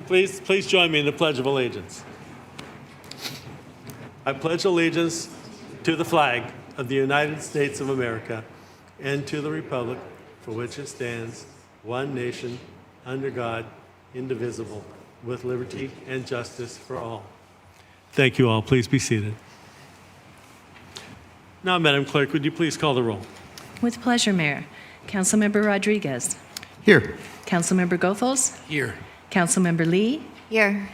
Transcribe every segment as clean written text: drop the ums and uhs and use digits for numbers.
Please join me in the Pledge of Allegiance. I pledge allegiance to the flag of the United States of America and to the republic for which it stands, one nation, under God, indivisible, with liberty and justice for all. Thank you all. Please be seated. Now, Madam Clerk, would you please call the roll? With pleasure, Mayor. Councilmember Rodriguez. Here. Councilmember Goethals. Here. Councilmember Lee. Here.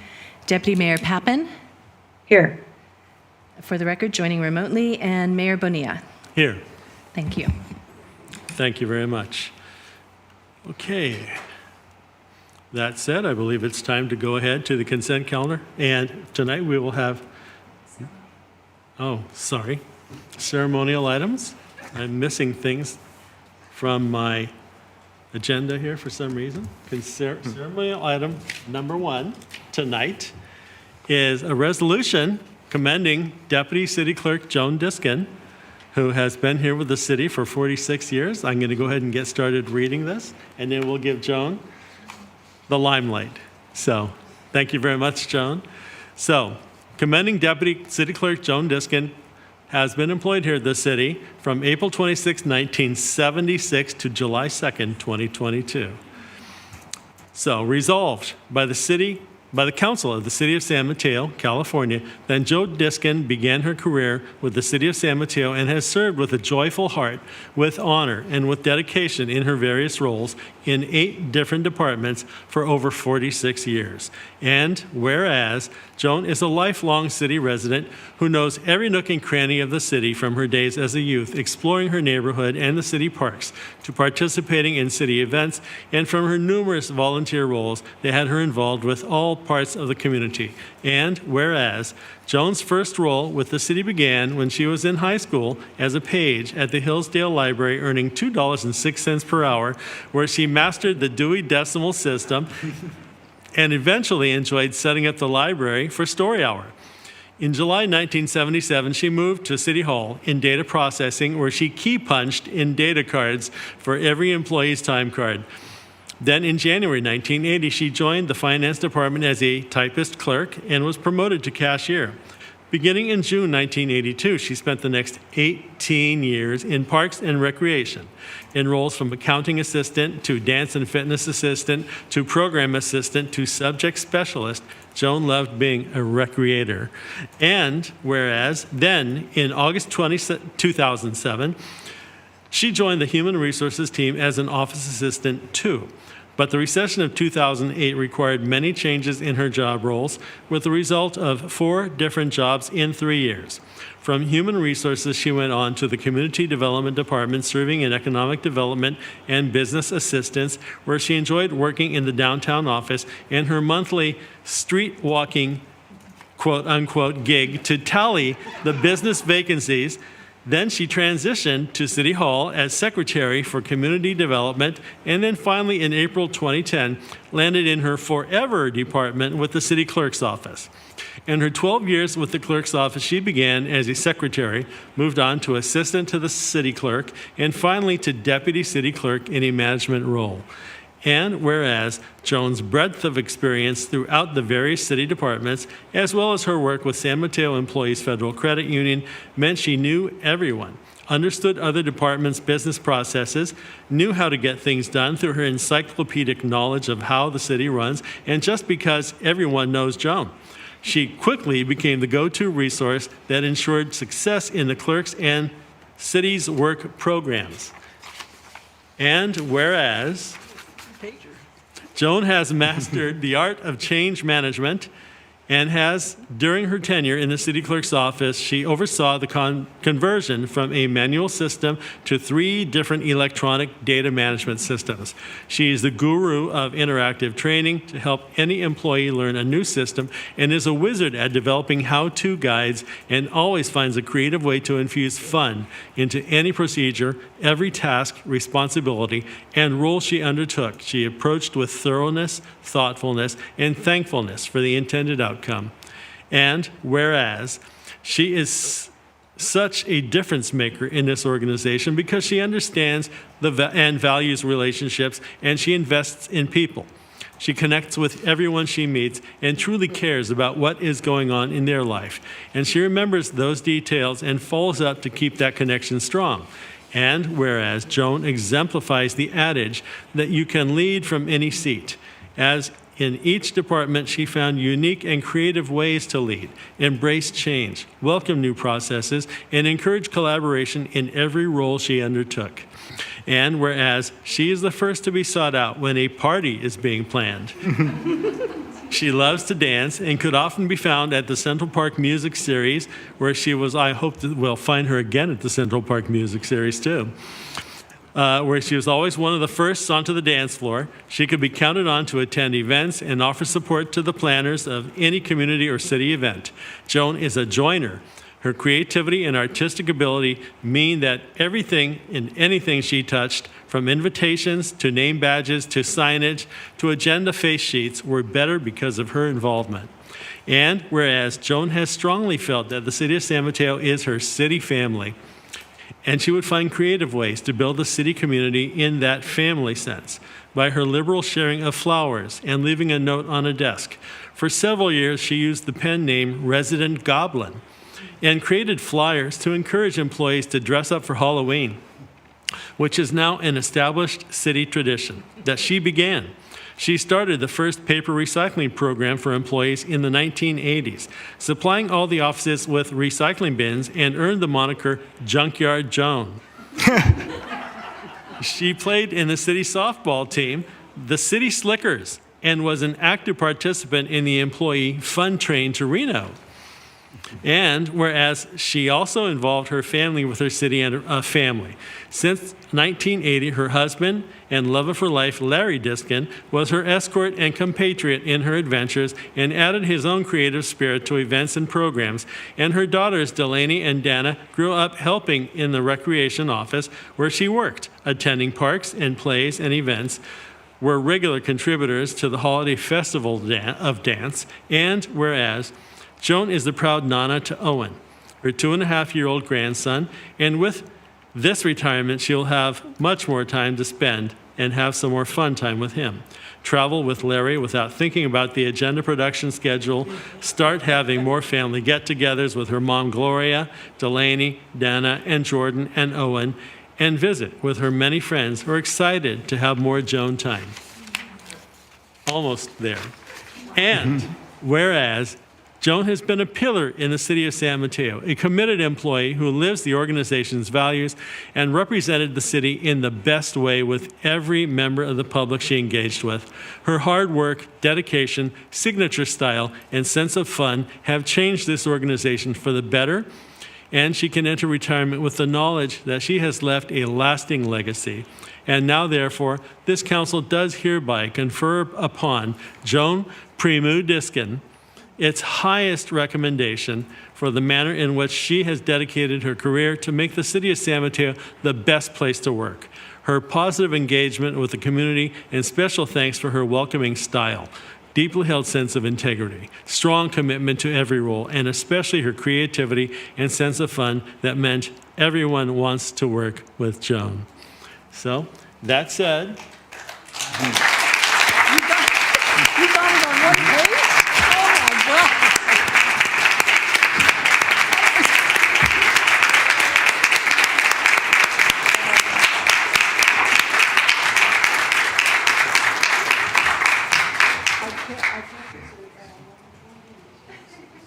Deputy Mayor Pappen. Here. For the record, joining remotely, and Mayor Bonilla. Here. Thank you. Thank you very much. Okay. That said, I believe it's time to go ahead to the consent calendar. And tonight we will have, ceremonial items. I'm missing things from my agenda here for some reason. Ceremonial item number 1 tonight is a resolution commending Deputy City Clerk Joan Diskin, who has been here with the city for 46 years. I'm going to go ahead and get started reading this, and then we'll give Joan the limelight. So, thank you very much, Joan. So, commending Deputy City Clerk Joan Diskin has been employed here at the city from April 26, 1976 to July 2nd, 2022. So, resolved by the Council of the City of San Mateo, California, then Jo Diskin began her career with the City of San Mateo and has served with a joyful heart, with honor, and with dedication in her various roles in 8 different departments for over 46 years. And whereas Joan is a lifelong city resident who knows every nook and cranny of the city from her days as a youth, exploring her neighborhood and the city parks, to participating in city events, and from her numerous volunteer roles that had her involved with all parts of the community. And whereas Joan's first role with the city began when she was in high school as a page at the Hillsdale Library, earning $2.06 per hour, where she mastered the Dewey Decimal System and eventually enjoyed setting up the library for Story Hour. In July 1977, she moved to City Hall in data processing, where she key punched in data cards for every employee's time card. Then in January 1980, she joined the finance department as a typist clerk and was promoted to cashier. Beginning in June 1982, she spent the next 18 years in Parks and Recreation, in roles from accounting assistant to dance and fitness assistant to program assistant to subject specialist. Joan loved being a recreator. And whereas then in August 2007, she joined the Human Resources team as an office assistant too. But the recession of 2008 required many changes in her job roles, with the result of 4 different jobs in 3 years. From Human Resources, she went on to the Community Development Department, serving in economic development and business assistance, where she enjoyed working in the downtown office and her monthly street walking, quote unquote, gig to tally the business vacancies. Then she transitioned to City Hall as Secretary for Community Development, and then finally in April 2010, landed in her forever department with the City Clerk's Office. In her 12 years with the Clerk's Office, she began as a secretary, moved on to assistant to the City Clerk, and finally to Deputy City Clerk in a management role. And whereas Joan's breadth of experience throughout the various city departments, as well as her work with San Mateo Employees Federal Credit Union, meant she knew everyone, understood other departments' business processes, knew how to get things done through her encyclopedic knowledge of how the city runs, and just because everyone knows Joan. She quickly became the go-to resource that ensured success in the clerk's and city's work programs. And whereas Joan has mastered the art of change management and has, during her tenure in the city clerk's office, she oversaw the conversion from a manual system to 3 different electronic data management systems. She is the guru of interactive training to help any employee learn a new system, and is a wizard at developing how-to guides, and always finds a creative way to infuse fun into any procedure, every task, responsibility, and role she undertook. She approached with thoroughness, thoughtfulness, and thankfulness for the intended outcome. And whereas she is such a difference maker in this organization because she understands and values relationships, and she invests in people. She connects with everyone she meets and truly cares about what is going on in their life. And she remembers those details and follows up to keep that connection strong. And whereas Joan exemplifies the adage that you can lead from any seat, as in each department, she found unique and creative ways to lead, embrace change, welcome new processes, and encourage collaboration in every role she undertook. And whereas she is the first to be sought out when a party is being planned, she loves to dance and could often be found at the Central Park Music Series, where she was, I hope that we'll find her again at the Central Park Music Series too. Where she was always one of the first onto the dance floor. She could be counted on to attend events and offer support to the planners of any community or city event. Joan is a joiner. Her creativity and artistic ability mean that everything and anything she touched, from invitations to name badges to signage to agenda face sheets, were better because of her involvement. And whereas Joan has strongly felt that the city of San Mateo is her city family, and she would find creative ways to build the city community in that family sense by her liberal sharing of flowers and leaving a note on a desk. For several years, she used the pen name Resident Goblin and created flyers to encourage employees to dress up for Halloween, which is now an established city tradition that she began. She started the first paper recycling program for employees in the 1980s, supplying all the offices with recycling bins, and earned the moniker Junkyard Joan. She played in the city softball team, the City Slickers, and was an active participant in the employee Fun Train to Reno. And whereas she also involved her family with her city and family. Since 1980, her husband and love of her life, Larry Diskin, was her escort and compatriot in her adventures and added his own creative spirit to events and programs. And her daughters, Delaney and Dana, grew up helping in the recreation office where she worked, attending parks and plays and events, were regular contributors to the Holiday Festival of Dance, and whereas Joan is the proud Nana to Owen, her 2.5-year-old grandson, and with this retirement, she'll have much more time to spend and have some more fun time with him. Travel with Larry without thinking about the agenda production schedule, start having more family get-togethers with her mom Gloria, Delaney, Dana, and Jordan, and Owen, and visit with her many friends who are excited to have more Joan time. Almost there. And whereas Joan has been a pillar in the city of San Mateo, a committed employee who lives the organization's values and represented the city in the best way with every member of the public she engaged with. Her hard work, dedication, signature style, and sense of fun have changed this organization for the better, and she can enter retirement with the knowledge that she has left a lasting legacy. And now, therefore, this council does hereby confer upon Joan Premu Diskin its highest recommendation for the manner in which she has dedicated her career to make the city of San Mateo the best place to work, her positive engagement with the community, and special thanks for her welcoming style, deeply held sense of integrity, strong commitment to every role, and especially her creativity and sense of fun that meant everyone wants to work with Joan. So, that said, You got it on one page? Oh my God.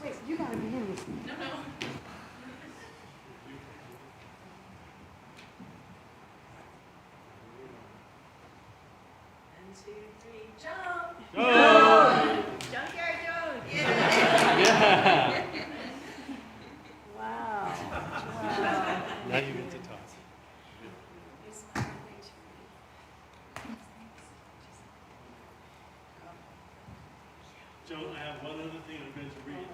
Wait, you gotta be in this. now you get to toss. Joan, I have one other thing I'm going to read.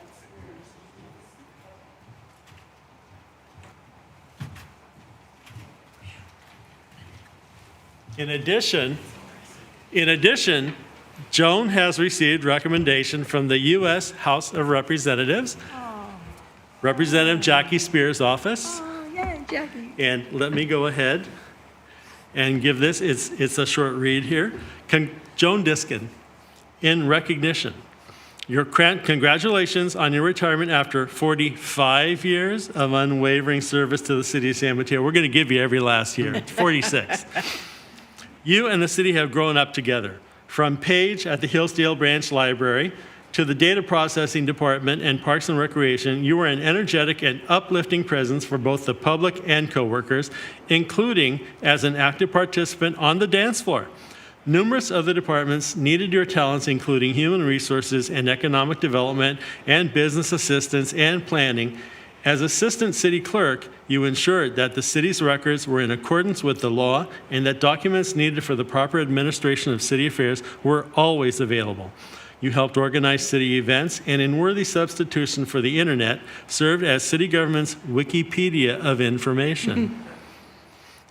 In addition, Joan has received recommendation from the U.S. House of Representatives, Representative Jackie Spears' office. Oh, yeah, Jackie. And let me go ahead and give this, it's a short read here. Joan Diskin, in recognition. Congratulations on your retirement after 45 years of unwavering service to the city of San Mateo. We're going to give you every last year, 46. You and the city have grown up together, from Paige at the Hillsdale Branch Library to the Data Processing Department and Parks and Recreation. You were an energetic and uplifting presence for both the public and coworkers, including as an active participant on the dance floor. Numerous other departments needed your talents, including human resources and economic development and business assistance and planning. As assistant city clerk, you ensured that the city's records were in accordance with the law and that documents needed for the proper administration of city affairs were always available. You helped organize city events and, in worthy substitution for the internet, served as city government's Wikipedia of information.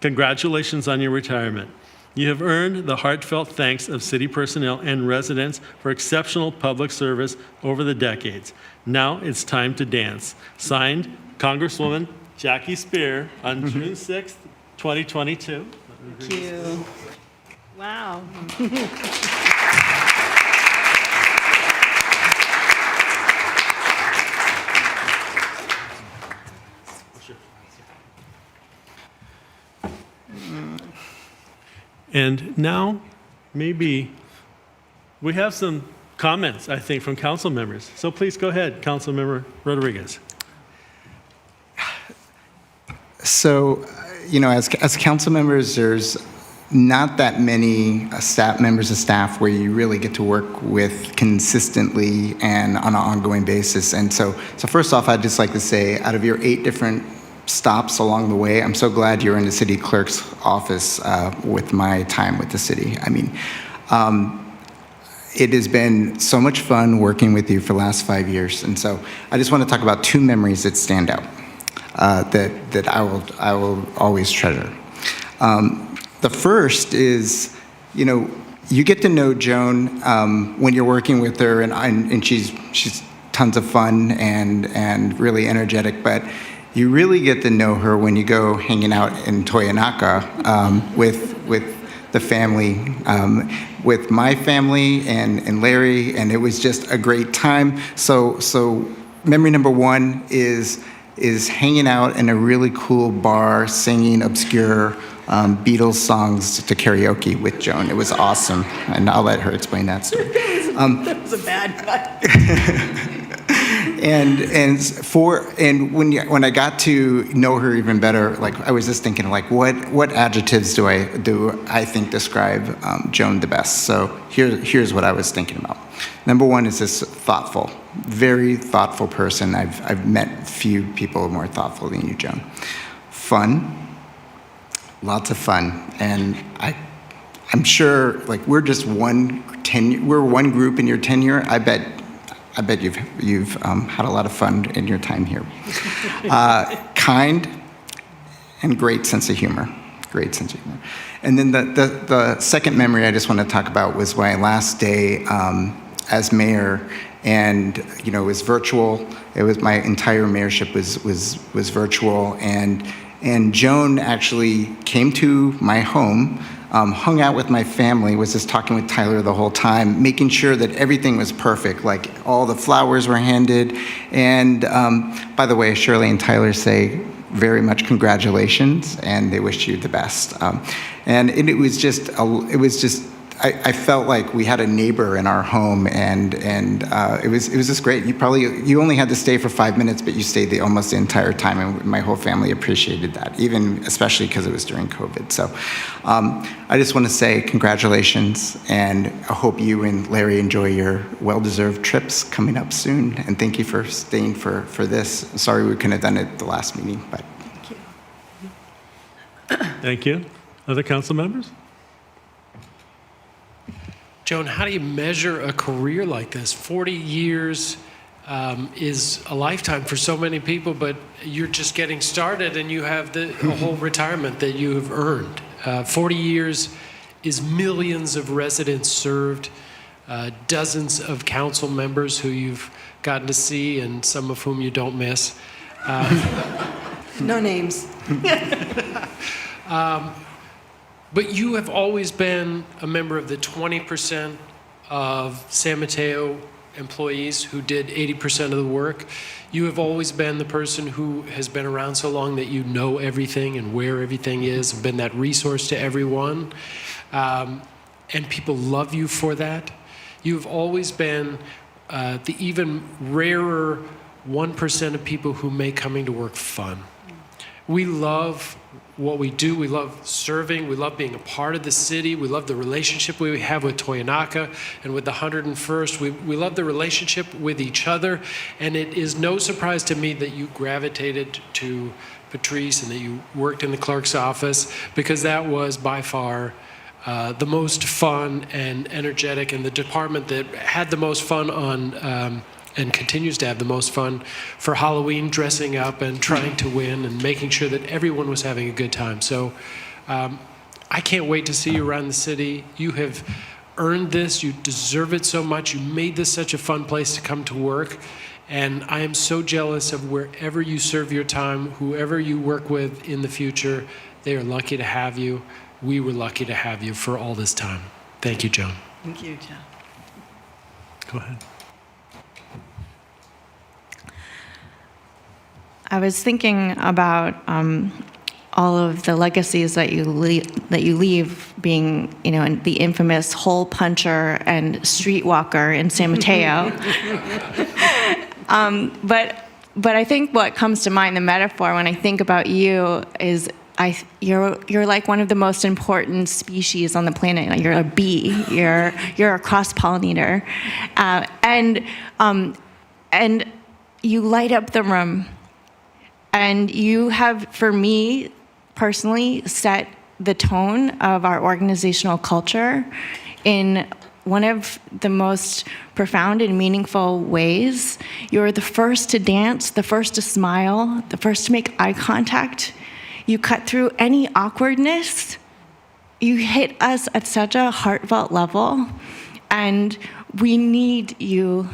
Congratulations on your retirement. You have earned the heartfelt thanks of city personnel and residents for exceptional public service over the decades. Now it's time to dance. Signed, Congresswoman Jackie Spear on June 6th, 2022. Thank you. Wow. And now, maybe, we have some comments, I think, from council members. So please go ahead, Councilmember Rodriguez. So, as council members, there's not that many members of staff where you really get to work with consistently and on an ongoing basis. And so first off, I'd just like to say, out of your 8 different stops along the way, I'm so glad you're in the city clerk's office with my time with the city. I mean, it has been so much fun working with you for the last 5 years. And so I just want to talk about 2 memories that stand out that I will always treasure. The first is, you get to know Joan when you're working with her, and she's tons of fun and really energetic, but you really get to know her when you go hanging out in Toyonaka with the family, with my family and Larry, and it was just a great time. So memory number 1 is hanging out in a really cool bar, singing obscure Beatles songs to karaoke with Joan. It was awesome, and I'll let her explain that story. That was a bad cut. And when I got to know her even better, I was just thinking, what adjectives do I think describe Joan the best? So here's what I was thinking about. Number 1 is this thoughtful, very thoughtful person. I've met few people more thoughtful than you, Joan. Fun, lots of fun, and I'm sure we're just one group in your tenure. I bet you've had a lot of fun in your time here. Kind and great sense of humor. Great sense of humor. And then the second memory I just want to talk about was my last day as mayor, and it was virtual. It was my entire mayorship was virtual, and Joan actually came to my home, hung out with my family, was just talking with Tyler the whole time, making sure that everything was perfect, all the flowers were handed. And by the way, Shirley and Tyler say very much congratulations, and they wish you the best. And it was just, I felt like we had a neighbor in our home, and it was just great. You only had to stay for 5 minutes, but you stayed almost the entire time, and my whole family appreciated that, especially because it was during COVID. So I just want to say congratulations, and I hope you and Larry enjoy your well-deserved trips coming up soon, and thank you for staying for this. Sorry we couldn't have done it the last meeting, but. Thank you. Other council members? Joan, how do you measure a career like this? 40 years is a lifetime for so many people, but you're just getting started and you have a whole retirement that you have earned. 40 years is millions of residents served, dozens of council members who you've gotten to see and some of whom you don't miss. No names. But you have always been a member of the 20% of San Mateo employees who did 80% of the work. You have always been the person who has been around so long that you know everything and where everything is, and been that resource to everyone. And people love you for that. You've always been the even rarer 1% of people who make coming to work fun. We love what we do. We love serving. We love being a part of the city. We love the relationship we have with Toyonaka and with the 101st. We love the relationship with each other. And it is no surprise to me that you gravitated to Patrice and that you worked in the clerk's office, because that was by far the most fun and energetic, and the department that had the most fun on and continues to have the most fun for Halloween, dressing up and trying to win and making sure that everyone was having a good time. So I can't wait to see you around the city. You have earned this. You deserve it so much. You made this such a fun place to come to work. And I am so jealous of wherever you serve your time, whoever you work with in the future. They are lucky to have you. We were lucky to have you for all this time. Thank you, Joan. Thank you, John. Go ahead. I was thinking about all of the legacies that you leave, being, the infamous hole puncher and streetwalker in San Mateo. But I think what comes to mind, the metaphor when I think about you, is you're like one of the most important species on the planet. You're a bee. You're a cross-pollinator, and you light up the room. And you have, for me personally, set the tone of our organizational culture in one of the most profound and meaningful ways. You're the first to dance, the first to smile, the first to make eye contact. You cut through any awkwardness. You hit us at such a heartfelt level. And we need you.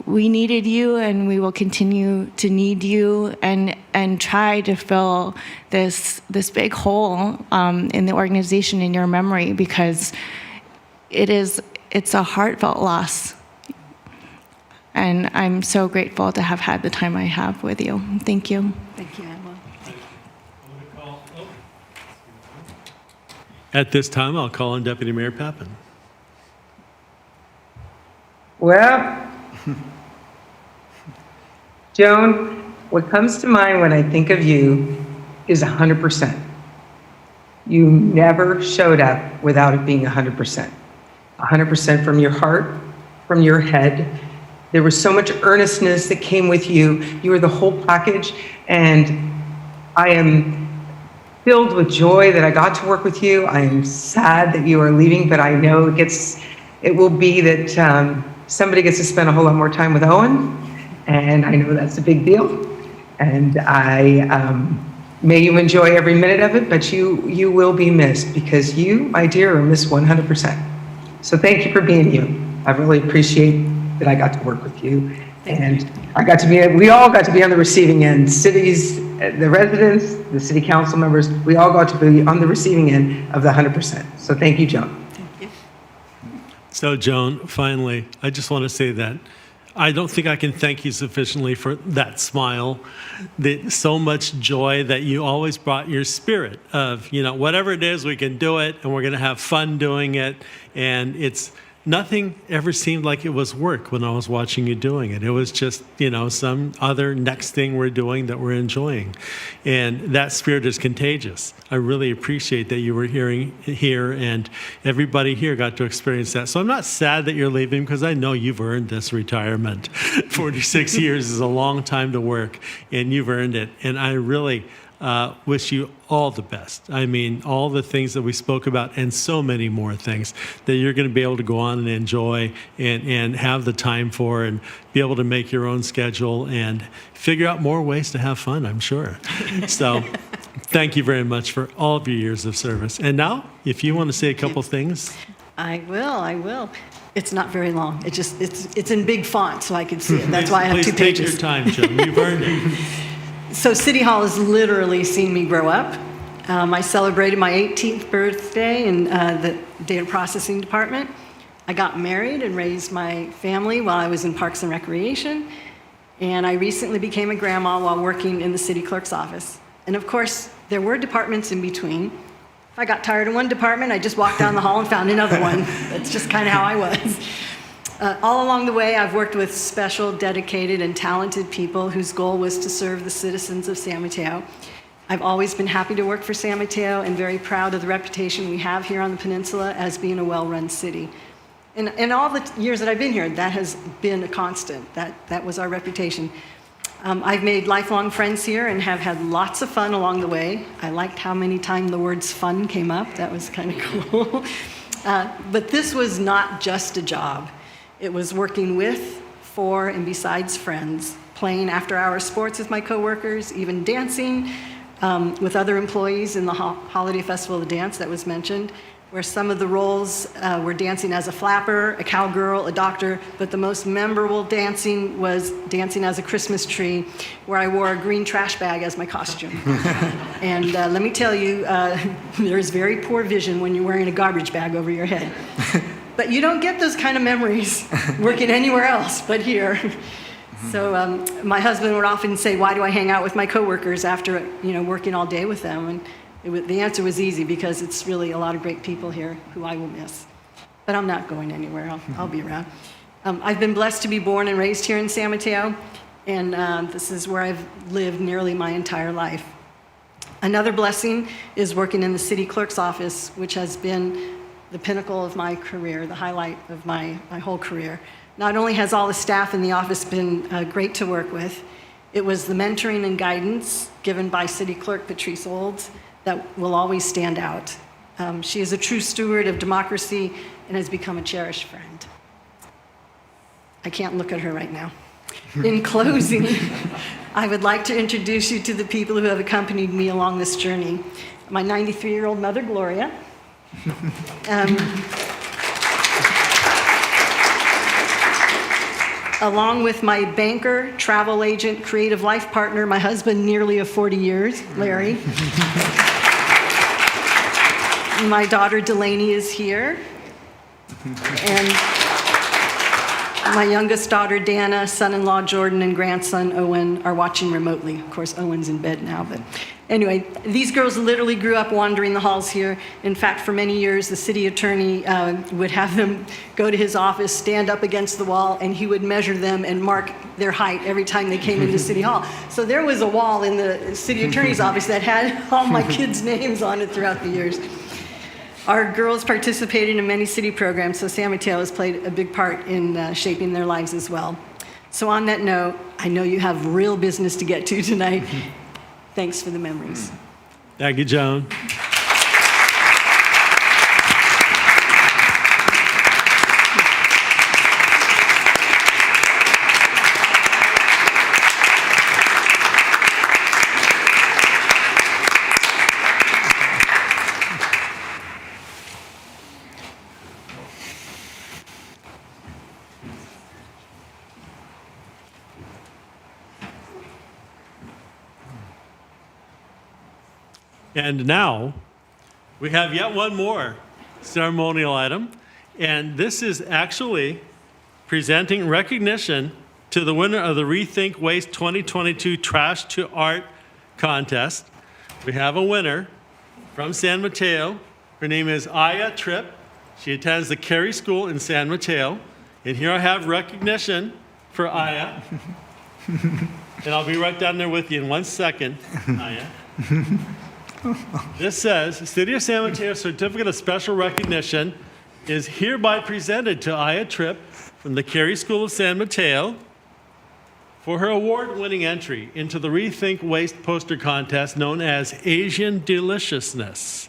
We needed you, and we will continue to need you, and try to fill this big hole in the organization in your memory, because it's a heartfelt loss. And I'm so grateful to have had the time I have with you. Thank you. Thank you, Emma. At this time, I'll call on Deputy Mayor Pappen. Well, Joan, what comes to mind when I think of you is 100%. You never showed up without it being 100%. 100% from your heart, from your head. There was so much earnestness that came with you. You were the whole package, and I am filled with joy that I got to work with you. I am sad that you are leaving, but I know it will be that somebody gets to spend a whole lot more time with Owen, and I know that's a big deal. And may you enjoy every minute of it, but you will be missed, because you, my dear, are missed 100%. So thank you for being you. I really appreciate that I got to work with you. And we all got to be on the receiving end. Cities, the residents, the city council members, we all got to be on the receiving end of the 100%. So thank you, Joan. So, Joan, finally, I just want to say that I don't think I can thank you sufficiently for that smile, so much joy that you always brought, your spirit of, whatever it is, we can do it, and we're going to have fun doing it. And nothing ever seemed like it was work when I was watching you doing it. It was just, some other next thing we're doing that we're enjoying. And that spirit is contagious. I really appreciate that you were here, and everybody here got to experience that. So I'm not sad that you're leaving, because I know you've earned this retirement. 46 years is a long time to work, and you've earned it. And I really wish you all the best. I mean, all the things that we spoke about, and so many more things that you're going to be able to go on and enjoy and have the time for, and be able to make your own schedule and figure out more ways to have fun, I'm sure. So thank you very much for all of your years of service. And now, if you want to say a couple things. I will. It's not very long. It's in big font, so I can see it. That's why I have 2 pages. Please take your time, Joan. You've earned it. So City Hall has literally seen me grow up. I celebrated my 18th birthday in the data processing department. I got married and raised my family while I was in Parks and Recreation, and I recently became a grandma while working in the city clerk's office. And of course, there were departments in between. If I got tired of one department, I just walked down the hall and found another one. That's just kind of how I was. All along the way, I've worked with special, dedicated, and talented people whose goal was to serve the citizens of San Mateo. I've always been happy to work for San Mateo and very proud of the reputation we have here on the peninsula as being a well-run city. In all the years that I've been here, that has been a constant. That was our reputation. I've made lifelong friends here and have had lots of fun along the way. I liked how many times the words fun came up. That was kind of cool. But this was not just a job. It was working with, for, and besides friends, playing after-hour sports with my coworkers, even dancing with other employees in the Holiday Festival of the Dance that was mentioned, where some of the roles were dancing as a flapper, a cowgirl, a doctor, but the most memorable dancing was dancing as a Christmas tree, where I wore a green trash bag as my costume. And let me tell you, there's very poor vision when you're wearing a garbage bag over your head. But you don't get those kind of memories working anywhere else but here. So my husband would often say, why do I hang out with my coworkers after working all day with them? And the answer was easy, because it's really a lot of great people here who I will miss. But I'm not going anywhere. I'll be around. I've been blessed to be born and raised here in San Mateo, and this is where I've lived nearly my entire life. Another blessing is working in the city clerk's office, which has been the pinnacle of my career, the highlight of my whole career. Not only has all the staff in the office been great to work with, it was the mentoring and guidance given by City Clerk Patrice Olds that will always stand out. She is a true steward of democracy and has become a cherished friend. I can't look at her right now. In closing, I would like to introduce you to the people who have accompanied me along this journey. My 93-year-old mother, Gloria. Along with my banker, travel agent, creative life partner, my husband nearly of 40 years, Larry. My daughter Delaney is here. And my youngest daughter Dana, son-in-law Jordan, and grandson Owen are watching remotely. Of course, Owen's in bed now, but anyway, these girls literally grew up wandering the halls here. In fact, for many years, the city attorney would have them go to his office, stand up against the wall, and he would measure them and mark their height every time they came into City Hall. So there was a wall in the city attorney's office that had all my kids' names on it throughout the years. Our girls participated in many city programs, so San Mateo has played a big part in shaping their lives as well. So on that note, I know you have real business to get to tonight. Thanks for the memories. Thank you, Joan. And now, we have yet one more ceremonial item, and this is actually presenting recognition to the winner of the Rethink Waste 2022 Trash to Art contest. We have a winner from San Mateo. Her name is Aya Tripp. She attends the Carey School in San Mateo. And here I have recognition for Aya. And I'll be right down there with you in 1 second, Aya. This says, City of San Mateo Certificate of Special Recognition is hereby presented to Aya Tripp from the Carey School of San Mateo for her award-winning entry into the Rethink Waste poster contest known as Asian Deliciousness.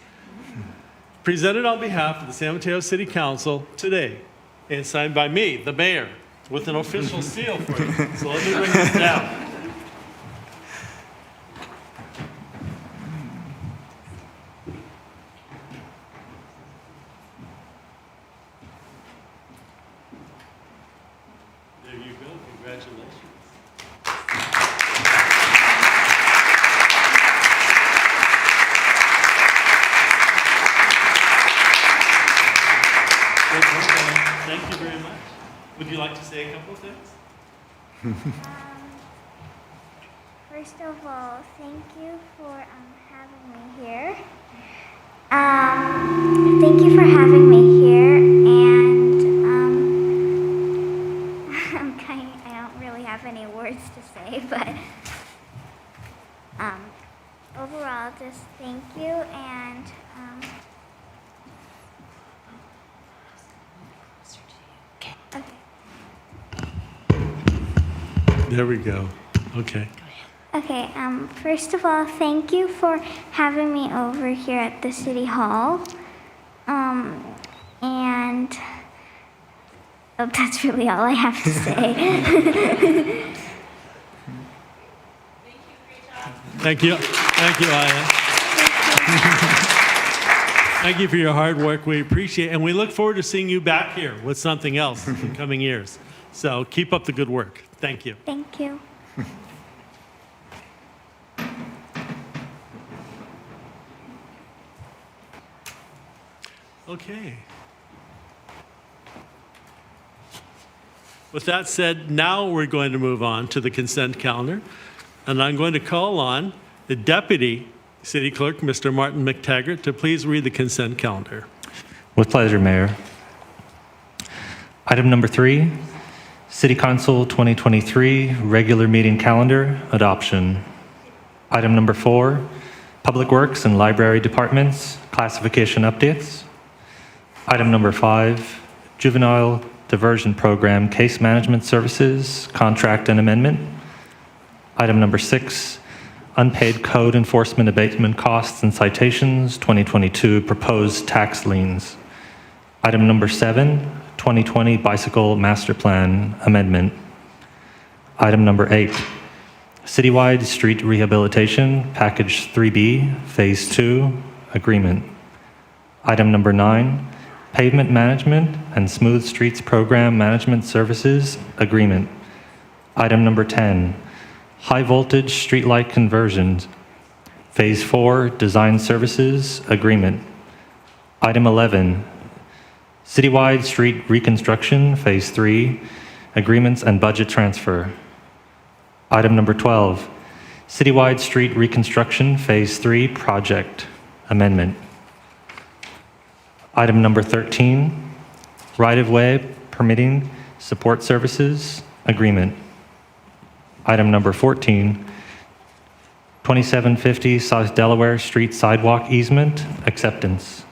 Presented on behalf of the San Mateo City Council today and signed by me, the mayor, with an official seal for you. So let me bring this down. There you go. Congratulations. Thank like to say a couple of things? First of all, thank you for having me here. Thank you for having me here, and I don't really have any words to say, but overall, just thank you, and okay. There we go. Okay. Okay, first of all, thank you for having me over here at the City Hall. And that's really all I have to say. Thank you. Thank you, Aya. Thank you for your hard work. We appreciate it. And we look forward to seeing you back here with something else in coming years. So keep up the good work. Thank you. Thank you. Okay. With that said, now we're going to move on to the consent calendar. And I'm going to call on the Deputy City Clerk, Mr. Martin McTaggart, to please read the consent calendar. With pleasure, Mayor. Item number 3, City Council 2023 regular meeting calendar adoption. Item number 4, Public Works and Library Departments classification updates. Item number 5, Juvenile Diversion Program Case Management Services Contract and Amendment. Item number 6, Unpaid Code Enforcement Abatement Costs and Citations 2022 Proposed Tax Liens. Item number 7, 2020 Bicycle Master Plan Amendment. Item number 8, Citywide Street Rehabilitation Package 3B Phase 2 Agreement. Item number 9, Pavement Management and Smooth Streets Program Management Services Agreement. Item number 10, High Voltage Streetlight Conversions Phase 4 Design Services Agreement. Item 11, Citywide Street Reconstruction Phase 3 Agreements and Budget Transfer. Item number 12, Citywide Street Reconstruction Phase 3 Project Amendment. Item number 13, Right-of-Way Permitting Support Services Agreement. Item number 14, 2750 South Delaware Street Sidewalk Easement Acceptance.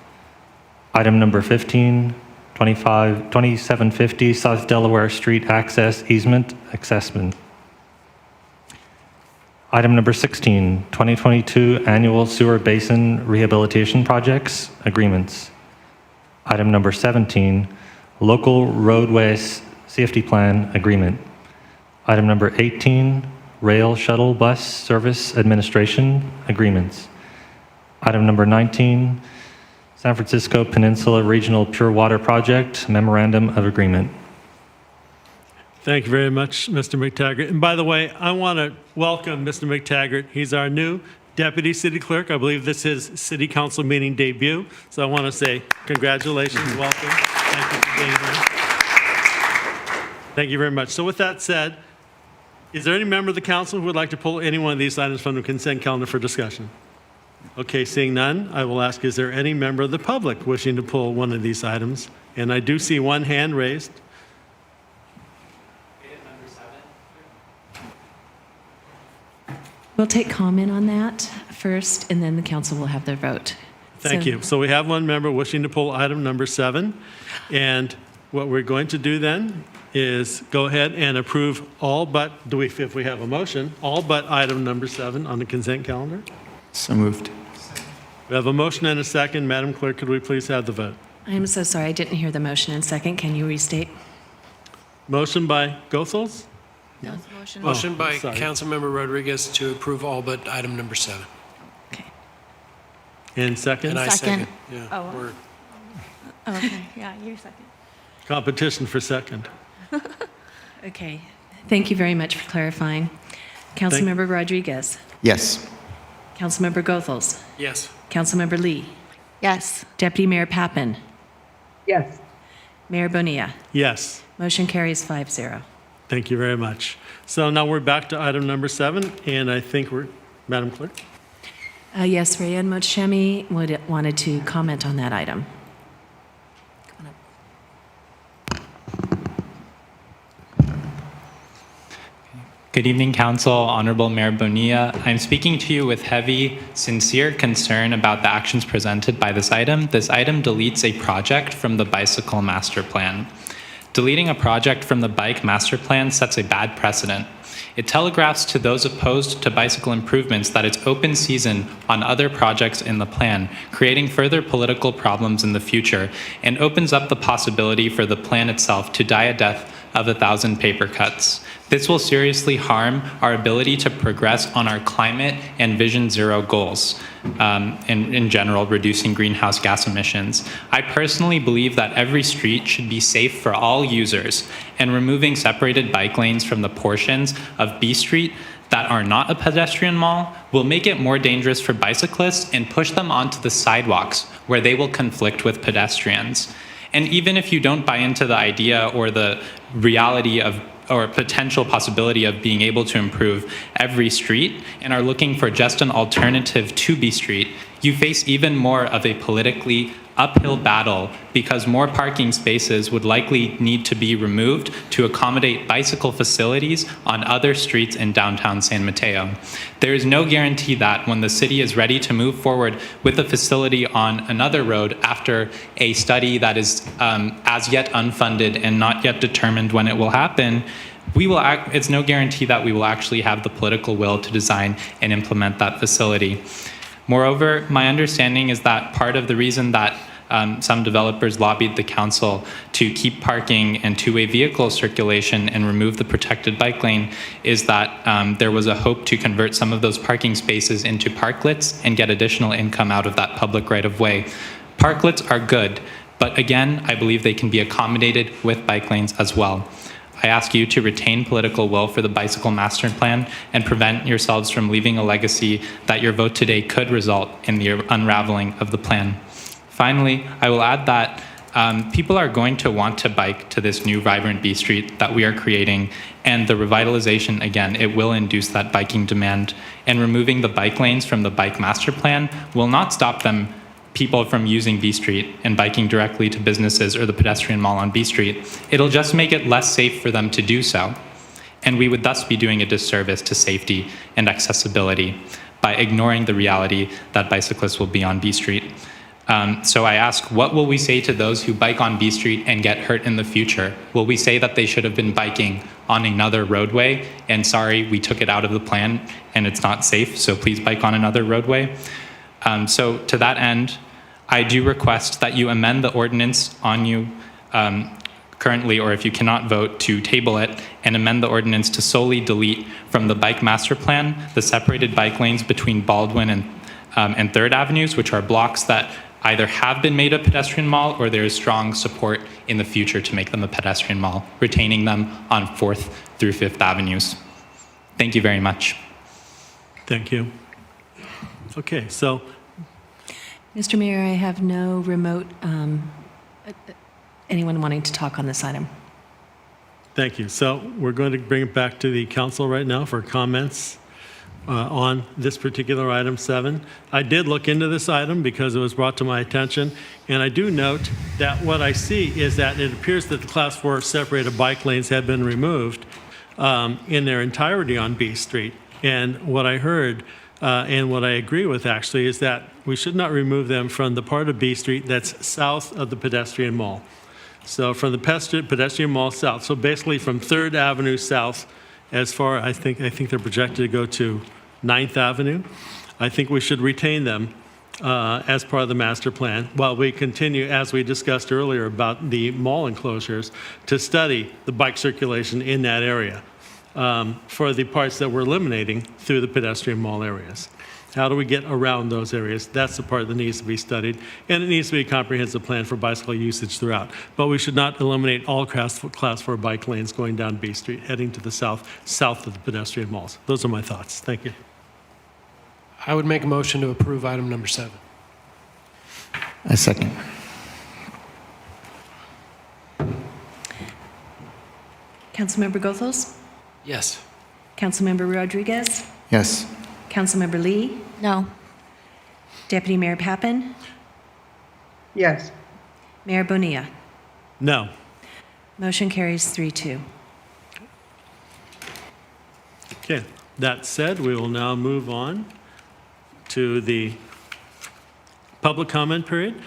Item number 15, 2750 South Delaware Street Access Easement Assessment. Item number 16, 2022 Annual Sewer Basin Rehabilitation Projects Agreements. Item number 17, Local Roadways Safety Plan Agreement. Item number 18, Rail Shuttle Bus Service Administration Agreements. Item number 19, San Francisco Peninsula Regional Pure Water Project Memorandum of Agreement. Thank you very much, Mr. McTaggart. And by the way, I want to welcome Mr. McTaggart. He's our new Deputy City Clerk. I believe this is City Council meeting debut. So I want to say congratulations, welcome. Thank you for being here. Thank you very much. So with that said, is there any member of the council who would like to pull any one of these items from the consent calendar for discussion? Okay, seeing none, I will ask, is there any member of the public wishing to pull one of these items? And I do see one hand raised. We'll take comment on that first, and then the council will have their vote. Thank you. So we have one member wishing to pull item number 7. And what we're going to do then is go ahead and approve all but, if we have a motion, all but item number 7 on the consent calendar. So moved. We have a motion and a second. Madam Clerk, could we please have the vote? I'm so sorry, I didn't hear the motion in second. Can you restate? Motion by Goethals? Motion by sorry. Councilmember Rodriguez to approve all but item number 7. Okay. And second? And I second. Second. Yeah, Oh. we're- Okay, yeah, you're second. Competition for second. Okay. Thank you very much for clarifying. Councilmember Rodriguez. Yes. Councilmember Goethals. Yes. Councilmember Lee. Yes. Deputy Mayor Pappen. Yes. Mayor Bonilla. Yes. Motion carries 5-0. Thank you very much. So now we're back to item number 7, and I think Madam Clerk? Yes, Rayanne Mochemi wanted to comment on that item. Come on up. Good evening, Council, Honorable Mayor Bonilla. I'm speaking to you with heavy, sincere concern about the actions presented by this item. This item deletes a project from the Bicycle Master Plan. Deleting a project from the Bike Master Plan sets a bad precedent. It telegraphs to those opposed to bicycle improvements that it's open season on other projects in the plan, creating further political problems in the future, and opens up the possibility for the plan itself to die a death of 1,000 paper cuts. This will seriously harm our ability to progress on our climate and Vision Zero goals, and in general, reducing greenhouse gas emissions. I personally believe that every street should be safe for all users, and removing separated bike lanes from the portions of B Street that are not a pedestrian mall will make it more dangerous for bicyclists and push them onto the sidewalks where they will conflict with pedestrians. And even if you don't buy into the idea or the reality of or potential possibility of being able to improve every street and are looking for just an alternative to B Street, you face even more of a politically uphill battle because more parking spaces would likely need to be removed to accommodate bicycle facilities on other streets in downtown San Mateo. There is no guarantee that when the city is ready to move forward with a facility on another road after a study that is as yet unfunded and not yet determined when it will happen, it's no guarantee that we will actually have the political will to design and implement that facility. Moreover, my understanding is that part of the reason that some developers lobbied the council to keep parking and two-way vehicle circulation and remove the protected bike lane is that there was a hope to convert some of those parking spaces into parklets and get additional income out of that public right-of-way. Parklets are good, but again, I believe they can be accommodated with bike lanes as well. I ask you to retain political will for the Bicycle Master Plan and prevent yourselves from leaving a legacy that your vote today could result in the unraveling of the plan. Finally, I will add that people are going to want to bike to this new vibrant B Street that we are creating, and the revitalization, again, it will induce that biking demand, and removing the bike lanes from the Bike Master Plan will not stop people from using B Street and biking directly to businesses or the pedestrian mall on B Street. It'll just make it less safe for them to do so. And we would thus be doing a disservice to safety and accessibility by ignoring the reality that bicyclists will be on B Street. So I ask, what will we say to those who bike on B Street and get hurt in the future? Will we say that they should have been biking on another roadway and sorry, we took it out of the plan and it's not safe, so please bike on another roadway? So to that end, I do request that you amend the ordinance on you currently, or if you cannot vote, to table it and amend the ordinance to solely delete from the Bike Master Plan the separated bike lanes between Baldwin and 3rd Avenues, which are blocks that either have been made a pedestrian mall or there is strong support in the future to make them a pedestrian mall, retaining them on 4th through 5th Avenues. Thank you very much. Thank you. Okay, so Mr. Mayor, I have no remote, anyone wanting to talk on this item. thank you. So we're going to bring it back to the council right now for comments on this particular item 7. I did look into this item because it was brought to my attention, and I do note that what I see is that it appears that the Class 4 separated bike lanes have been removed in their entirety on B Street. And what I heard and what I agree with actually is that we should not remove them from the part of B Street that's south of the pedestrian mall. So from the pedestrian mall south, so basically from 3rd Avenue south, as far, I think they're projected to go to 9th Avenue. I think we should retain them as part of the master plan while we continue, as we discussed earlier about the mall enclosures, to study the bike circulation in that area for the parts that we're eliminating through the pedestrian mall areas. How do we get around those areas? That's the part that needs to be studied, and it needs to be a comprehensive plan for bicycle usage throughout. But we should not eliminate all Class 4 bike lanes going down B Street, heading to the south of the pedestrian malls. Those are my thoughts. Thank you. I would make a motion to approve item number 7. I second. Councilmember Gothels? Yes. Councilmember Rodriguez? Yes. Councilmember Lee? No. Deputy Mayor Pappen? Yes. Mayor Bonilla? No. Motion carries 3-2. Okay, that said, we will now move on to the public comment period.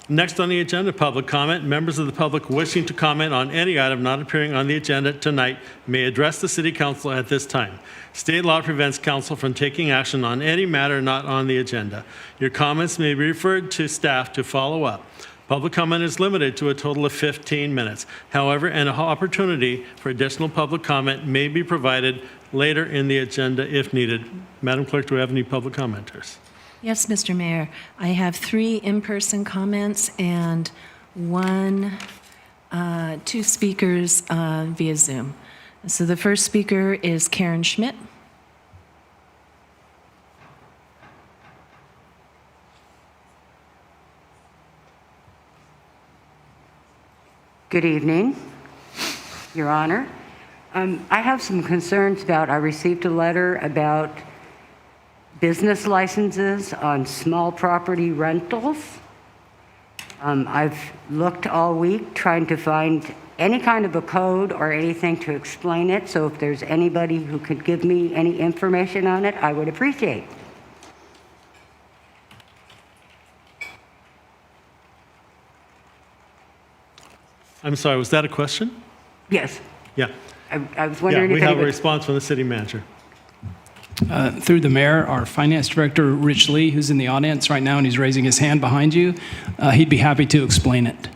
Next on the agenda, public comment. Members of the public wishing to comment on any item not appearing on the agenda tonight may address the City Council at this time. State law prevents council from taking action on any matter not on the agenda. Your comments may be referred to staff to follow up. Public comment is limited to a total of 15 minutes. However, an opportunity for additional public comment may be provided later in the agenda if needed. Madam Clerk, do we have any public commenters? Yes, Mr. Mayor. I have 3 in-person comments and 2 speakers via Zoom. So the first speaker is Karen Schmidt. Good evening, Your Honor. I have some concerns about, I received a letter about business licenses on small property rentals. I've looked all week trying to find any kind of a code or anything to explain it, so if there's anybody who could give me any information on it, I would appreciate it. I'm sorry, was that a question? Yes, Yeah. I was Yeah, wondering we if have a anybody... response from the city manager. Through the mayor, our finance director, Rich Lee, who's in the audience right now and he's raising his hand behind you, he'd be happy to explain it.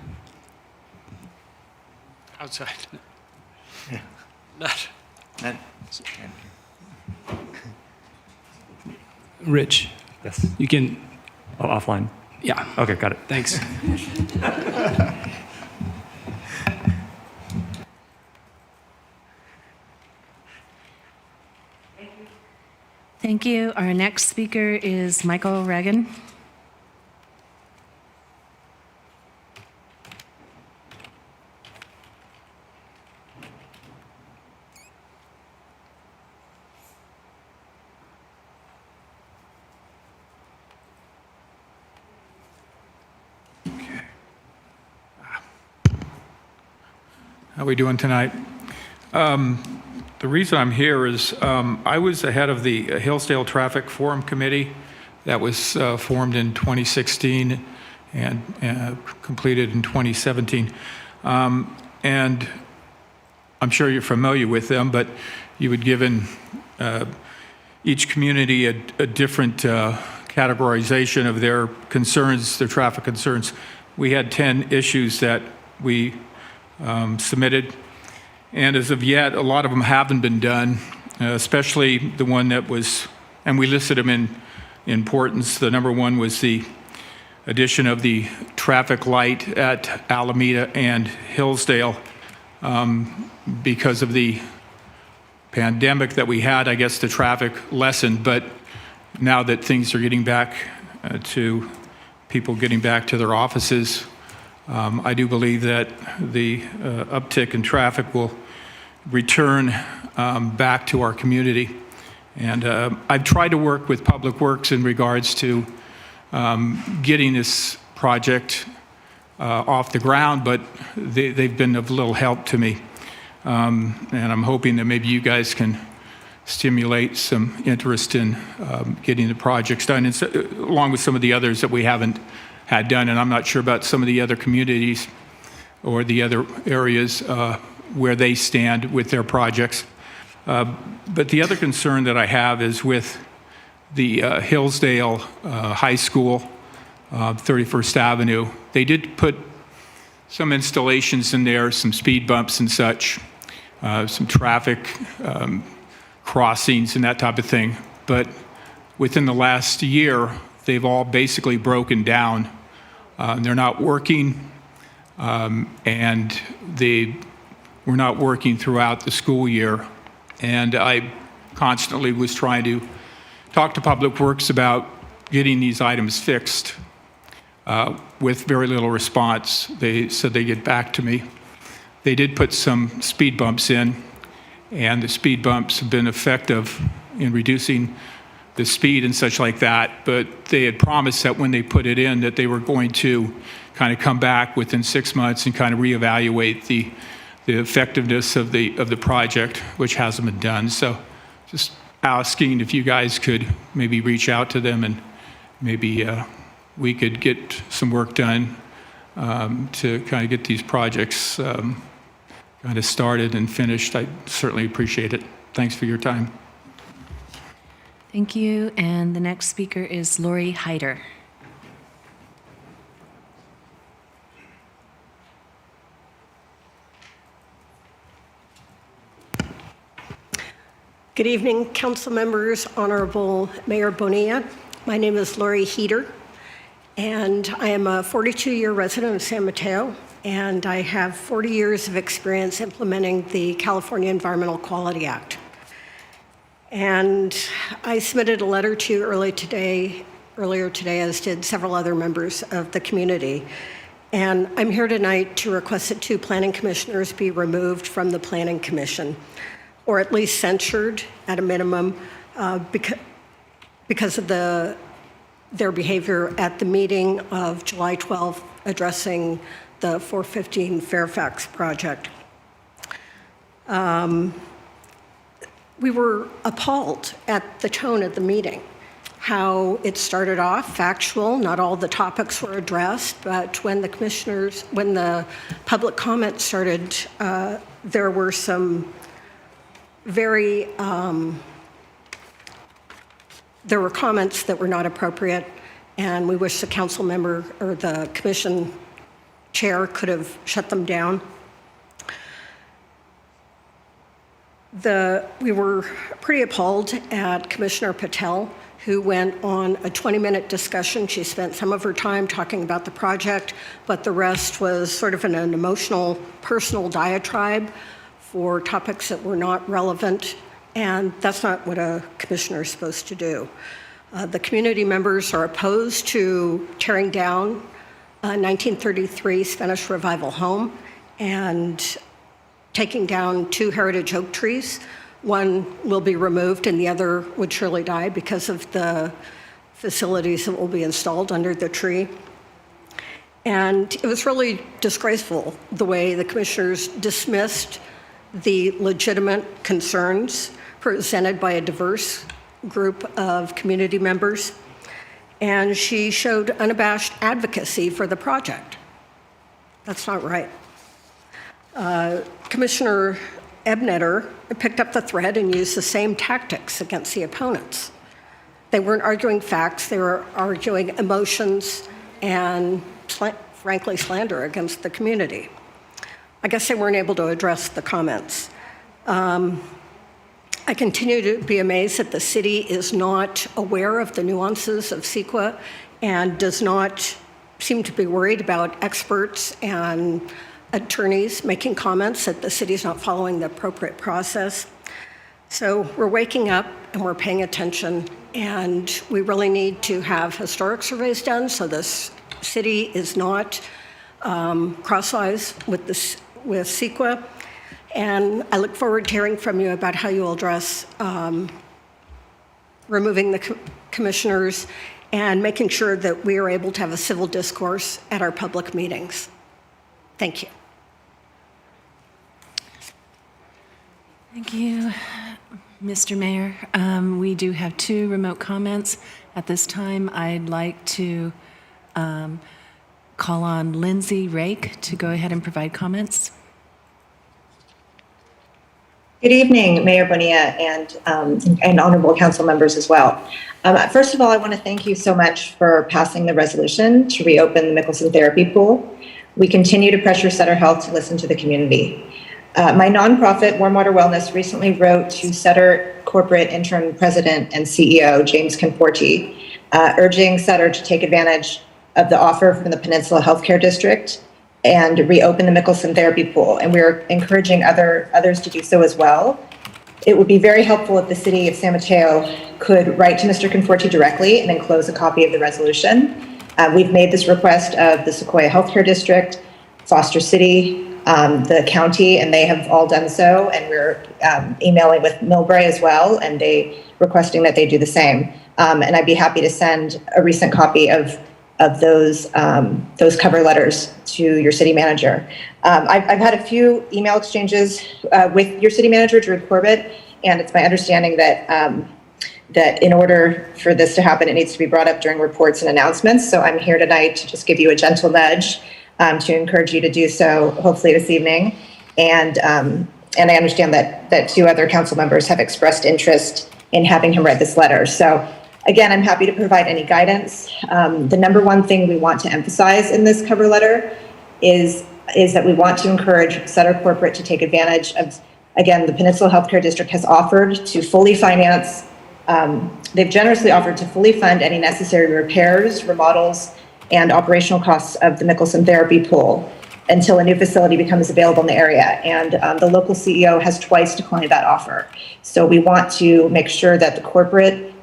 Outside. Yeah. Not. Rich, Yes. you can, Oh, offline. yeah, Okay, got it. thanks. Thank you. Our next speaker is Michael Reagan. How are we doing tonight? The reason I'm here is I was the head of the Hillsdale Traffic Forum Committee that was formed in 2016 and completed in 2017. And I'm sure you're familiar with them, but you had given each community a different categorization of their concerns, their traffic concerns. We had 10 issues that we submitted. And as of yet, a lot of them haven't been done, especially the one that was, and we listed them in importance. The number one was the addition of the traffic light at Alameda and Hillsdale. Because of the pandemic that we had, I guess the traffic lessened, but now that things are getting back to people getting back to their offices, I do believe that the uptick in traffic will return back to our community. And I've tried to work with Public Works in regards to getting this project off the ground, but they've been of little help to me. And I'm hoping that maybe you guys can stimulate some interest in getting the projects done, and along with some of the others that we haven't had done. And I'm not sure about some of the other communities or the other areas where they stand with their projects. But the other concern that I have is with the Hillsdale High School, 31st Avenue. They did put some installations in there, some speed bumps and such, some traffic crossings and that type of thing. But within the last year, they've all basically broken down. They're not working, and they were not working throughout the school year. And I constantly was trying to talk to Public Works about getting these items fixed with very little response. They said they'd get back to me. they did put some speed bumps in, and the speed bumps have been effective in reducing the speed and such like that, but they had promised that when they put it in that they were going to kind of come back within 6 months and kind of reevaluate the effectiveness of the project, which hasn't been done. So just asking if you guys could maybe reach out to them and maybe we could get some work done to kind of get these projects kind of started and finished. I certainly appreciate it. Thanks for your time. Thank you. And the next speaker is Lori Heider. Good evening, council members, Honorable Mayor Bonilla. My name is Lori Heider, and I am a 42-year resident of San Mateo, and I have 40 years of experience implementing the California Environmental Quality Act. And I submitted a letter to you earlier today, as did several other members of the community. And I'm here tonight to request that 2 planning commissioners be removed from the Planning Commission, or at least censured at a minimum, because of their behavior at the meeting of July 12th addressing the 415 Fairfax project. We were appalled at the tone of the meeting, how it started off factual, not all the topics were addressed, but when the public comment started, there were some there were comments that were not appropriate, and we wish the council member or the commission chair could have shut them down. We were pretty appalled at Commissioner Patel, who went on a 20-minute discussion. She spent some of her time talking about the project, but the rest was sort of an emotional, personal diatribe for topics that were not relevant, and that's not what a commissioner is supposed to do. The community members are opposed to tearing down a 1933 Spanish Revival home and taking down 2 heritage oak trees. One will be removed and the other would surely die because of the facilities that will be installed under the tree. And it was really disgraceful the way the commissioners dismissed the legitimate concerns presented by a diverse group of community members. And she showed unabashed advocacy for the project. That's not right. Commissioner Ebneter picked up the thread and used the same tactics against the opponents. They weren't arguing facts, they were arguing emotions and, frankly, slander against the community. I guess they weren't able to address the comments. I continue to be amazed that the city is not aware of the nuances of CEQA and does not seem to be worried about experts and attorneys making comments that the city is not following the appropriate process. So we're waking up and we're paying attention, and we really need to have historic surveys done so this city is not crosswise with CEQA. And I look forward to hearing from you about how you will address removing the commissioners and making sure that we are able to have a civil discourse at our public meetings. Thank you. Thank you, Mr. Mayor. We do have 2 remote comments. At this time, I'd like to call on Lindsay Rake to go ahead and provide comments. Good evening, Mayor Bonilla and honorable council members as well. First of all, I want to thank you so much for passing the resolution to reopen the Mickelson Therapy Pool. We continue to pressure Sutter Health to listen to the community. My nonprofit, Warm Water Wellness, recently wrote to Sutter Corporate Interim President and CEO, James Conforti, urging Sutter to take advantage of the offer from the Peninsula Healthcare District and reopen the Mickelson Therapy Pool. And we're encouraging others to do so as well. It would be very helpful if the city of San Mateo could write to Mr. Conforti directly and enclose a copy of the resolution. We've made this request of the Sequoia Healthcare District, Foster City, the county, and they have all done so. And we're emailing with Millbrae as well, and they requesting that they do the same. And I'd be happy to send a recent copy of those cover letters to your city manager. I've had a few email exchanges with your city manager, Drew Corbett, and it's my understanding that that in order for this to happen, it needs to be brought up during reports and announcements. So I'm here tonight to just give you a gentle nudge to encourage you to do so, hopefully this evening. And I understand that 2 other council members have expressed interest in having him read this letter. So again, I'm happy to provide any guidance. The number one thing we want to emphasize in this cover letter is that we want to encourage Sutter Corporate to take advantage of, again, the Peninsula Healthcare District has offered to fully finance, they've generously offered to fully fund any necessary repairs, remodels, and operational costs of the Mickelson Therapy Pool until a new facility becomes available in the area. And the local CEO has twice declined that offer. So we want to make sure that the corporate,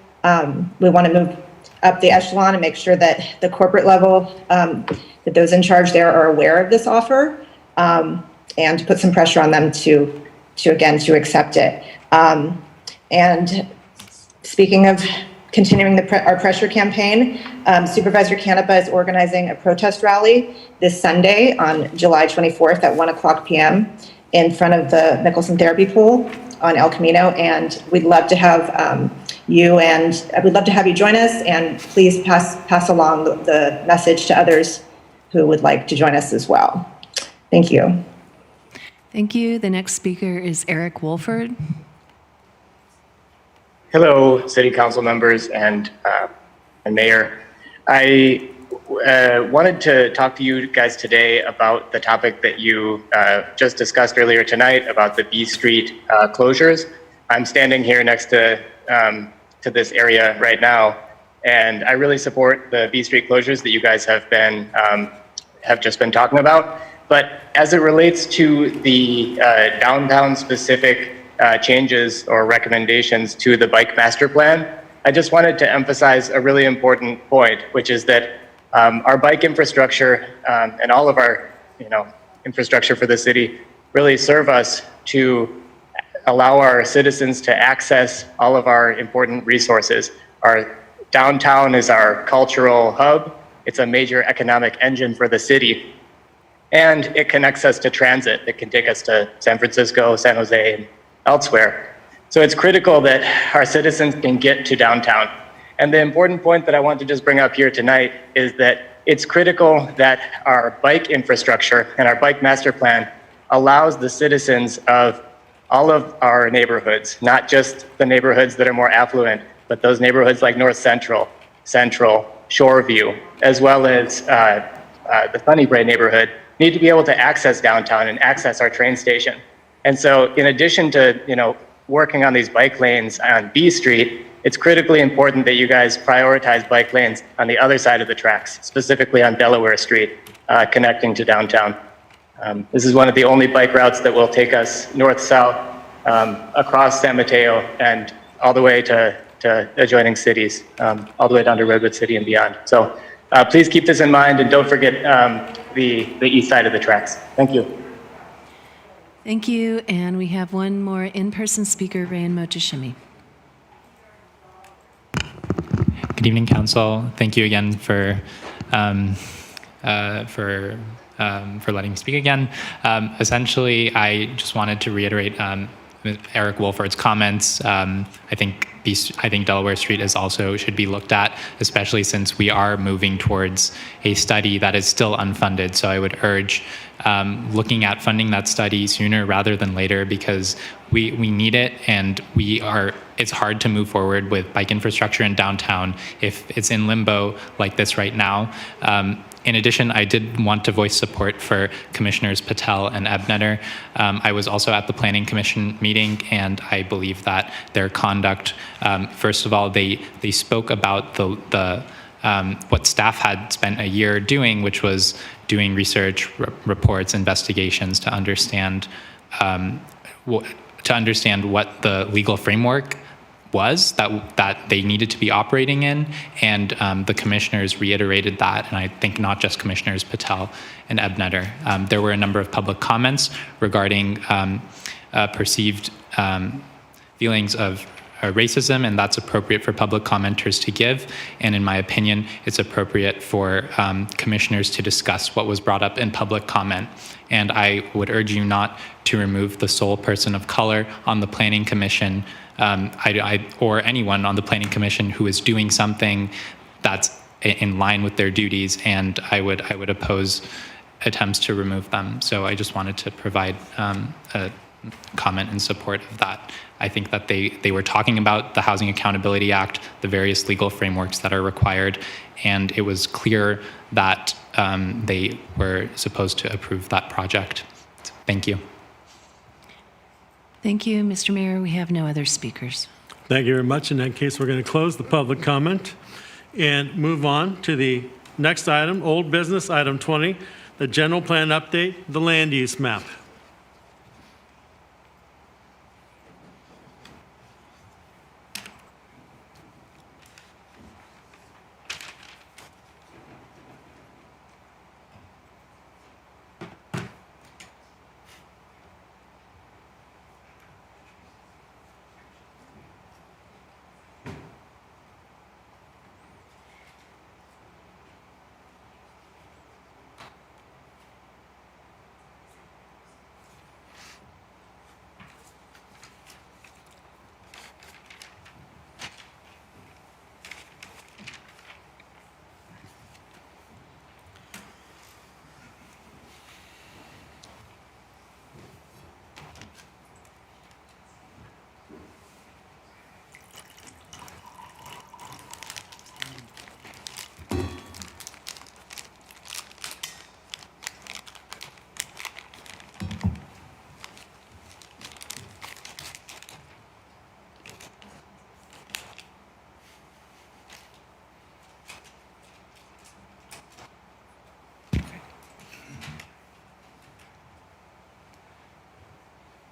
we want to move up the echelon and make sure that the corporate level, that those in charge there are aware of this offer, and to put some pressure on them to accept it. And speaking of continuing our pressure campaign, Supervisor Canepa is organizing a protest rally this Sunday on July 24th at 1:00 p.m. in front of the Mickelson Therapy Pool on El Camino, and we'd love to have we'd love to have you join us, and please pass along the message to others who would like to join us as well. Thank you. Thank you. The next speaker is Eric Wolford. Hello, City Council members and Mayor. I wanted to talk to you guys today about the topic that you just discussed earlier tonight about the B Street closures. I'm standing here next to this area right now, and I really support the B Street closures that you guys have just been talking about. But as it relates to the downtown specific changes or recommendations to the bike master plan, I just wanted to emphasize a really important point, which is that our bike infrastructure and all of our infrastructure for the city really serve us to allow our citizens to access all of our important resources. Our downtown is our cultural hub. It's a major economic engine for the city. And it connects us to transit that can take us to San Francisco, San Jose, and elsewhere. So it's critical that our citizens can get to downtown. And the important point that I want to just bring up here tonight is that it's critical that our bike infrastructure and our bike master plan allows the citizens of all of our neighborhoods, not just the neighborhoods that are more affluent, but those neighborhoods like North Central, Shoreview, as well as the Sunnybrae neighborhood, need to be able to access downtown and access our train station. And so in addition to working on these bike lanes on B Street, it's critically important that you guys prioritize bike lanes on the other side of the tracks, specifically on Delaware Street, connecting to downtown. This is one of the only bike routes that will take us north-south across San Mateo and all the way to adjoining cities, all the way down to Redwood City and beyond. So please keep this in mind, and don't forget the east side of the tracks. Thank you. Thank you. And we have one more in-person speaker, Rayan Motoshimi. Good evening, Council. Thank you again for letting me speak again. Essentially, I just wanted to reiterate Eric Wolford's comments. I think Delaware Street should be looked at, especially since we are moving towards a study that is still unfunded. So I would urge looking at funding that study sooner rather than later, because we need it, and it's hard to move forward with bike infrastructure in downtown if it's in limbo like this right now. In addition, I did want to voice support for Commissioners Patel and Ebneter. I was also at the Planning Commission meeting, and I believe that their conduct, first of all, they spoke about the what staff had spent a year doing, which was doing research, reports, investigations to understand what the legal framework was that they needed to be operating in, and the commissioners reiterated that, and I think not just Commissioners Patel and Ebneter. There were a number of public comments regarding perceived feelings of racism, and that's appropriate for public commenters to give. And in my opinion, it's appropriate for commissioners to discuss what was brought up in public comment. And I would urge you not to remove the sole person of color on the Planning Commission, or anyone on the Planning Commission who is doing something that's in line with their duties. And I would oppose attempts to remove them. So I just wanted to provide a comment in support of that. I think that they were talking about the Housing Accountability Act, the various legal frameworks that are required, and it was clear that they were supposed to approve that project. Thank you. Thank you, Mr. Mayor. We have no other speakers. Thank you very much. In that case, we're going to close the public comment and move on to the next item, old business, item 20, the general plan update, the land use map.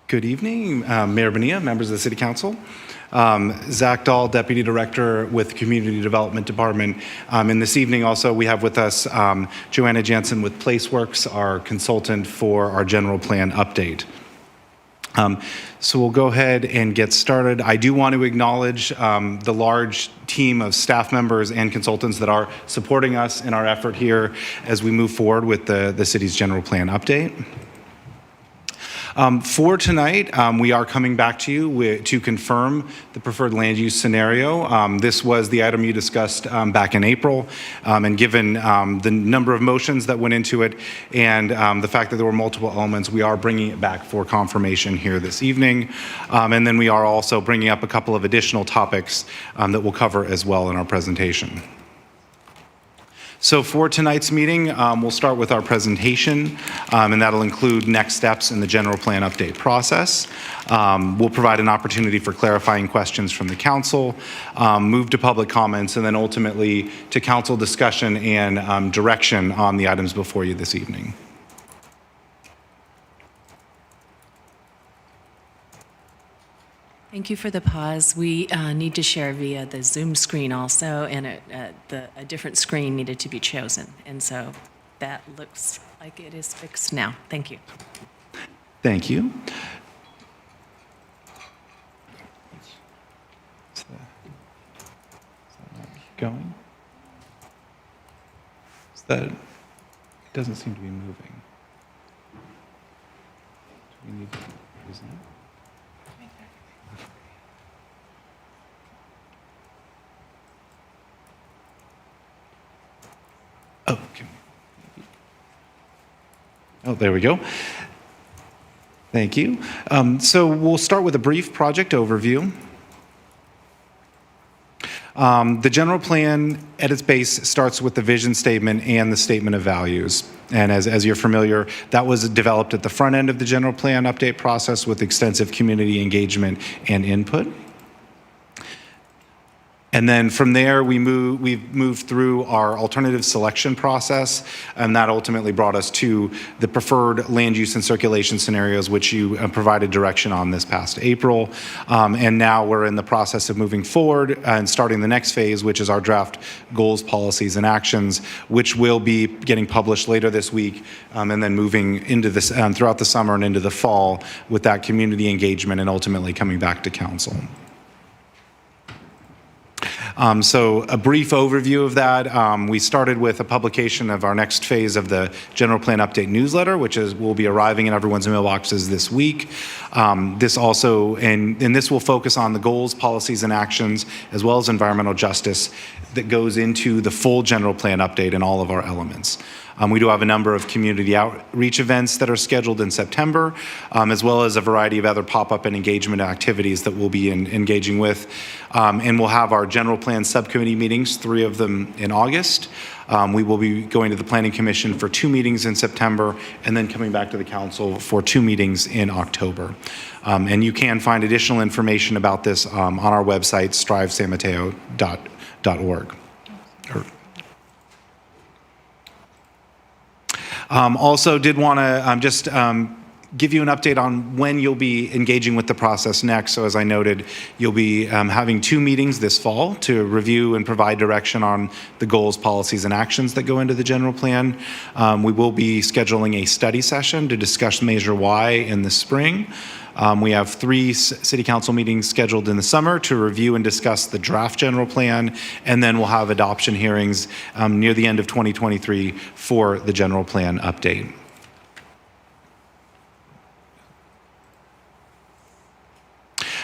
Good evening, Mayor Bonilla, members of the City Council. Zach Dahl, Deputy Director with Community Development Department. And this evening also we have with us Joanna Jansen with PlaceWorks, our consultant for our general plan update. So we'll go ahead and get started. I do want to acknowledge the large team of staff members and consultants that are supporting us in our effort here as we move forward with the city's general plan update. For tonight, we are coming back to you to confirm the preferred land use scenario. This was the item you discussed back in April, and given the number of motions that went into it and the fact that there were multiple elements, we are bringing it back for confirmation here this evening. And then we are also bringing up a couple of additional topics that we'll cover as well in our presentation. So for tonight's meeting, we'll start with our presentation, and that'll include next steps in the general plan update process. We'll provide an opportunity for clarifying questions from the council, move to public comments, and then ultimately to council discussion and direction on the items before you this evening. Thank you for the pause. We need to share via the Zoom screen also, and a different screen needed to be chosen. And so that looks like it is fixed now. Thank you. Thank you. Is that not going? It doesn't seem to be moving. Do we need to use that? Oh, okay. Oh, there we go. Thank you. So we'll start with a brief project overview. The general plan at its base starts with the vision statement and the statement of values. And as you're familiar, that was developed at the front end of the general plan update process with extensive community engagement and input. And then from there, we've moved through our alternative selection process, and that ultimately brought us to the preferred land use and circulation scenarios, which you provided direction on this past April. And now we're in the process of moving forward and starting the next phase, which is our draft goals, policies, and actions, which will be getting published later this week, and then moving into this throughout the summer and into the fall with that community engagement and ultimately coming back to council. So a brief overview of that. We started with a publication of our next phase of the General Plan Update newsletter, which will be arriving in everyone's mailboxes this week. This also, and this will focus on the goals, policies, and actions, as well as environmental justice that goes into the full General Plan Update and all of our elements. We do have a number of community outreach events that are scheduled in September, as well as a variety of other pop-up and engagement activities that we'll be engaging with. And we'll have our general plan subcommittee meetings, 3 of them in August. We will be going to the Planning Commission for 2 meetings in September, and then coming back to the council for 2 meetings in October. And you can find additional information about this on our website, strivesanmateo.org. Also did want to just give you an update on when you'll be engaging with the process next. So as I noted, you'll be having 2 meetings this fall to review and provide direction on the goals, policies, and actions that go into the general plan. We will be scheduling a study session to discuss Measure Y in the spring. We have 3 city council meetings scheduled in the summer to review and discuss the draft general plan, and then we'll have adoption hearings near the end of 2023 for the general plan update.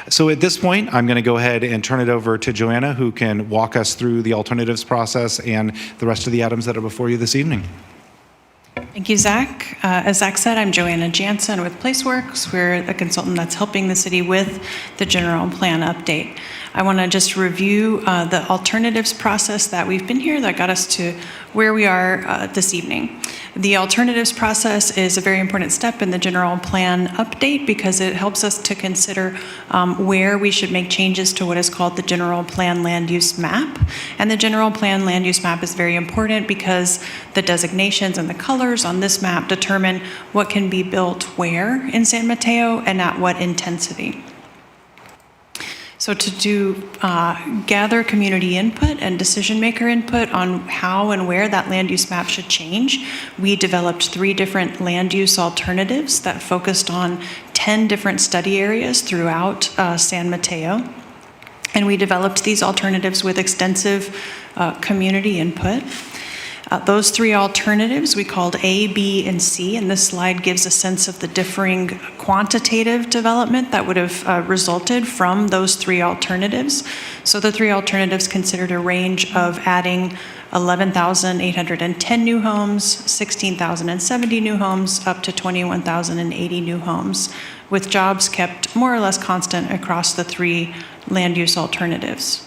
So at this point, I'm going to go ahead and turn it over to Joanna, who can walk us through the alternatives process and the rest of the items that are before you this evening. Thank you, Zach. As Zach said, I'm Joanna Jansen with PlaceWorks. We're the consultant that's helping the city with the general plan update. I want to just review the alternatives process that we've been here that got us to where we are this evening. The alternatives process is a very important step in the general plan update because it helps us to consider where we should make changes to what is called the general plan land use map. And the general plan land use map is very important because the designations and the colors on this map determine what can be built where in San Mateo and at what intensity. So to gather community input and decision maker input on how and where that land use map should change, we developed 3 different land use alternatives that focused on 10 different study areas throughout San Mateo. And we developed these alternatives with extensive community input. Those 3 alternatives we called A, B, and C, and this slide gives a sense of the differing quantitative development that would have resulted from those 3 alternatives. So the 3 alternatives considered a range of adding 11,810 new homes, 16,070 new homes, up to 21,080 new homes, with jobs kept more or less constant across the 3 land use alternatives.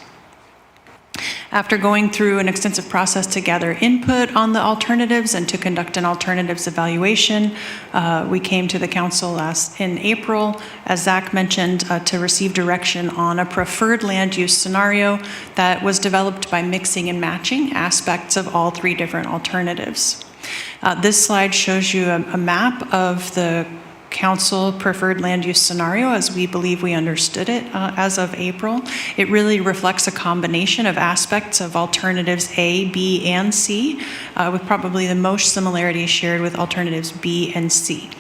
After going through an extensive process to gather input on the alternatives and to conduct an alternatives evaluation, we came to the council in April, as Zach mentioned, to receive direction on a preferred land use scenario that was developed by mixing and matching aspects of all 3 different alternatives. This slide shows you a map of the council preferred land use scenario as we believe we understood it as of April. It really reflects a combination of aspects of alternatives A, B, and C, with probably the most similarities shared with alternatives B and C.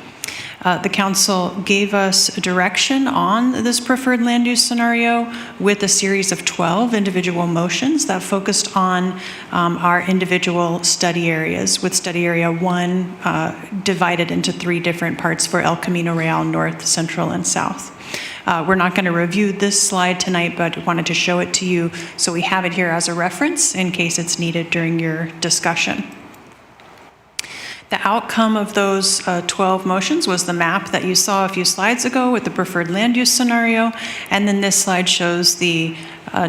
The council gave us direction on this preferred land use scenario with a series of 12 individual motions that focused on our individual study areas, with study area 1 divided into 3 different parts for El Camino Real, North, Central, and South. We're not going to review this slide tonight, but wanted to show it to you so we have it here as a reference in case it's needed during your discussion. The outcome of those 12 motions was the map that you saw a few slides ago with the preferred land use scenario, and then this slide shows the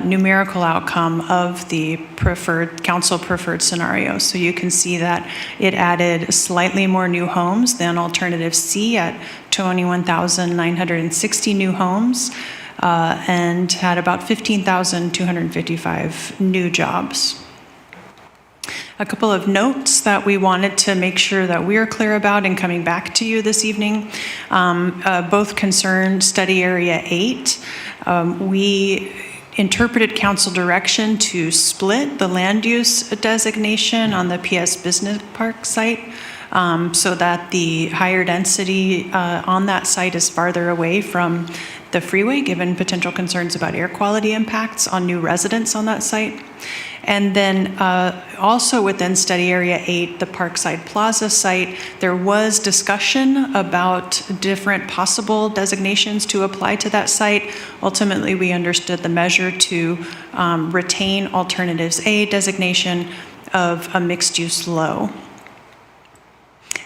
numerical outcome of the council preferred scenario. So you can see that it added slightly more new homes than alternative C at 21,960 new homes. and had about 15,255 new jobs. A couple of notes that we wanted to make sure that we're clear about in coming back to you this evening. Both concern Study Area 8. We interpreted council direction to split the land use designation on the PS Business Park site so that the higher density on that site is farther away from the freeway, given potential concerns about air quality impacts on new residents on that site. And then also within Study Area 8, the Parkside Plaza site, there was discussion about different possible designations to apply to that site. Ultimately, we understood the measure to retain Alternatives A designation of a mixed-use low.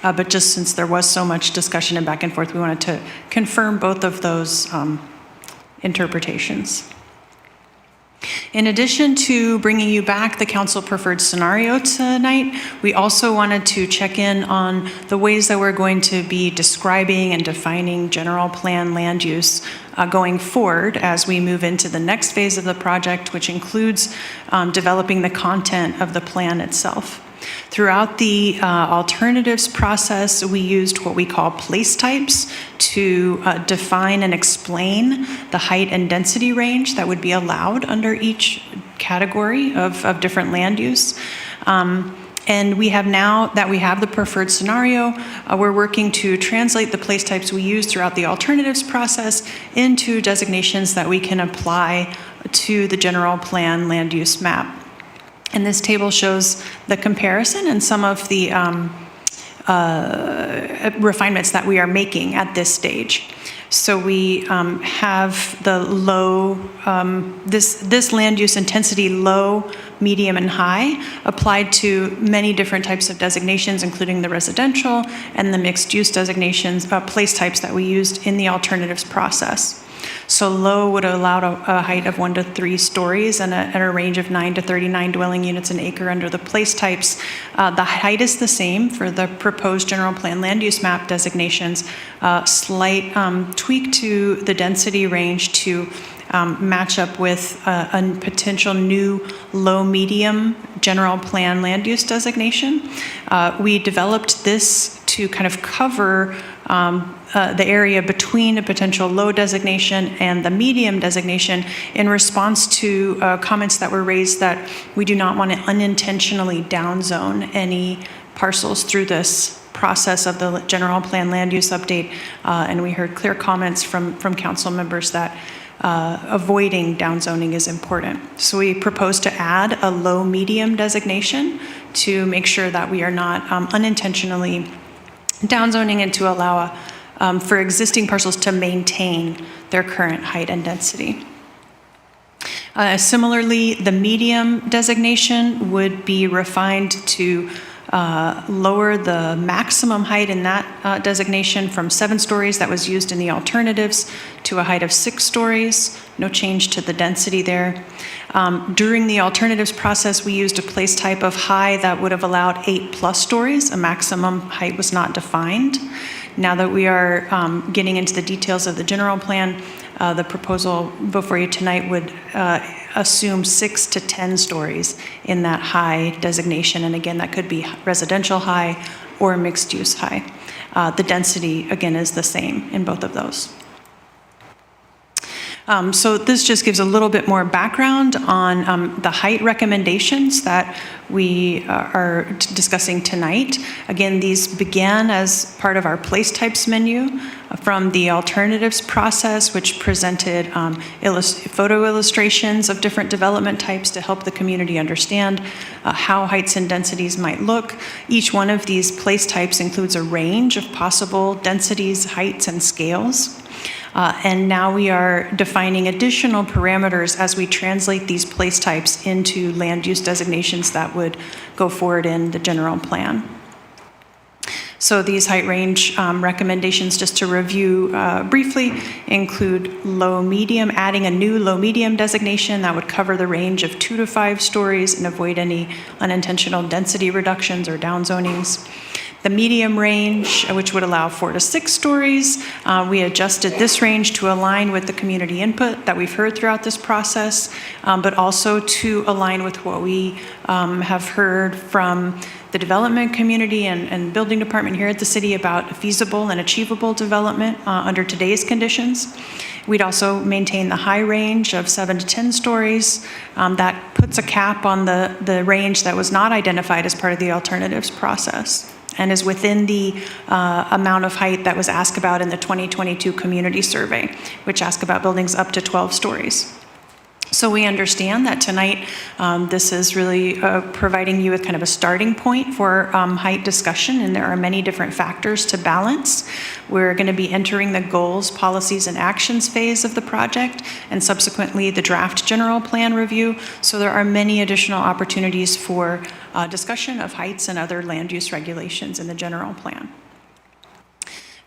But just since there was so much discussion and back and forth, we wanted to confirm both of those interpretations. In addition to bringing you back the council preferred scenario tonight, we also wanted to check in on the ways that we're going to be describing and defining general plan land use going forward as we move into the next phase of the project, which includes developing the content of the plan itself. Throughout the alternatives process, we used what we call place types to define and explain the height and density range that would be allowed under each category of different land use. And we have now that we have the preferred scenario, we're working to translate the place types we use throughout the alternatives process into designations that we can apply to the general plan land use map. And this table shows the comparison and some of the refinements that we are making at this stage. So we have the low, this land use intensity low, medium, and high applied to many different types of designations, including the residential and the mixed use designations, place types that we used in the alternatives process. So low would allow a height of 1 to 3 stories and a range of 9 to 39 dwelling units an acre under the place types. The height is the same for the proposed general plan land use map designations. Slight tweak to the density range to match up with a potential new low-medium general plan land use designation. We developed this to kind of cover the area between a potential low designation and the medium designation in response to comments that were raised that we do not want to unintentionally downzone any parcels through this process of the general plan land use update. And we heard clear comments from council members that avoiding downzoning is important. So we propose to add a low-medium designation to make sure that we are not unintentionally downzoning and to allow for existing parcels to maintain their current height and density. Similarly, the medium designation would be refined to lower the maximum height in that designation from 7 stories that was used in the alternatives to a height of 6 stories. No change to the density there. During the alternatives process, we used a place type of high that would have allowed 8+ stories. A maximum height was not defined. Now that we are getting into the details of the general plan, the proposal before you tonight would assume 6 to 10 stories in that high designation. And again, that could be residential high or mixed use high. The density, again, is the same in both of those. So this just gives a little bit more background on the height recommendations that we are discussing tonight. Again, these began as part of our place types menu from the alternatives process, which presented photo illustrations of different development types to help the community understand how heights and densities might look. Each one of these place types includes a range of possible densities, heights, and scales. And now we are defining additional parameters as we translate these place types into land use designations that would go forward in the general plan. So these height range recommendations, just to review briefly, include low-medium, adding a new low-medium designation that would cover the range of 2 to 5 stories and avoid any unintentional density reductions or downzonings. The medium range, which would allow 4 to 6 stories, we adjusted this range to align with the community input that we've heard throughout this process, but also to align with what we have heard from the development community and building department here at the city about feasible and achievable development under today's conditions. We'd also maintain the high range of 7 to 10 stories. That puts a cap on the range that was not identified as part of the alternatives process and is within the amount of height that was asked about in the 2022 community survey, which asked about buildings up to 12 stories. So we understand that tonight this is really providing you with kind of a starting point for height discussion, and there are many different factors to balance. We're going to be entering the goals, policies, and actions phase of the project, and subsequently the draft general plan review. So there are many additional opportunities for discussion of heights and other land use regulations in the general plan.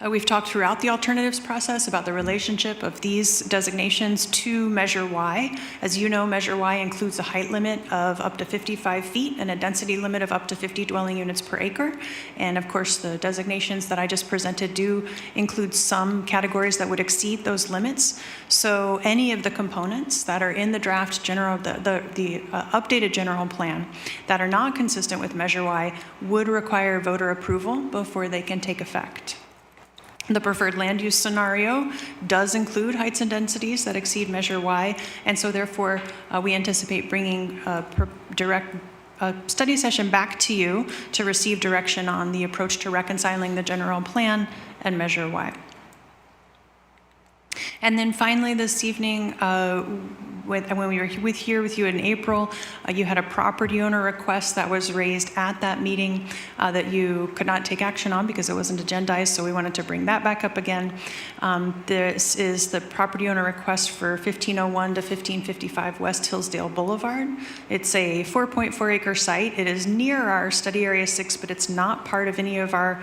We've talked throughout the alternatives process about the relationship of these designations to Measure Y. As you know, Measure Y includes a height limit of up to 55 feet and a density limit of up to 50 dwelling units per acre. And of course, the designations that I just presented do include some categories that would exceed those limits. So any of the components that are in the draft general, the updated general plan that are not consistent with Measure Y would require voter approval before they can take effect. The preferred land use scenario does include heights and densities that exceed Measure Y, and so therefore we anticipate bringing a study session back to you to receive direction on the approach to reconciling the general plan and Measure Y. And then finally this evening, when we were here with you in April, you had a property owner request that was raised at that meeting that you could not take action on because it wasn't agendized, so we wanted to bring that back up again. This is the property owner request for 1501 to 1555 West Hillsdale Boulevard. It's a 4.4 acre site. It is near our study area 6, but it's not part of any of our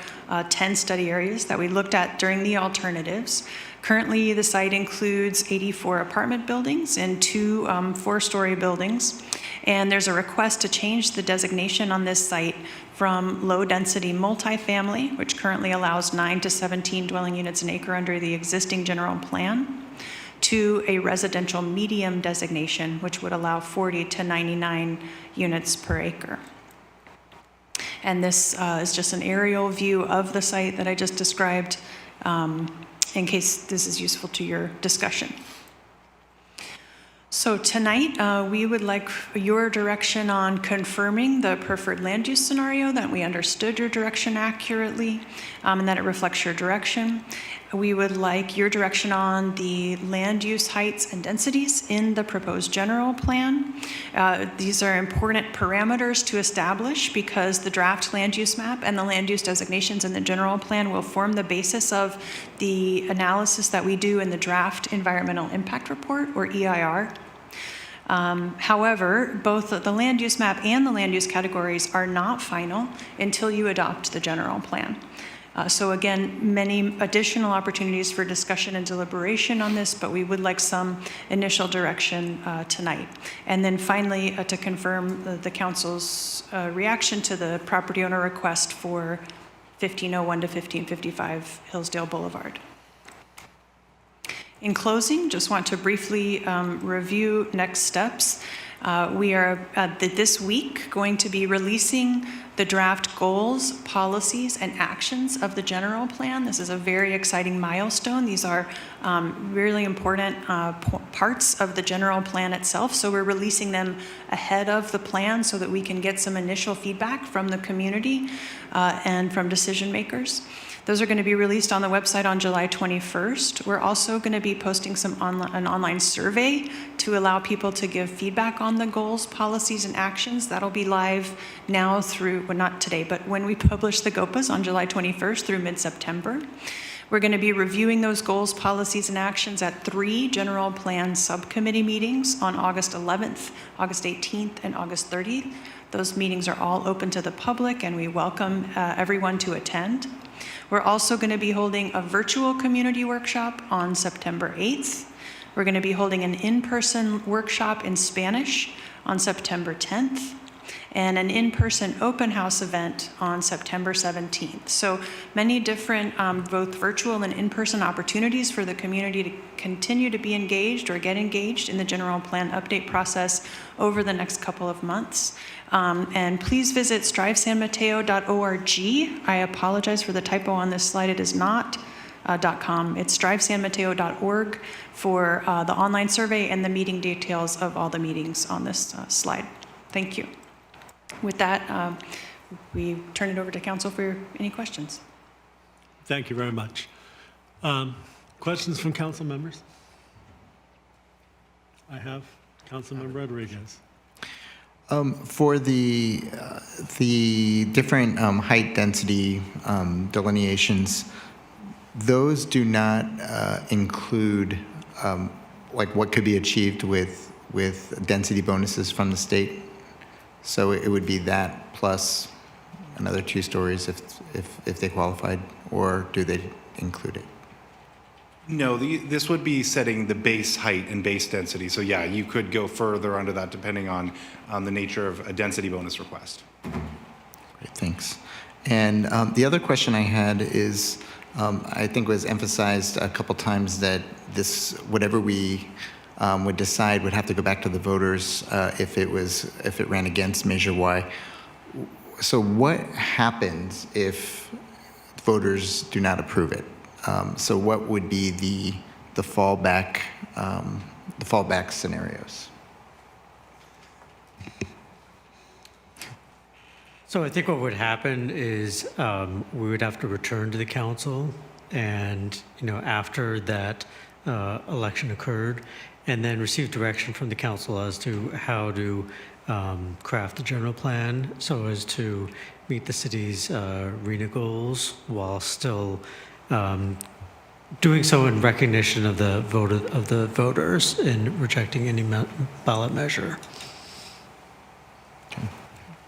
10 study areas that we looked at during the alternatives. Currently, the site includes 84 apartment buildings and 2 4-story buildings. And there's a request to change the designation on this site from low-density multifamily, which currently allows 9 to 17 dwelling units an acre under the existing general plan, to a residential medium designation, which would allow 40 to 99 units per acre. And this is just an aerial view of the site that I just described, in case this is useful to your discussion. So tonight, we would like your direction on confirming the preferred land use scenario, that we understood your direction accurately, and that it reflects your direction. We would like your direction on the land use heights and densities in the proposed general plan. These are important parameters to establish because the draft land use map and the land use designations in the general plan will form the basis of the analysis that we do in the draft environmental impact report, or EIR. However, both the land use map and the land use categories are not final until you adopt the general plan. So again, many additional opportunities for discussion and deliberation on this, but we would like some initial direction tonight. And then finally, to confirm the council's reaction to the property owner request for 1501 to 1555 Hillsdale Boulevard. In closing, just want to briefly review next steps. We are this week going to be releasing the draft goals, policies, and actions of the general plan. This is a very exciting milestone. These are really important parts of the general plan itself. So we're releasing them ahead of the plan so that we can get some initial feedback from the community and from decision makers. Those are going to be released on the website on July 21st. We're also going to be posting an online survey to allow people to give feedback on the goals, policies, and actions. That'll be live now through, well, not today, but when we publish the GOPAs on July 21st through mid-September. We're going to be reviewing those goals, policies, and actions at 3 general plan subcommittee meetings on August 11th, August 18th, and August 30th. Those meetings are all open to the public, and we welcome everyone to attend. We're also going to be holding a virtual community workshop on September 8th. We're going to be holding an in-person workshop in Spanish on September 10th. and an in-person open house event on September 17th. So many different both virtual and in-person opportunities for the community to continue to be engaged or get engaged in the general plan update process over the next couple of months. And please visit strivesanmateo.org. I apologize for the typo on this slide. It is not .com. It's strivesanmateo.org for the online survey and the meeting details of all the meetings on this slide. Thank you. With that, we turn it over to council for any questions. Thank you very much. Questions from council members? I have Councilmember Rodriguez. For the different height density delineations, those do not include like what could be achieved with density bonuses from the state. So it would be that plus another 2 stories if they qualified, or do they include it? No, this would be setting the base height and base density. So yeah, you could go further under that depending on the nature of a density bonus request. Great, thanks. And the other question I had is, I think was emphasized a couple times that this, whatever we would decide would have to go back to the voters if it ran against Measure Y. So what happens if voters do not approve it? So what would be the fallback scenarios? So I think what would happen is we would have to return to the council, and after that election occurred, and then receive direction from the council as to how to craft a general plan so as to meet the city's RENA goals while still doing so in recognition of the vote of the voters and rejecting any ballot measure.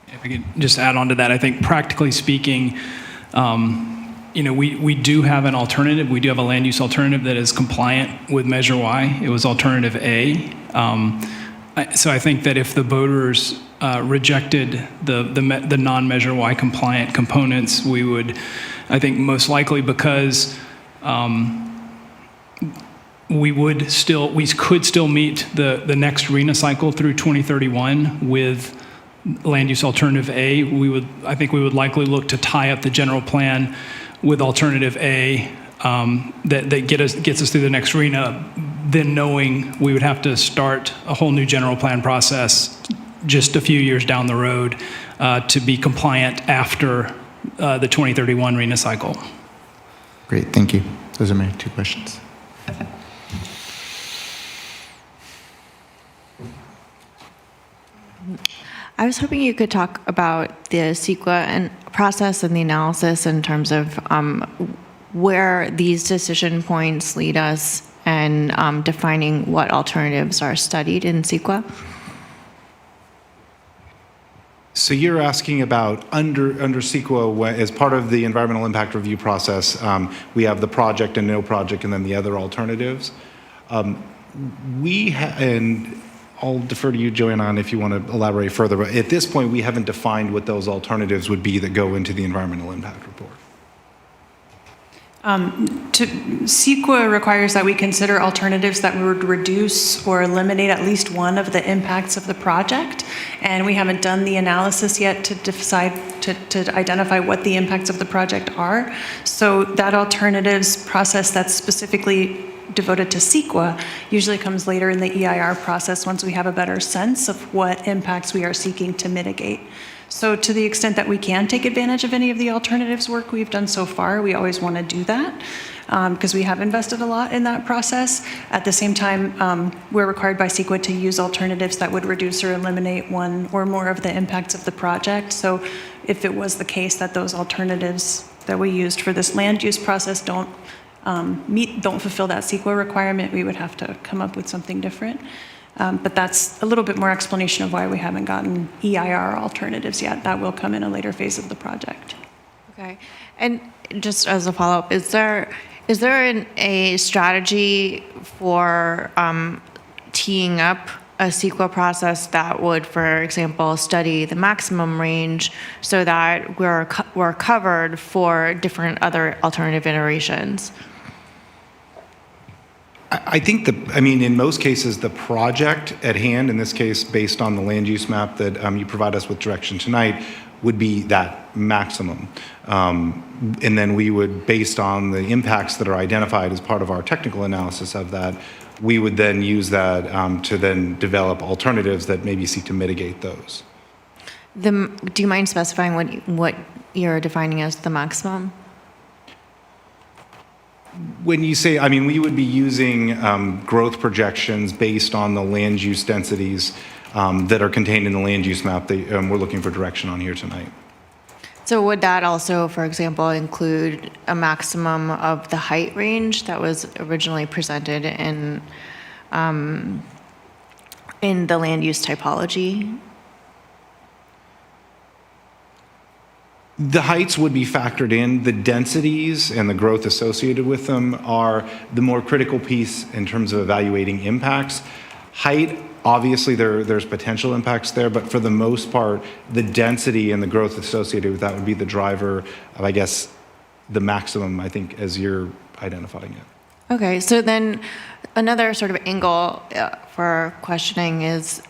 If I could just add on to that, I think practically speaking, we do have an alternative. We do have a land use alternative that is compliant with Measure Y. It was Alternative A. So I think that if the voters rejected the non-Measure Y compliant components, we would, I think most likely because we could still meet the next RENA cycle through 2031 with land use alternative A. I think we would likely look to tie up the general plan with alternative A that gets us through the next RENA, then knowing we would have to start a whole new general plan process just a few years down the road to be compliant after the 2031 RENA cycle. Great, thank you. Those are my 2 questions. I was hoping you could talk about the CEQA and process and the analysis in terms of where these decision points lead us and defining what alternatives are studied in CEQA. So you're asking about under CEQA, as part of the environmental impact review process, we have the project and no project and then the other alternatives. And I'll defer to you, Joanna, if you want to elaborate further. But at this point, we haven't defined what those alternatives would be that go into the environmental impact report. CEQA requires that we consider alternatives that would reduce or eliminate at least one of the impacts of the project. And we haven't done the analysis yet to decide to identify what the impacts of the project are. So that alternatives process that's specifically devoted to CEQA usually comes later in the EIR process once we have a better sense of what impacts we are seeking to mitigate. So to the extent that we can take advantage of any of the alternatives work we've done so far, we always want to do that because we have invested a lot in that process. At the same time, we're required by CEQA to use alternatives that would reduce or eliminate one or more of the impacts of the project. So if it was the case that those alternatives that we used for this land use process don't fulfill that CEQA requirement, we would have to come up with something different. But that's a little bit more explanation of why we haven't gotten EIR alternatives yet. That will come in a later phase of the project. Okay. And just as a follow-up, is there a strategy for teeing up a CEQA process that would, for example, study the maximum range so that we're covered for different other alternative iterations? I think in most cases, the project at hand, in this case, based on the land use map that you provide us with direction tonight, would be that maximum. And then we would, based on the impacts that are identified as part of our technical analysis of that, we would then use that to then develop alternatives that maybe seek to mitigate those. Do you mind specifying what you're defining as the maximum? When you say, we would be using growth projections based on the land use densities that are contained in the land use map that we're looking for direction on here tonight. So would that also, for example, include a maximum of the height range that was originally presented in the land use typology? The heights would be factored in. The densities and the growth associated with them are the more critical piece in terms of evaluating impacts. Height, obviously there's potential impacts there, but for the most part, the density and the growth associated with that would be the driver of, I guess, the maximum, I think, as you're identifying it. Okay, so then another sort of angle for questioning is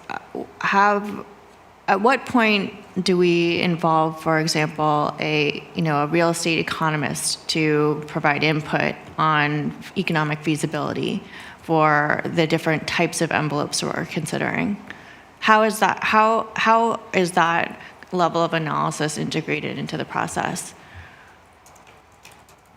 at what point do we involve, for example, a real estate economist to provide input on economic feasibility for the different types of envelopes we're considering? How is that level of analysis integrated into the process?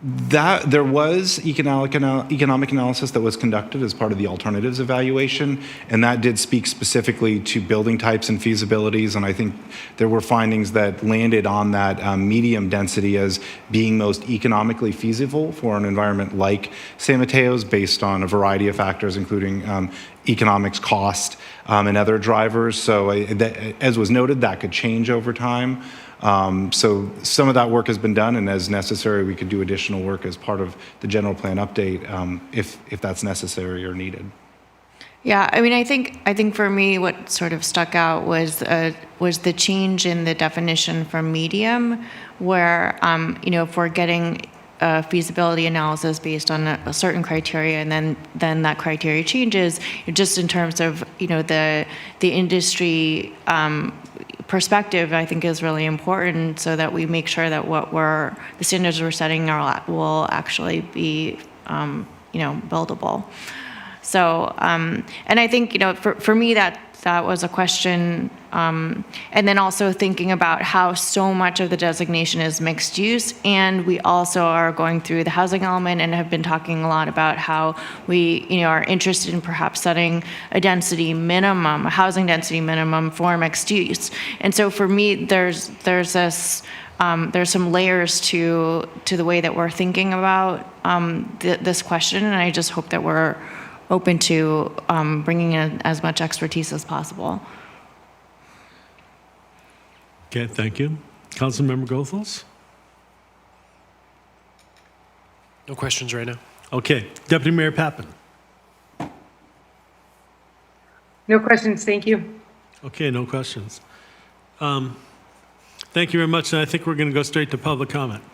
That there was economic analysis that was conducted as part of the alternatives evaluation, and that did speak specifically to building types and feasibilities, and I think there were findings that landed on that medium density as being most economically feasible for an environment like San Mateo's based on a variety of factors, including economics, cost, and other drivers. So as was noted, that could change over time. So some of that work has been done, and as necessary, we could do additional work as part of the general plan update if that's necessary or needed. Yeah, I think for me, what sort of stuck out was the change in the definition from medium, where if we're getting a feasibility analysis based on a certain criteria, and then that criteria changes, just in terms of the industry perspective, I think is really important, so that we make sure that the standards we're setting will actually be buildable. So and I think for me that was a question, and then also thinking about how so much of the designation is mixed use, and we also are going through the housing element and have been talking a lot about how we are interested in perhaps setting a housing density minimum for mixed use. And so for me, there's some layers to the way that we're thinking about this question, and I just hope that we're open to bringing in as much expertise as possible. Okay, thank you. Councilmember Goethals? No questions right now. Okay, Deputy Mayor Pappen? No questions, thank you. Okay, no questions. Thank you very much, and I think we're going to go straight to public comment.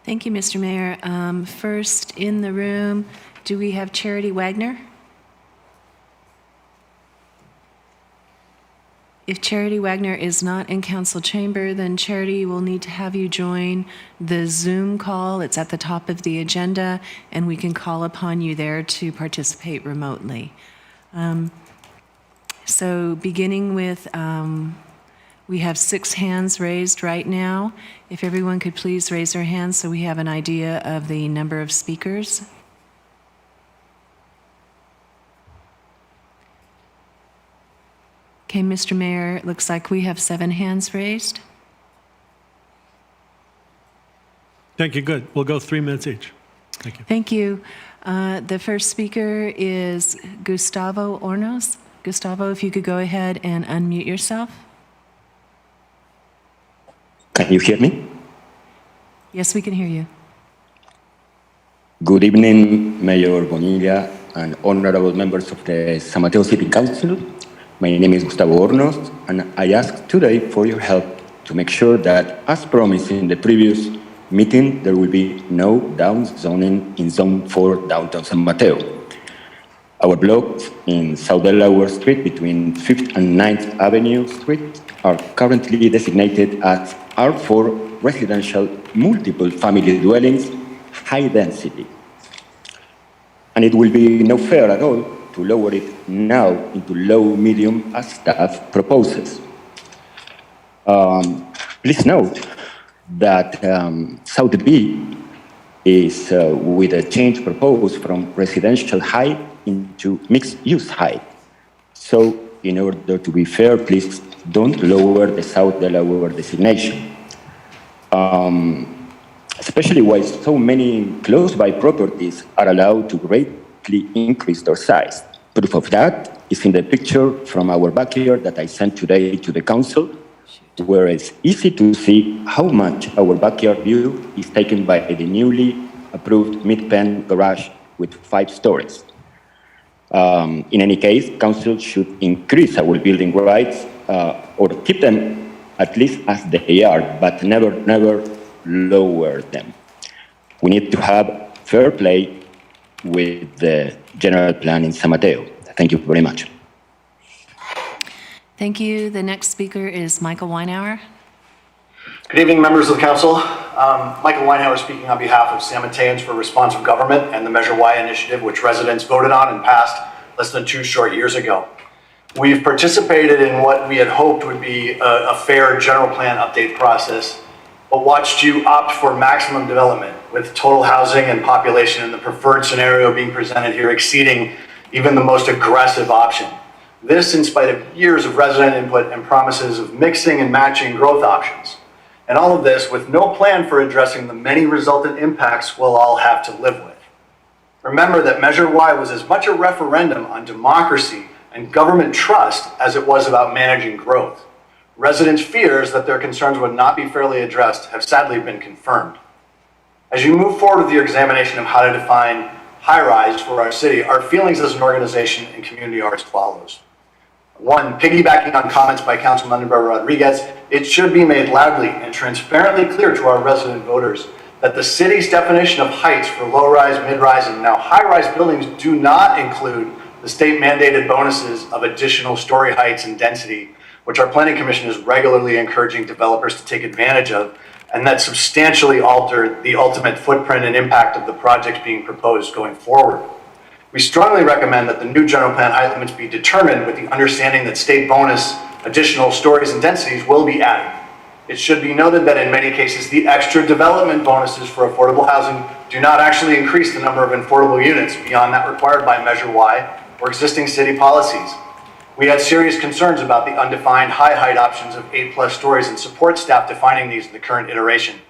Thank you, Mr. Mayor. First in the room, do we have Charity Wagner? If Charity Wagner is not in council chamber, then Charity will need to have you join the Zoom call. It's at the top of the agenda, and we can call upon you there to participate remotely. So beginning with, we have 6 hands raised right now. If everyone could please raise their hands so we have an idea of the number of speakers. Okay, Mr. Mayor, it looks like we have 7 hands raised. Thank you, good. We'll go 3 minutes each. Thank you. Thank you. The first speaker is Gustavo Ornos. Gustavo, if you could go ahead and unmute yourself. Can you hear me? Yes, we can hear you. Good evening, Mayor Bonilla, and honorable members of the San Mateo City Council. My name is Gustavo Hornos, and I ask today for your help to make sure that, as promised in the previous meeting, there will be no downzoning in Zone 4 downtown San Mateo. Our blocks in South Delaware Street between 5th and 9th Avenue Street are currently designated as R4 residential multiple family dwellings, high density. And it will be no fair at all to lower it now into low medium as staff proposes. Please note that South B is with a change proposed from residential high into mixed use high. So in order to be fair, please don't lower the South Delaware designation. Especially while so many close-by properties are allowed to greatly increase their size. Proof of that is in the picture from our backyard that I sent today to the council, where it's easy to see how much our backyard view is taken by the newly approved mid-pen garage with 5 stories. In any case, council should increase our building rights or keep them at least as they are, but never lower them. We need to have fair play with the general plan in San Mateo. Thank you very much. Thank you. The next speaker is Michael Weinauer. Good evening, members of the council. Michael Weinauer speaking on behalf of San Mateans for Responsive Government and the Measure Y initiative, which residents voted on and passed less than 2 short years ago. We've participated in what we had hoped would be a fair general plan update process, but watched you opt for maximum development, with total housing and population in the preferred scenario being presented here exceeding even the most aggressive option. This in spite of years of resident input and promises of mixing and matching growth options. And all of this with no plan for addressing the many resultant impacts we'll all have to live with. Remember that Measure Y was as much a referendum on democracy and government trust as it was about managing growth. Residents' fears that their concerns would not be fairly addressed have sadly been confirmed. As you move forward with your examination of how to define high-rise for our city, our feelings as an organization and community are as follows. 1, piggybacking on comments by Councilmember Rodriguez, it should be made loudly and transparently clear to our resident voters that the city's definition of heights for low-rise, mid-rise, and now high-rise buildings do not include the state-mandated bonuses of additional story heights and density, which our Planning Commission is regularly encouraging developers to take advantage of, and that substantially alter the ultimate footprint and impact of the projects being proposed going forward. We strongly recommend that the new general plan height limits be determined with the understanding that state bonus additional stories and densities will be added. It should be noted that in many cases, the extra development bonuses for affordable housing do not actually increase the number of affordable units beyond that required by Measure Y or existing city policies. We had serious concerns about the undefined high height options of 8+ stories and support staff defining these in the current iteration.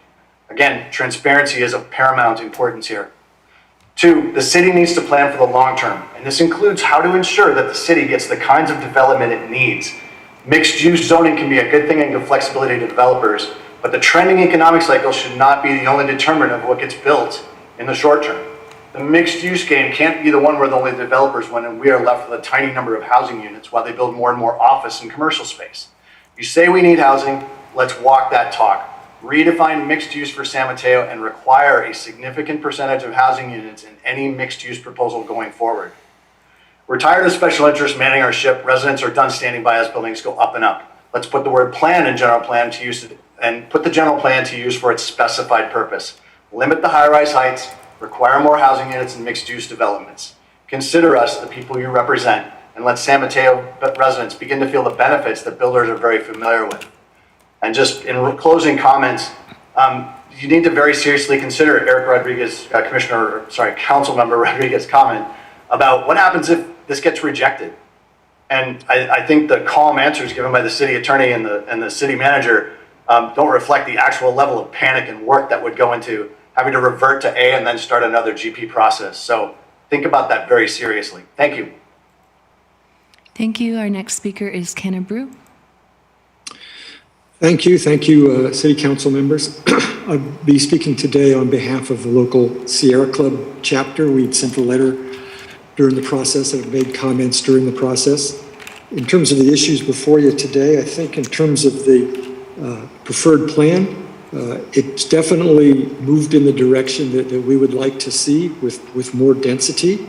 Again, transparency is of paramount importance here. 2, the city needs to plan for the long term, and this includes how to ensure that the city gets the kinds of development it needs. Mixed-use zoning can be a good thing and give flexibility to developers, but the trending economic cycle should not be the only determinant of what gets built in the short term. The mixed-use game can't be the one where the only developers win and we are left with a tiny number of housing units while they build more and more office and commercial space. You say we need housing, let's walk that talk. Redefine mixed use for San Mateo and require a significant percentage of housing units in any mixed use proposal going forward. We're tired of special interests manning our ship. Residents are done standing by as buildings go up and up. Let's put the word plan in general plan to use and put the general plan to use for its specified purpose. Limit the high-rise heights, require more housing units and mixed use developments. Consider us the people you represent and let San Mateo residents begin to feel the benefits that builders are very familiar with. And just in closing comments, you need to very seriously consider Eric Rodriguez, Councilmember Rodriguez's comment about what happens if this gets rejected. And I think the calm answers given by the city attorney and the city manager don't reflect the actual level of panic and work that would go into having to revert to A and then start another GP process. So think about that very seriously. Thank you. Thank you. Our next speaker is Kenna Brew. Thank you, City Council members. I'll be speaking today on behalf of the local Sierra Club chapter. We'd sent a letter during the process and have made comments during the process. In terms of the issues before you today, I think in terms of the preferred plan, it's definitely moved in the direction that we would like to see with more density.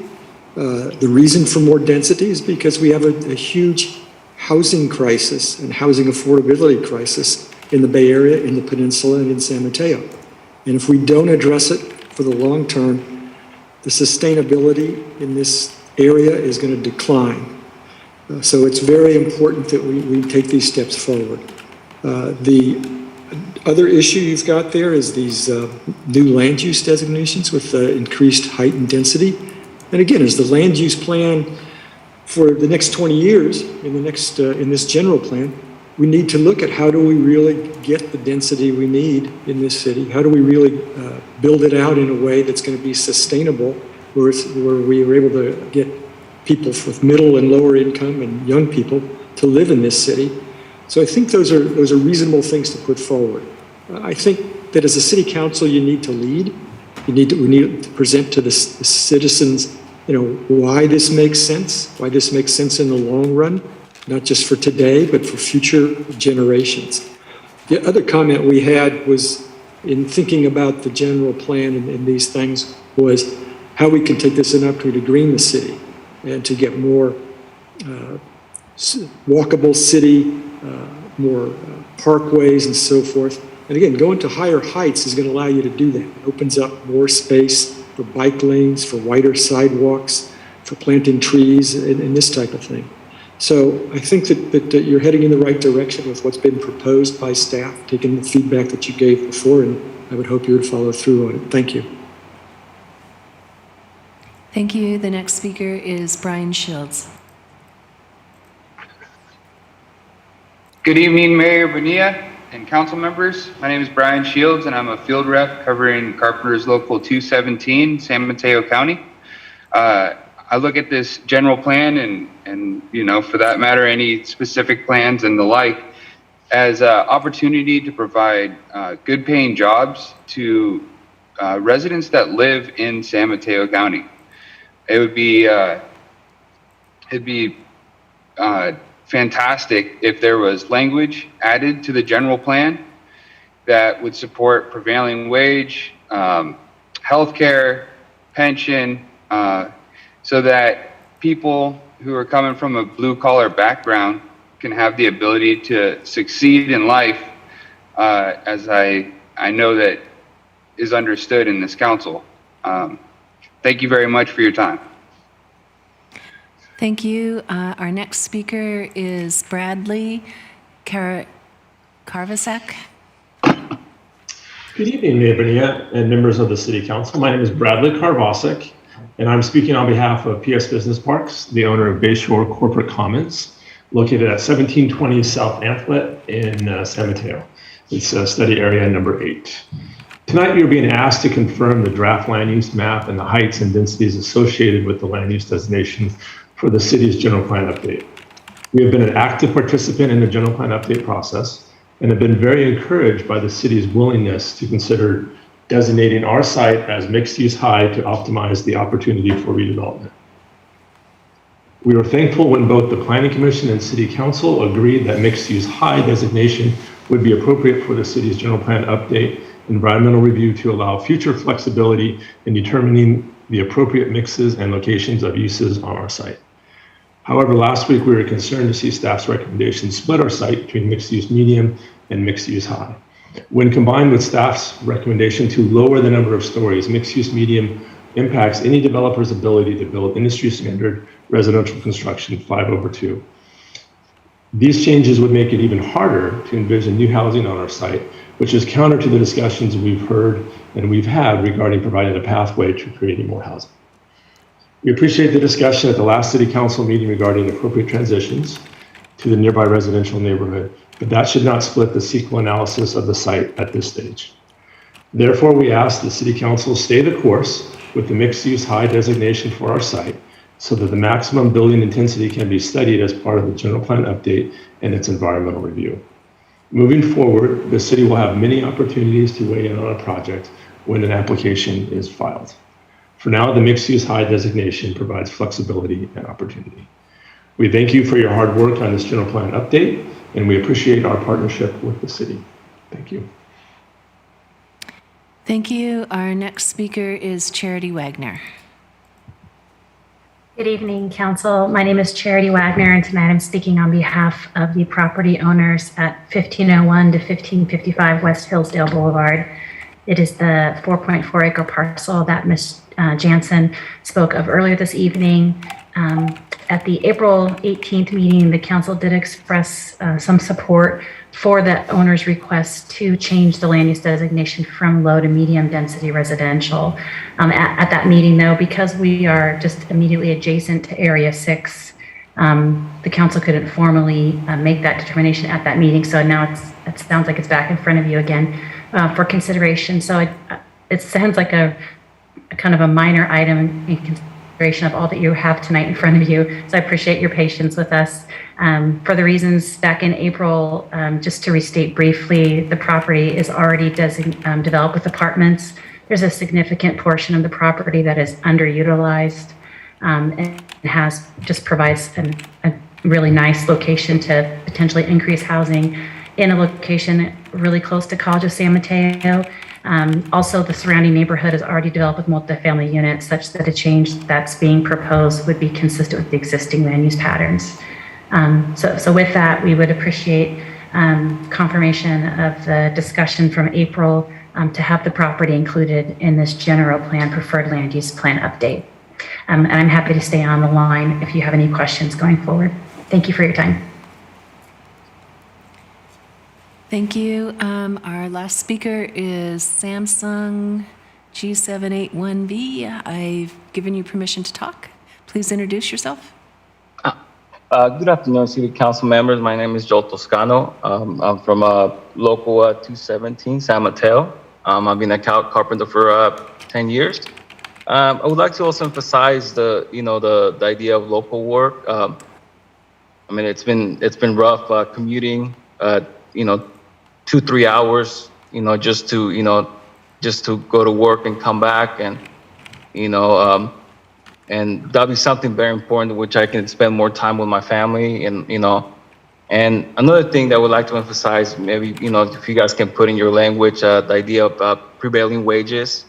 The reason for more density is because we have a huge housing crisis and housing affordability crisis in the Bay Area, in the peninsula, and in San Mateo. And if we don't address it for the long term, the sustainability in this area is going to decline. So it's very important that we take these steps forward. The other issue you've got there is these new land use designations with increased height and density. And again, as the land use plan for the next 20 years, in this general plan, we need to look at how do we really get the density we need in this city? How do we really build it out in a way that's going to be sustainable, where we are able to get people with middle and lower income and young people to live in this city? So I think those are reasonable things to put forward. I think that as a city council, you need to lead. We need to present to the citizens, why this makes sense in the long run, not just for today, but for future generations. The other comment we had was in thinking about the general plan and these things was how we can take this opportunity to green the city and to get more walkable city, more parkways and so forth. And again, going to higher heights is going to allow you to do that. It opens up more space for bike lanes, for wider sidewalks, for planting trees and this type of thing. So I think that you're heading in the right direction with what's been proposed by staff, taking the feedback that you gave before, and I would hope you would follow through on it. Thank you. Thank you. The next speaker is Brian Shields. Good evening, Mayor Bonilla and council members. My name is Brian Shields, and I'm a field rep covering Carpenter's Local 217, San Mateo County. I look at this general plan and for that matter, any specific plans and the like, as an opportunity to provide good paying jobs to residents that live in San Mateo County. It'd be fantastic if there was language added to the general plan that would support prevailing wage, healthcare, pension, so that people who are coming from a blue-collar background can have the ability to succeed in life, as I know that is understood in this council. Thank you very much for your time. Thank you. Our next speaker is Bradley Carvasek. Good evening, Mayor Bonilla and members of the City Council. My name is Bradley Carvasek, and I'm speaking on behalf of PS Business Parks, the owner of Bayshore Corporate Commons, located at 1720 South Amplet in San Mateo. It's study area number 8. Tonight, you're being asked to confirm the draft land use map and the heights and densities associated with the land use designations for the city's general plan update. We have been an active participant in the general plan update process and have been very encouraged by the city's willingness to consider designating our site as mixed-use high to optimize the opportunity for redevelopment. We were thankful when both the Planning Commission and City Council agreed that mixed-use high designation would be appropriate for the city's general plan update environmental review to allow future flexibility in determining the appropriate mixes and locations of uses on our site. However, last week we were concerned to see staff's recommendation split our site between mixed-use medium and mixed-use high. When combined with staff's recommendation to lower the number of stories, mixed-use medium impacts any developer's ability to build industry-standard residential construction 5/2. These changes would make it even harder to envision new housing on our site, which is counter to the discussions we've heard and we've had regarding providing a pathway to creating more housing. We appreciate the discussion at the last City Council meeting regarding appropriate transitions to the nearby residential neighborhood, but that should not split the CEQA analysis of the site at this stage. Therefore, we ask the City Council stay the course with the mixed-use high designation for our site so that the maximum building intensity can be studied as part of the general plan update and its environmental review. Moving forward, the city will have many opportunities to weigh in on a project when an application is filed. For now, the mixed-use high designation provides flexibility and opportunity. We thank you for your hard work on this general plan update, and we appreciate our partnership with the city. Thank you. Thank you. Our next speaker is Charity Wagner. Good evening, Council. My name is Charity Wagner, and tonight I'm speaking on behalf of the property owners at 1501 to 1555 West Hillsdale Boulevard. It is the 4.4 acre parcel that Ms. Jansen spoke of earlier this evening. At the April 18th meeting, the Council did express some support for the owner's request to change the land use designation from low to medium density residential. At that meeting, though, because we are just immediately adjacent to Area 6, the Council couldn't formally make that determination at that meeting. So now it sounds like it's back in front of you again for consideration. So it sounds like a kind of a minor item in consideration of all that you have tonight in front of you. So I appreciate your patience with us. For the reasons back in April, just to restate briefly, the property is already developed with apartments. There's a significant portion of the property that is underutilized and provides a really nice location to potentially increase housing in a location really close to College of San Mateo. Also, the surrounding neighborhood is already developed with multifamily units, such that a change that's being proposed would be consistent with the existing land use patterns. So with that, we would appreciate confirmation of the discussion from April to have the property included in this general plan preferred land use plan update. And I'm happy to stay on the line if you have any questions going forward. Thank you for your time. Thank you. Our last speaker is Samsung G781B. I've given you permission to talk. Please introduce yourself. Good afternoon, City Council members. My name is Joe Toscano. I'm from local 217, San Mateo. I've been a carpenter for 10 years. I would like to also emphasize the idea of local work. I mean, it's been rough commuting, 2-3 hours, just to go to work and come back, and and that'll be something very important, which I can spend more time with my family, and and another thing that I would like to emphasize, maybe if you guys can put in your language, the idea of prevailing wages,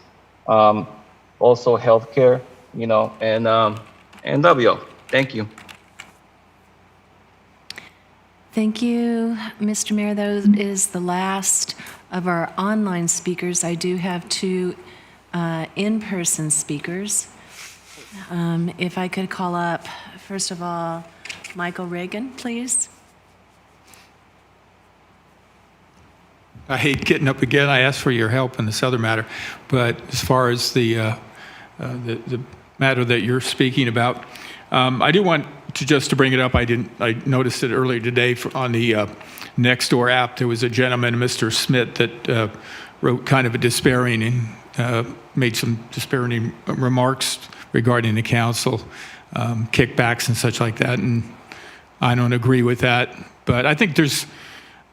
also healthcare, and that'll be all. Thank you. Thank you, Mr. Mayor. That is the last of our online speakers. I do have 2 in-person speakers. If I could call up, first of all, Michael Reagan, please. I hate getting up again. I asked for your help in this other matter, but as far as the matter that you're speaking about, I do want to bring it up. I noticed it earlier today on the Nextdoor app. There was a gentleman, Mr. Smith, that wrote kind of a despairing and made some despairing remarks regarding the council, kickbacks and such like that. And I don't agree with that. But I think there's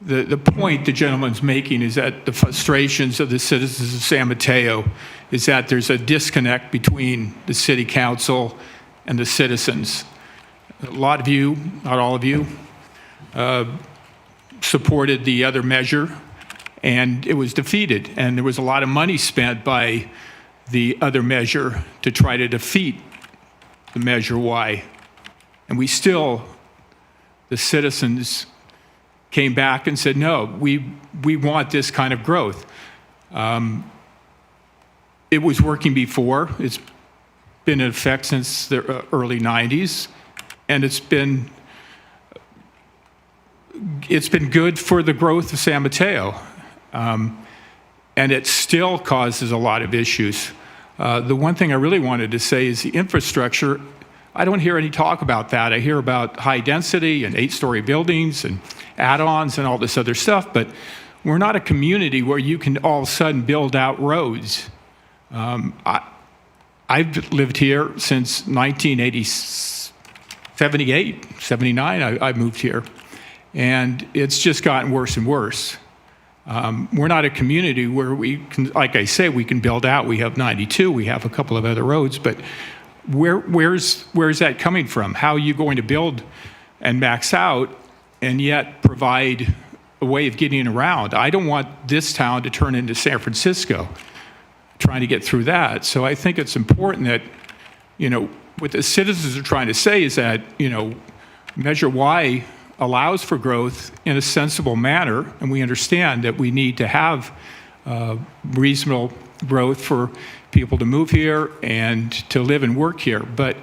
the point the gentleman's making is that the frustrations of the citizens of San Mateo is that there's a disconnect between the city council and the citizens. A lot of you, not all of you, supported the other measure, and it was defeated. And there was a lot of money spent by the other measure to try to defeat the Measure Y. And the citizens came back and said, no, we want this kind of growth. It was working before. It's been in effect since the early 90s. And it's been good for the growth of San Mateo. And it still causes a lot of issues. The one thing I really wanted to say is the infrastructure. I don't hear any talk about that. I hear about high density and 8-story buildings and add-ons and all this other stuff, but we're not a community where you can all of a sudden build out roads. I've lived here since 1978, 79, I moved here. And it's just gotten worse and worse. We're not a community where we can, like I say, we can build out. We have 92, we have a couple of other roads, but where's that coming from? How are you going to build and max out and yet provide a way of getting around? I don't want this town to turn into San Francisco trying to get through that. So I think it's important that, what the citizens are trying to say is that, Measure Y allows for growth in a sensible manner, and we understand that we need to have reasonable growth for people to move here and to live and work here. But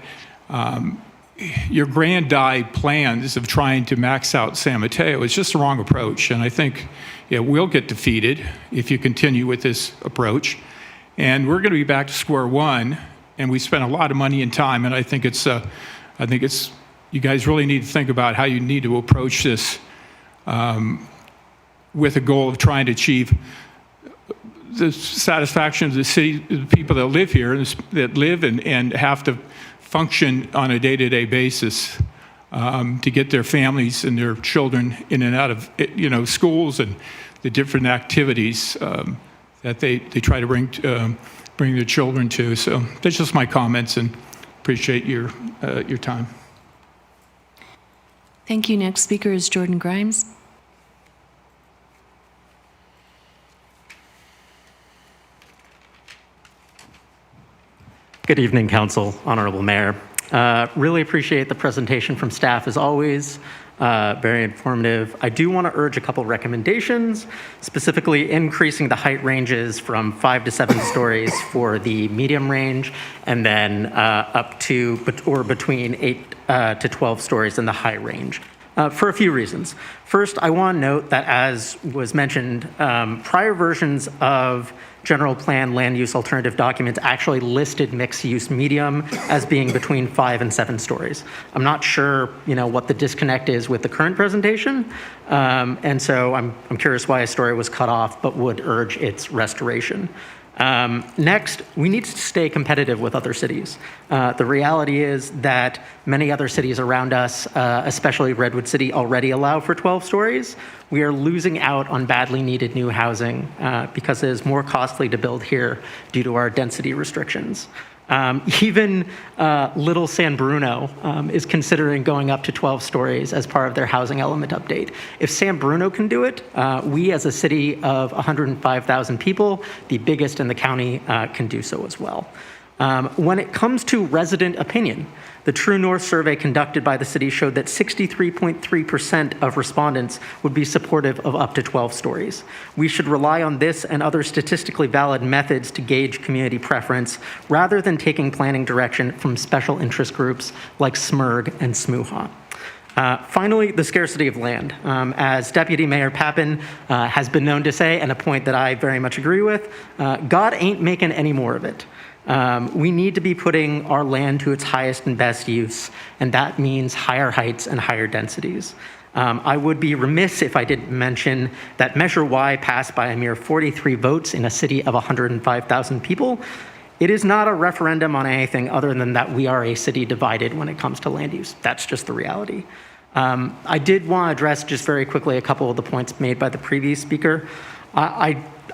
your grand-eyed plans of trying to max out San Mateo is just the wrong approach, and I think we'll get defeated if you continue with this approach. And we're going to be back to square one, and we spent a lot of money and time, and I think it's you guys really need to think about how you need to approach this with a goal of trying to achieve the satisfaction of the city, the people that live here, that live and have to function on a day-to-day basis to get their families and their children in and out of schools and the different activities that they try to bring their children to. So that's just my comments, and appreciate your time. Thank you. Next speaker is Jordan Grimes. Good evening, Council, Honorable Mayor. Really appreciate the presentation from staff as always. Very informative. I do want to urge a couple recommendations, specifically increasing the height ranges from 5 to 7 stories for the medium range, and then up to or between 8 to 12 stories in the high range. For a few reasons. First, I want to note that, as was mentioned, prior versions of general plan land use alternative documents actually listed mixed use medium as being between 5 and 7 stories. I'm not sure, what the disconnect is with the current presentation, and so I'm curious why a story was cut off, but would urge its restoration. Next, we need to stay competitive with other cities. The reality is that many other cities around us, especially Redwood City, already allow for 12 stories. We are losing out on badly needed new housing because it is more costly to build here due to our density restrictions. Even Little San Bruno is considering going up to 12 stories as part of their housing element update. If San Bruno can do it, we as a city of 105,000 people, the biggest in the county, can do so as well. When it comes to resident opinion, the True North survey conducted by the city showed that 63.3% of respondents would be supportive of up to 12 stories. We should rely on this and other statistically valid methods to gauge community preference rather than taking planning direction from special interest groups like SMERG and SMUHA. Finally, the scarcity of land. As Deputy Mayor Pappin has been known to say, and a point that I very much agree with, God ain't making any more of it. We need to be putting our land to its highest and best use, and that means higher heights and higher densities. I would be remiss if I didn't mention that Measure Y passed by a mere 43 votes in a city of 105,000 people. It is not a referendum on anything other than that we are a city divided when it comes to land use. That's just the reality. I did want to address just very quickly a couple of the points made by the previous speaker.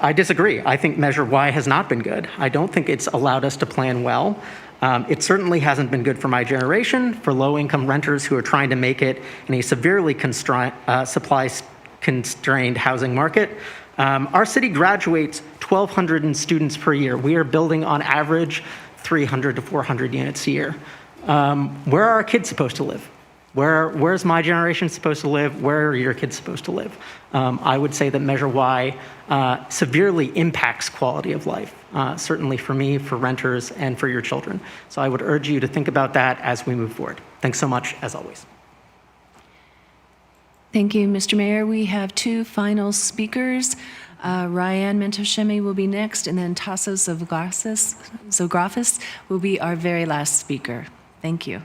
I disagree. I think Measure Y has not been good. I don't think it's allowed us to plan well. It certainly hasn't been good for my generation, for low-income renters who are trying to make it in a severely supply-constrained housing market. Our city graduates 1,200 students per year. We are building, on average, 300 to 400 units a year. Where are our kids supposed to live? Where's my generation supposed to live? Where are your kids supposed to live? I would say that Measure Y severely impacts quality of life, certainly for me, for renters, and for your children. So I would urge you to think about that as we move forward. Thanks so much, as always. Thank you, Mr. Mayor. We have 2 final speakers. Ryan Mentoshemi will be next, and then Tassos Zografis will be our very last speaker. Thank you.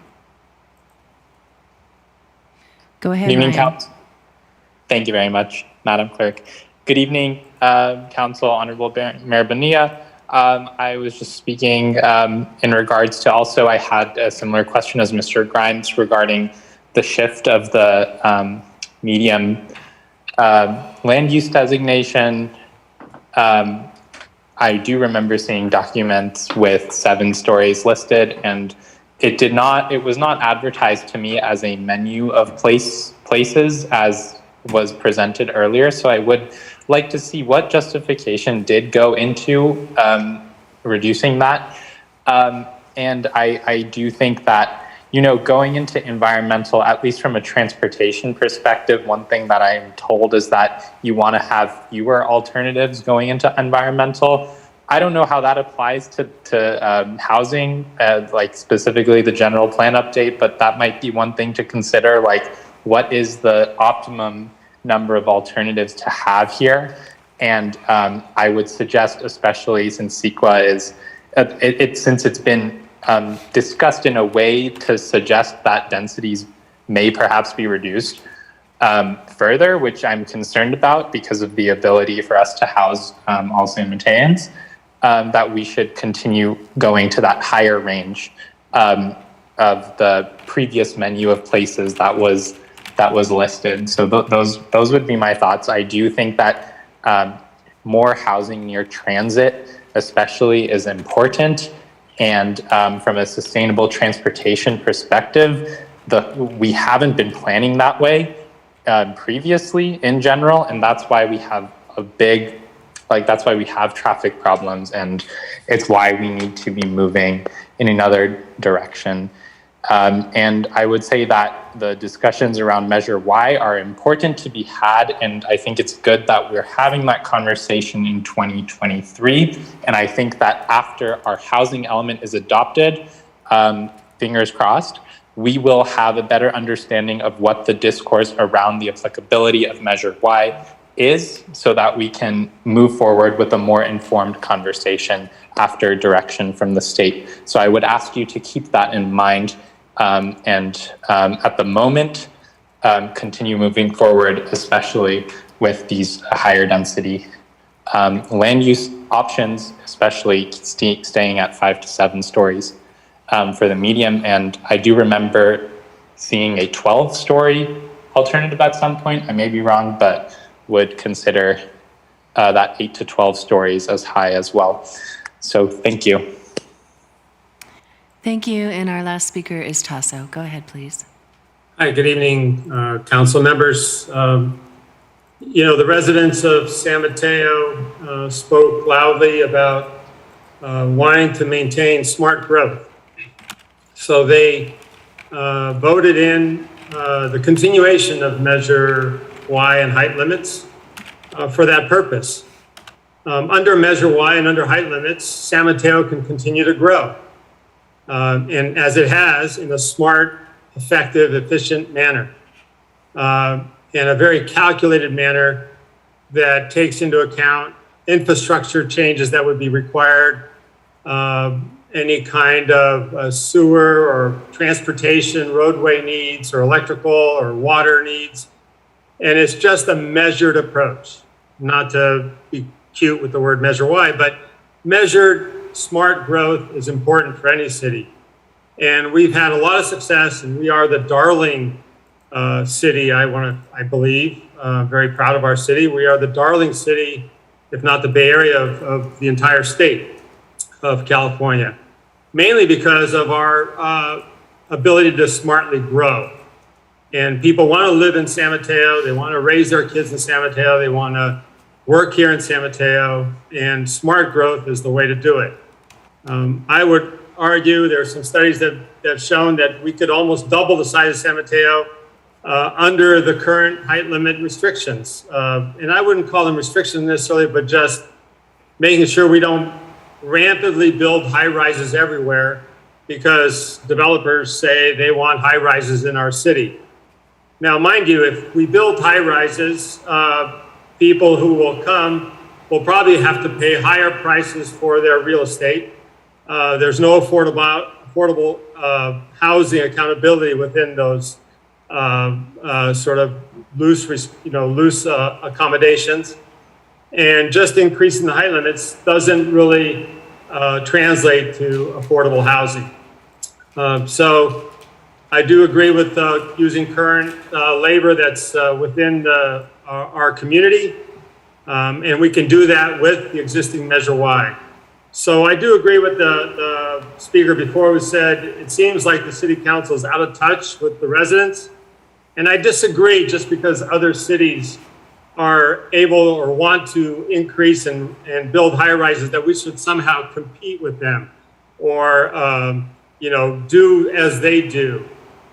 Go ahead, Good evening, Ryan. Council. Thank you very much, Madam Clerk. Good evening, Council, Honorable Mayor Bonilla. I was just speaking in regards to also, I had a similar question as Mr. Grimes regarding the shift of the medium Land use designation, I do remember seeing documents with 7 stories listed, and it was not advertised to me as a menu of places as was presented earlier. So I would like to see what justification did go into reducing that. And I do think that, going into environmental, at least from a transportation perspective, one thing that I am told is that you want to have fewer alternatives going into environmental. I don't know how that applies to housing, like specifically the general plan update, but that might be one thing to consider, like what is the optimum number of alternatives to have here? And I would suggest, especially since CEQA is, since it's been discussed in a way to suggest that densities may perhaps be reduced further, which I'm concerned about because of the ability for us to house all San Mateans, that we should continue going to that higher range of the previous menu of places that was listed. So those would be my thoughts. I do think that more housing near transit especially is important. And from a sustainable transportation perspective, we haven't been planning that way previously in general, and that's why we have that's why we have traffic problems, and it's why we need to be moving in another direction. And I would say that the discussions around Measure Y are important to be had, and I think it's good that we're having that conversation in 2023. And I think that after our housing element is adopted, fingers crossed, we will have a better understanding of what the discourse around the applicability of Measure Y is, so that we can move forward with a more informed conversation after direction from the state. So I would ask you to keep that in mind, and at the moment, continue moving forward, especially with these higher density land use options, especially staying at 5 to 7 stories for the medium. And I do remember seeing a 12-story alternative at some point. I may be wrong, but would consider that 8 to 12 stories as high as well. So thank you. Thank you. And our last speaker is Tasso. Go ahead, please. Hi, good evening, council members. The residents of San Mateo spoke loudly about wanting to maintain smart growth. So they voted in the continuation of Measure Y and height limits for that purpose. Under Measure Y and under height limits, San Mateo can continue to grow. And as it has, in a smart, effective, efficient manner, in a very calculated manner that takes into account infrastructure changes that would be required, any kind of sewer or transportation, roadway needs, or electrical or water needs. And it's just a measured approach, not to be cute with the word Measure Y, but measured smart growth is important for any city. And we've had a lot of success, and we are the darling city, I believe, very proud of our city. We are the darling city, if not the Bay Area, of the entire state of California, mainly because of our ability to smartly grow. And people want to live in San Mateo, they want to raise their kids in San Mateo, they want to work here in San Mateo, and smart growth is the way to do it. I would argue there are some studies that have shown that we could almost double the size of San Mateo under the current height limit restrictions. And I wouldn't call them restrictions necessarily, but just making sure we don't rampantly build high rises everywhere because developers say they want high rises in our city. Now, mind you, if we build high rises, people who will come will probably have to pay higher prices for their real estate. There's no affordable housing accountability within those sort of loose accommodations. And just increasing the height limits doesn't really translate to affordable housing. So I do agree with using current labor that's within our community, and we can do that with the existing Measure Y. So I do agree with the speaker before who said it seems like the city council is out of touch with the residents. And I disagree just because other cities are able or want to increase and build high rises that we should somehow compete with them or, do as they do.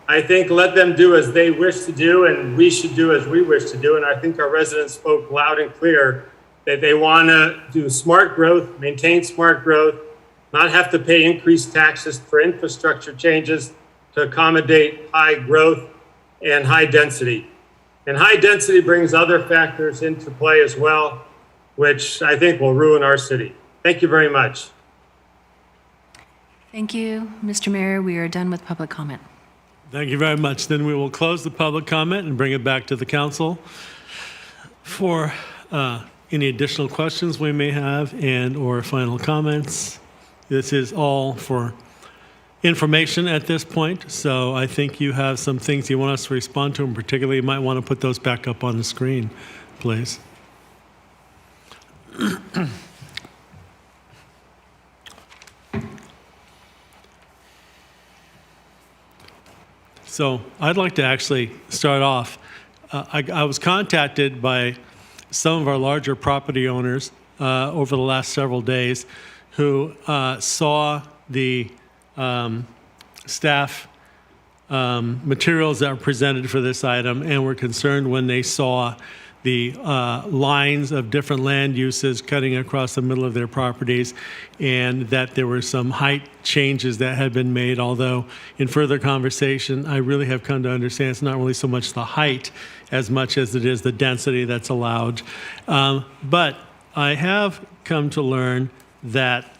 I think let them do as they wish to do and we should do as we wish to do. And I think our residents spoke loud and clear that they want to do smart growth, maintain smart growth, not have to pay increased taxes for infrastructure changes to accommodate high growth and high density. And high density brings other factors into play as well, which I think will ruin our city. Thank you very much. Thank you, Mr. Mayor. We are done with public comment. Thank you very much. Then we will close the public comment and bring it back to the council for any additional questions we may have and or final comments. This is all for information at this point, so I think you have some things you want us to respond to, and particularly you might want to put those back up on the screen, please. So I'd like to actually start off. I was contacted by some of our larger property owners over the last several days who saw the staff materials that were presented for this item and were concerned when they saw the lines of different land uses cutting across the middle of their properties, and that there were some height changes that had been made, although in further conversation, I really have come to understand it's not really so much the height as much as it is the density that's allowed. But I have come to learn that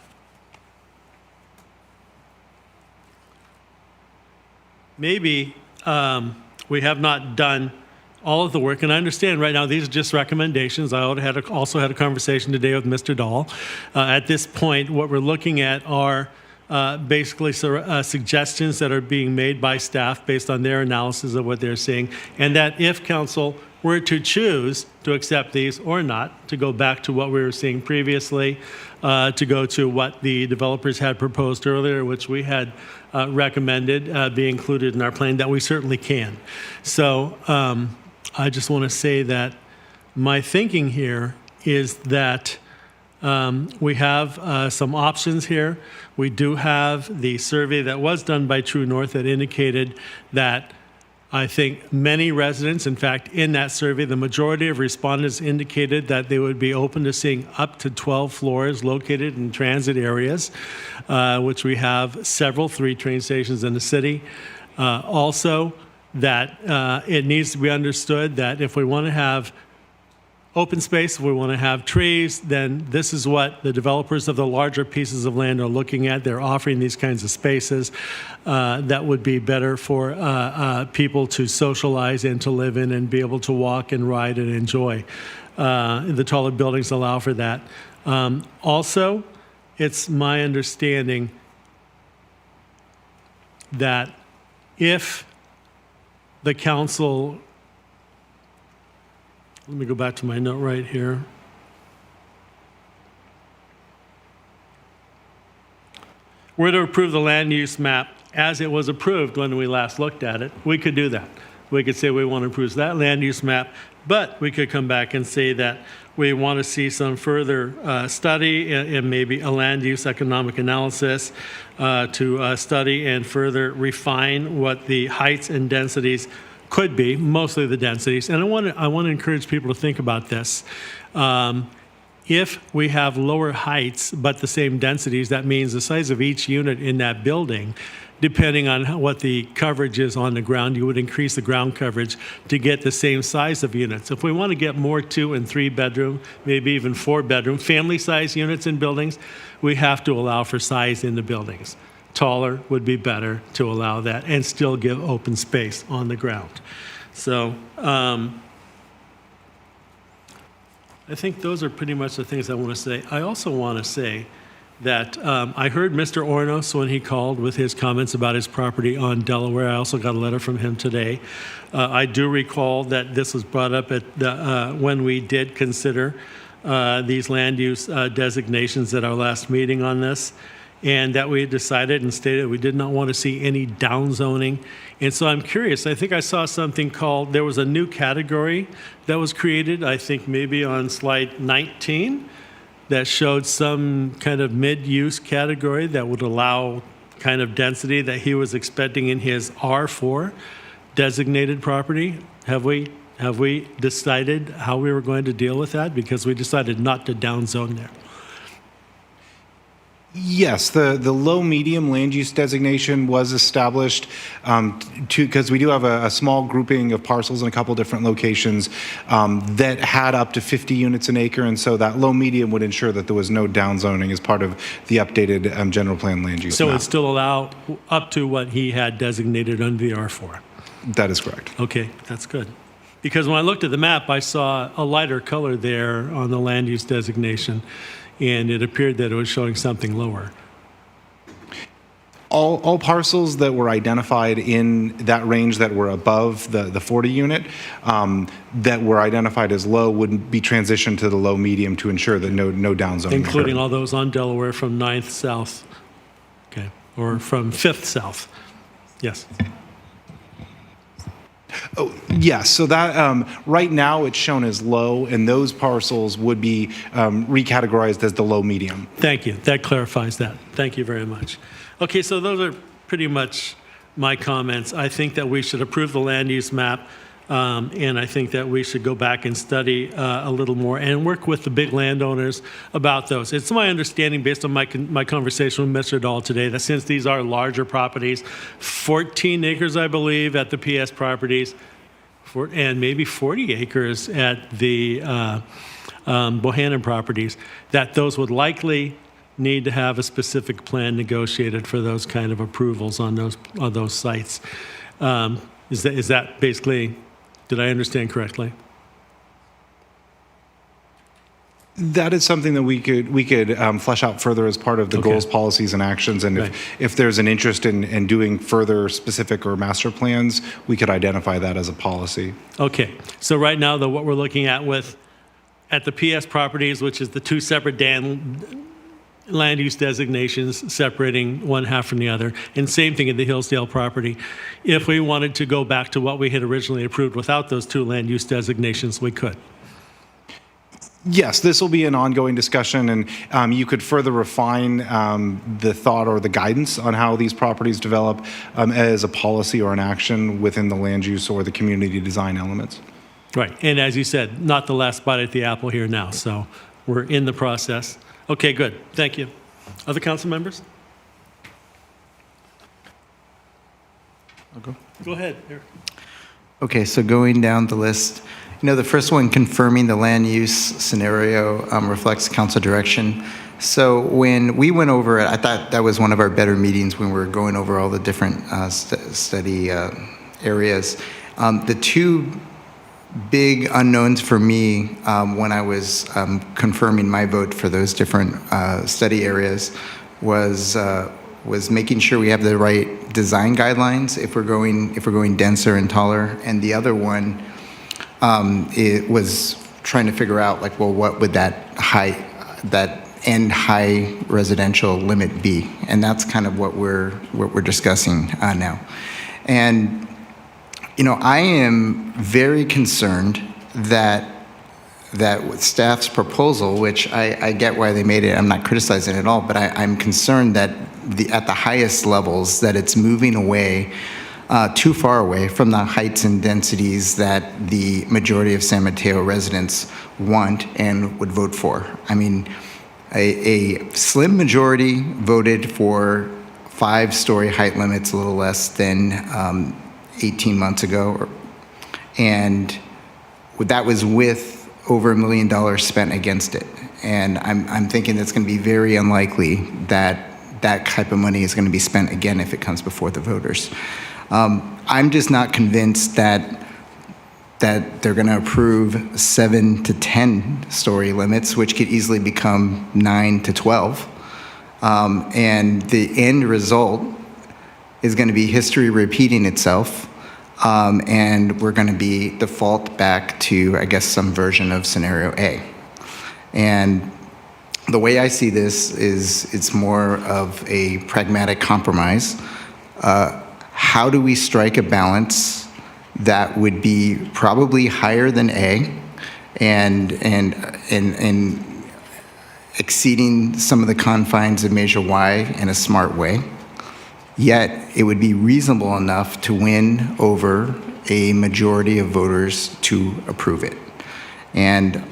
maybe we have not done all of the work, and I understand right now these are just recommendations. I also had a conversation today with Mr. Dahl. At this point, what we're looking at are basically suggestions that are being made by staff based on their analysis of what they're seeing, and that if council were to choose to accept these or not, to go back to what we were seeing previously, to go to what the developers had proposed earlier, which we had recommended be included in our plan, that we certainly can. So I just want to say that my thinking here is that we have some options here. We do have the survey that was done by True North that indicated that I think many residents, in fact, in that survey, the majority of respondents indicated that they would be open to seeing up to 12 floors located in transit areas, which we have several, 3 train stations in the city. Also, that it needs to be understood that if we want to have open space, if we want to have trees, then this is what the developers of the larger pieces of land are looking at. They're offering these kinds of spaces that would be better for people to socialize and to live in and be able to walk and ride and enjoy. The taller buildings allow for that. Also, it's my understanding that if the council, let me go back to my note right here. Were to approve the land use map as it was approved when we last looked at it, we could do that. We could say we want to approve that land use map, but we could come back and say that we want to see some further study and maybe a land use economic analysis to study and further refine what the heights and densities could be, mostly the densities. And I want to encourage people to think about this. If we have lower heights but the same densities, that means the size of each unit in that building, depending on what the coverage is on the ground, you would increase the ground coverage to get the same size of units. If we want to get more 2 and 3 bedroom, maybe even 4 bedroom, family size units in buildings, we have to allow for size in the buildings. Taller would be better to allow that and still give open space on the ground. So I think those are pretty much the things I want to say. I also want to say that I heard Mr. Ornos when he called with his comments about his property on Delaware. I also got a letter from him today. I do recall that this was brought up at when we did consider these land use designations at our last meeting on this, and that we had decided and stated we did not want to see any downzoning. And so I'm curious, I think I saw something called, there was a new category that was created, I think maybe on slide 19, that showed some kind of mid-use category that would allow kind of density that he was expecting in his R4 designated property. Have we decided how we were going to deal with that? Because we decided not to downzone there. Yes, the low-medium land use designation was established because we do have a small grouping of parcels in a couple different locations that had up to 50 units an acre, and so that low-medium would ensure that there was no downzoning as part of the updated general plan land use So map. it still allow up to what he had designated under the R4? That is correct. Okay, that's good. Because when I looked at the map, I saw a lighter color there on the land use designation, and it appeared that it was showing something lower. All parcels that were identified in that range that were above the 40 unit that were identified as low would be transitioned to the low medium to ensure that no downzoning Including occurred. all those on Delaware from 9th south, okay, or from 5th south. Yes. Oh, yes, so that right now it's shown as low, and those parcels would be recategorized as the low medium. Thank you. That clarifies that. Thank you very much. Okay, so those are pretty much my comments. I think that we should approve the land use map, and I think that we should go back and study a little more and work with the big landowners about those. It's my understanding, based on my conversation with Mr. Dahl today, that since these are larger properties, 14 acres, I believe, at the PS properties, and maybe 40 acres at the Bohannon properties, that those would likely need to have a specific plan negotiated for those kind of approvals on those sites. Is that basically, did I understand correctly? That is something that we could flesh out further as part of the goals, policies, and actions. And if there's an interest in doing further specific or master plans, we could identify that as a policy. Okay, so right now, what we're looking at at the PS properties, which is the two separate land use designations separating one half from the other, and same thing at the Hillsdale property. If we wanted to go back to what we had originally approved without those two land use designations, we could. Yes, this will be an ongoing discussion, and you could further refine the thought or the guidance on how these properties develop as a policy or an action within the land use or the community design elements. Right, and as you said, not the last bite at the apple here now, so we're in the process. Okay, good, thank you. Other council members? I'll go. Go ahead, Eric. Okay, so going down the list, the first one, confirming the land use scenario reflects council direction. So when we went over it, I thought that was one of our better meetings when we were going over all the different study areas. The two big unknowns for me when I was confirming my vote for those different study areas was making sure we have the right design guidelines if we're going denser and taller, and the other one it was trying to figure out what would that end high residential limit be, and that's kind of what we're discussing now. And I am very concerned that with staff's proposal, which I get why they made it, I'm not criticizing it at all, but I'm concerned that at the highest levels that it's moving away, too far away from the heights and densities that the majority of San Mateo residents want and would vote for. I mean, a slim majority voted for 5-story height limits, a little less than 18 months ago, and that was with over $1 million spent against it. And I'm thinking it's going to be very unlikely that that type of money is going to be spent again if it comes before the voters. I'm just not convinced that they're going to approve 7 to 10 story limits, which could easily become 9 to 12. And the end result is going to be history repeating itself, and we're going to be default back to, I guess, some version of scenario A. And the way I see this is it's more of a pragmatic compromise. How do we strike a balance that would be probably higher than A and exceeding some of the confines of Measure Y in a smart way, yet it would be reasonable enough to win over a majority of voters to approve it. And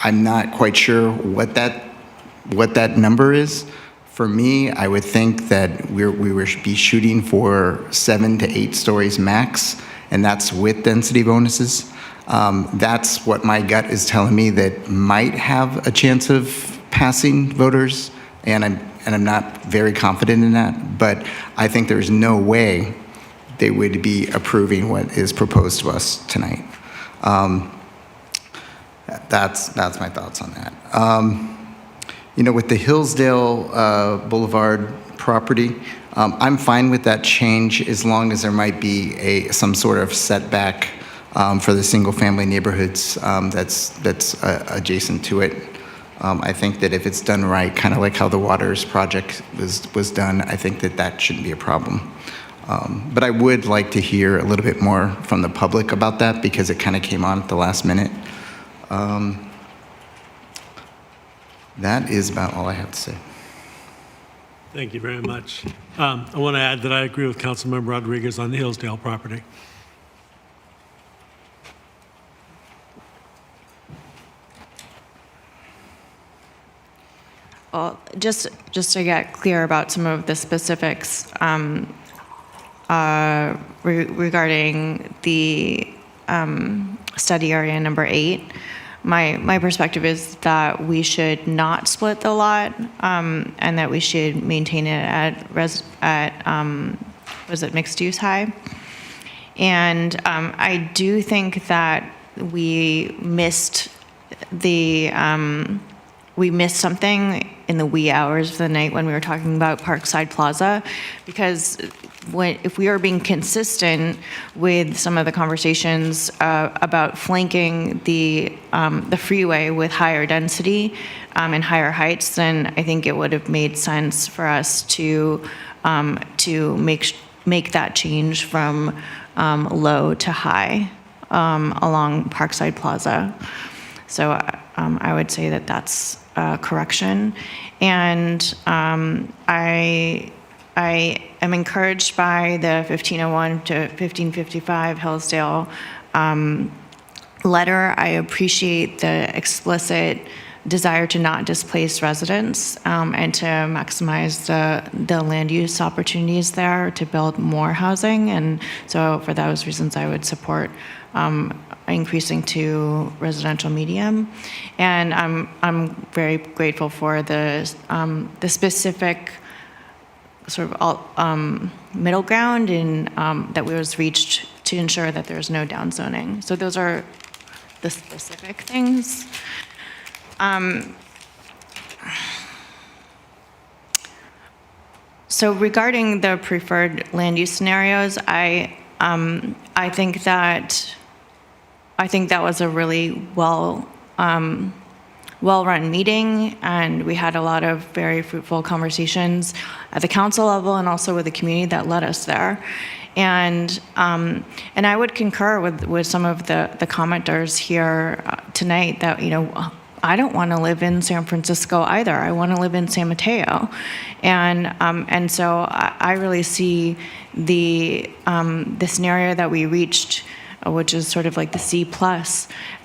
I'm not quite sure what that number is. For me, I would think that we would be shooting for 7 to 8 stories max, and that's with density bonuses. That's what my gut is telling me that might have a chance of passing voters, and I'm not very confident in that, but I think there's no way they would be approving what is proposed to us tonight. That's my thoughts on that. With the Hillsdale Boulevard property, I'm fine with that change as long as there might be some sort of setback for the single-family neighborhoods that's adjacent to it. I think that if it's done right, kind of like how the Waters project was done, I think that shouldn't be a problem. But I would like to hear a little bit more from the public about that because it kind of came on at the last minute. That is about all I have to say. Thank you very much. I want to add that I agree with Councilmember Rodriguez on the Hillsdale property. Well, just to get clear about some of the specifics regarding the study area number 8, my perspective is that we should not split the lot, and that we should maintain it at was it mixed use high? And I do think that we missed something in the wee hours of the night when we were talking about Parkside Plaza, because if we are being consistent with some of the conversations about flanking the freeway with higher density and higher heights, then I think it would have made sense for us to make that change from low to high along Parkside Plaza. So I would say that that's a correction. And I am encouraged by the 1501 to 1555 Hillsdale letter. I appreciate the explicit desire to not displace residents and to maximize the land use opportunities there to build more housing. And so for those reasons, I would support increasing to residential medium. And I'm very grateful for the specific sort of middle ground in, that was reached to ensure that there's no downzoning. So those are the specific things. So regarding the preferred land use scenarios, I think that was a really well-run meeting, and we had a lot of very fruitful conversations at the council level and also with the community that led us there. And I would concur with some of the commenters here tonight that, I don't want to live in San Francisco either. I want to live in San Mateo. And so I really see the scenario that we reached, which is sort of like the C+,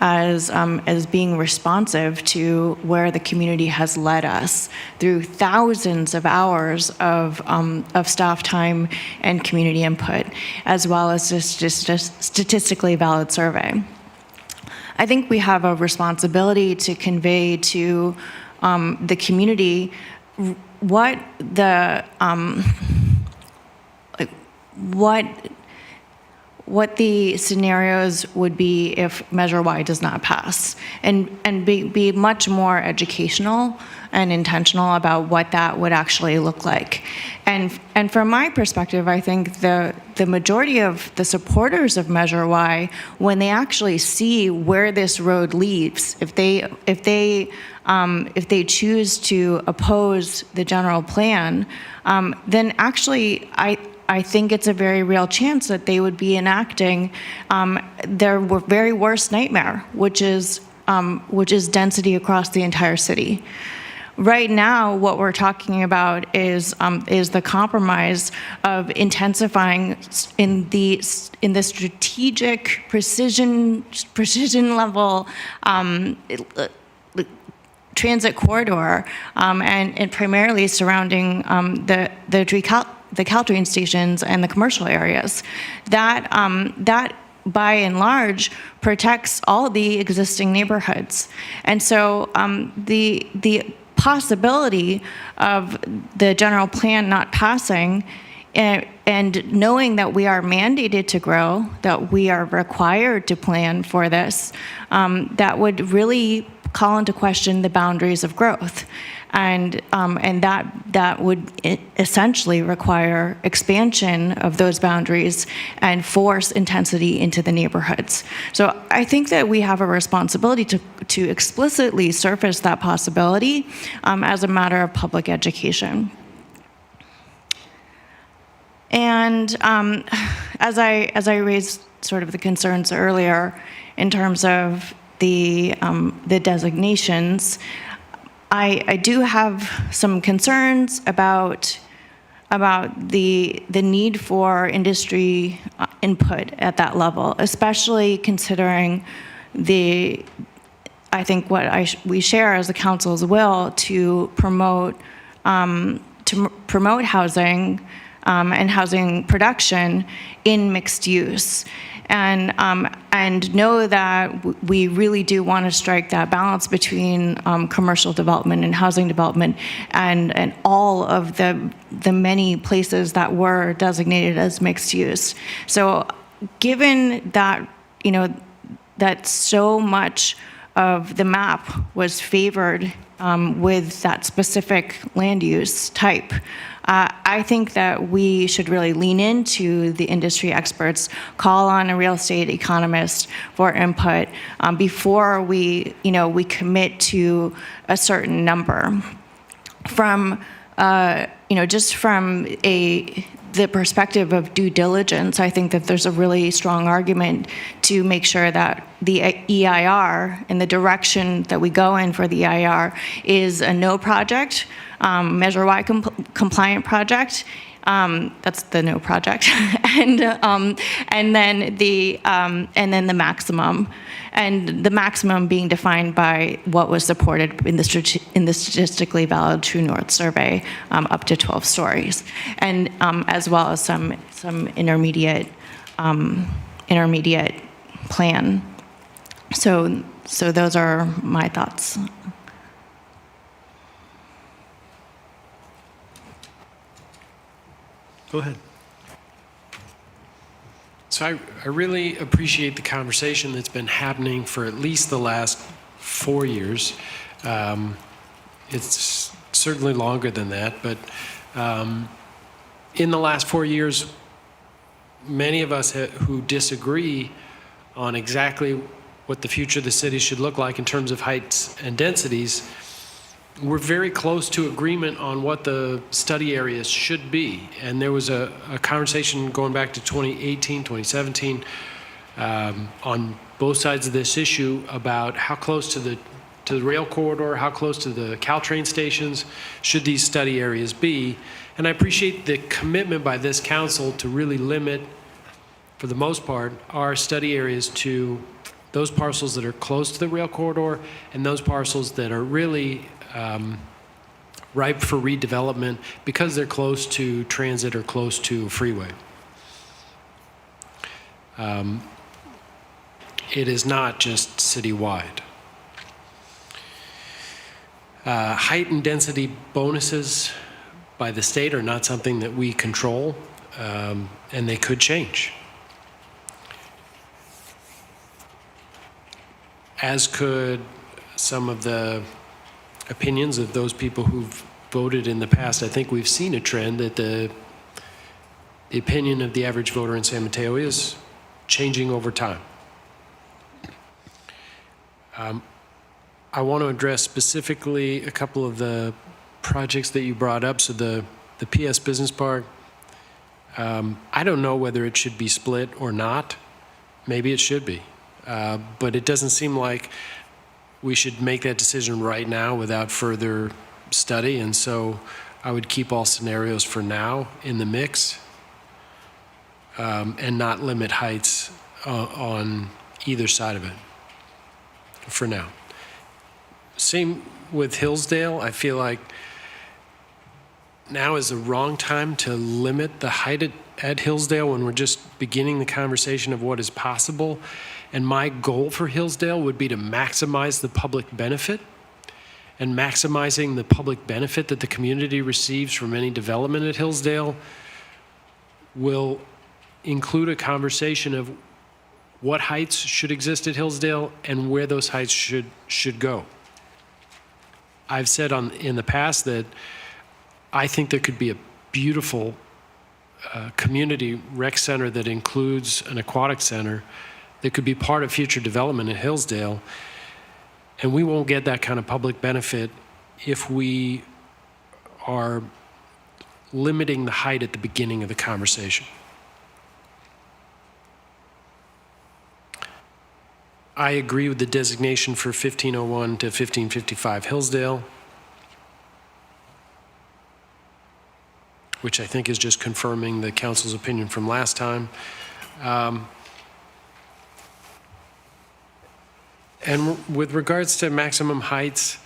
as being responsive to where the community has led us through thousands of hours of staff time and community input, as well as just a statistically valid survey. I think we have a responsibility to convey to the community what what the scenarios would be if Measure Y does not pass, and be much more educational and intentional about what that would actually look like. And from my perspective, I think the majority of the supporters of Measure Y, when they actually see where this road leads, if they choose to oppose the general plan, then actually I think it's a very real chance that they would be enacting their very worst nightmare, which is density across the entire city. Right now, what we're talking about is the compromise of intensifying in the strategic precision level transit corridor, and primarily surrounding the Caltrain stations and the commercial areas. That by and large protects all the existing neighborhoods, and so the possibility of the general plan not passing, and knowing that we are mandated to grow, that we are required to plan for this, that would really call into question the boundaries of growth. And that would essentially require expansion of those boundaries and force intensity into the neighborhoods. So I think that we have a responsibility to explicitly surface that possibility as a matter of public education. And as I raised sort of the concerns earlier in terms of the designations, I do have some concerns about the need for industry input at that level, especially considering I think what we share as the council's will to promote housing and housing production in mixed use. And know that we really do want to strike that balance between commercial development and housing development, and all of the many places that were designated as mixed use. So given that, that so much of the map was favored with that specific land use type, I think that we should really lean into the industry experts, call on a real estate economist for input before we commit to a certain number. From just from the perspective of due diligence, I think that there's a really strong argument to make sure that the EIR and the direction that we go in for the EIR is a no project, Measure Y compliant project. That's the no project, and then the maximum, and the maximum being defined by what was supported in the statistically valid True North survey, up to 12 stories, and as well as some intermediate plan. So those are my thoughts. Go ahead. So I really appreciate the conversation that's been happening for at least the last 4 years. It's certainly longer than that, but in the last 4 years, many of us who disagree on exactly what the future of the city should look like in terms of heights and densities, we're very close to agreement on what the study areas should be. And there was a conversation going back to 2018, 2017, on both sides of this issue about how close to the rail corridor, how close to the Caltrain stations should these study areas be. And I appreciate the commitment by this council to really limit, for the most part, our study areas to those parcels that are close to the rail corridor and those parcels that are really ripe for redevelopment because they're close to transit or close to freeway. It is not just citywide. Heightened density bonuses by the state are not something that we control, and they could change. as could some of the opinions of those people who've voted in the past. I think we've seen a trend that the opinion of the average voter in San Mateo is changing over time. I want to address specifically a couple of the projects that you brought up. So the PS Business Park, I don't know whether it should be split or not. Maybe it should be. But it doesn't seem like we should make that decision right now without further study. And so I would keep all scenarios for now in the mix and not limit heights on either side of it for now. Same with Hillsdale. I feel like now is the wrong time to limit the height at Hillsdale when we're just beginning the conversation of what is possible. And my goal for Hillsdale would be to maximize the public benefit. And maximizing the public benefit that the community receives from any development at Hillsdale will include a conversation of what heights should exist at Hillsdale and where those heights should go. I've said in the past that I think there could be a beautiful community rec center that includes an aquatic center that could be part of future development in Hillsdale. And we won't get that kind of public benefit if we are limiting the height at the beginning of the conversation. I agree with the designation for 1501 to 1555 Hillsdale, which I think is just confirming the council's opinion from last time. And with regards to maximum heights,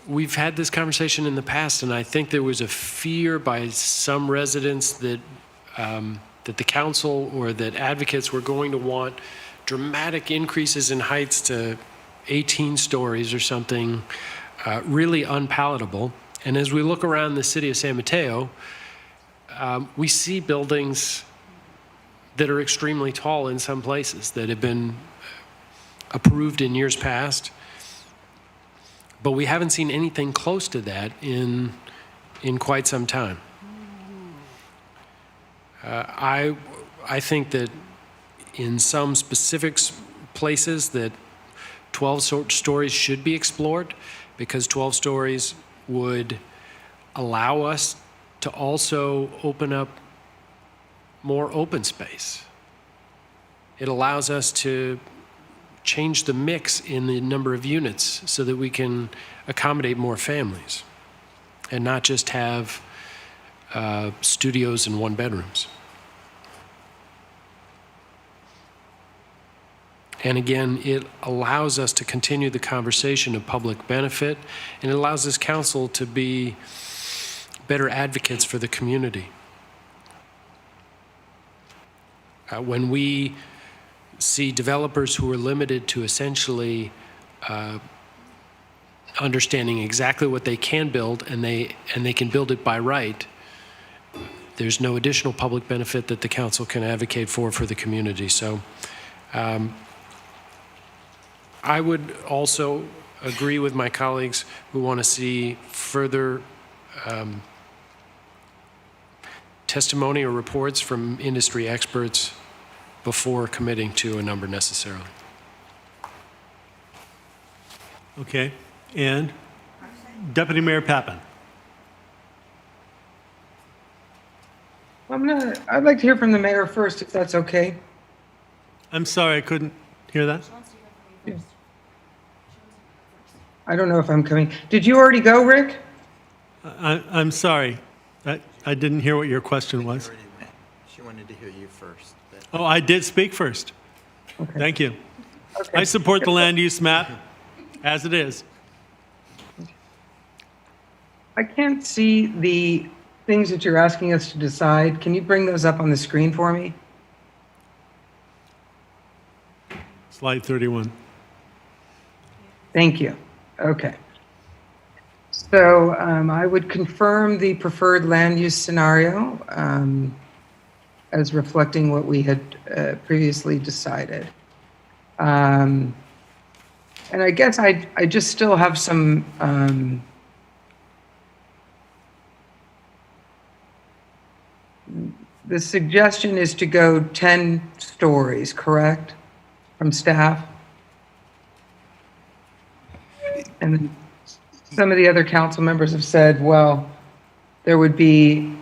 we've had this conversation in the past, and I think there was a fear by some residents that that the council or that advocates were going to want dramatic increases in heights to 18 stories or something really unpalatable. And as we look around the city of San Mateo, we see buildings that are extremely tall in some places that have been approved in years past, but we haven't seen anything close to that in quite some time. I think that in some specific places that 12 stories should be explored, because 12 stories would allow us to also open up more open space. It allows us to change the mix in the number of units so that we can accommodate more families and not just have studios and one bedrooms. And again, it allows us to continue the conversation of public benefit, and it allows this council to be better advocates for the community. When we see developers who are limited to essentially understanding exactly what they can build, and they can build it by right, there's no additional public benefit that the council can advocate for the community. So I would also agree with my colleagues who want to see further testimony or reports from industry experts before committing to a number necessarily. Okay, and Deputy Mayor Pappen. I'd like to hear from the mayor first, if that's okay. I'm sorry, I couldn't hear that. I don't know if I'm coming. Did you already go, Rick? I'm sorry. I didn't hear what your question was. She wanted to hear you first. Oh, I did speak first. Okay. Thank you. Okay. I support the land use map as it is. I can't see the things that you're asking us to decide. Can you bring those up on the screen for me? Slide 31. Thank you. Okay. So I would confirm the preferred land use scenario as reflecting what we had previously decided. And I guess I just still have some, the suggestion is to go 10 stories, correct? From staff? And then some of the other council members have said, well, there would be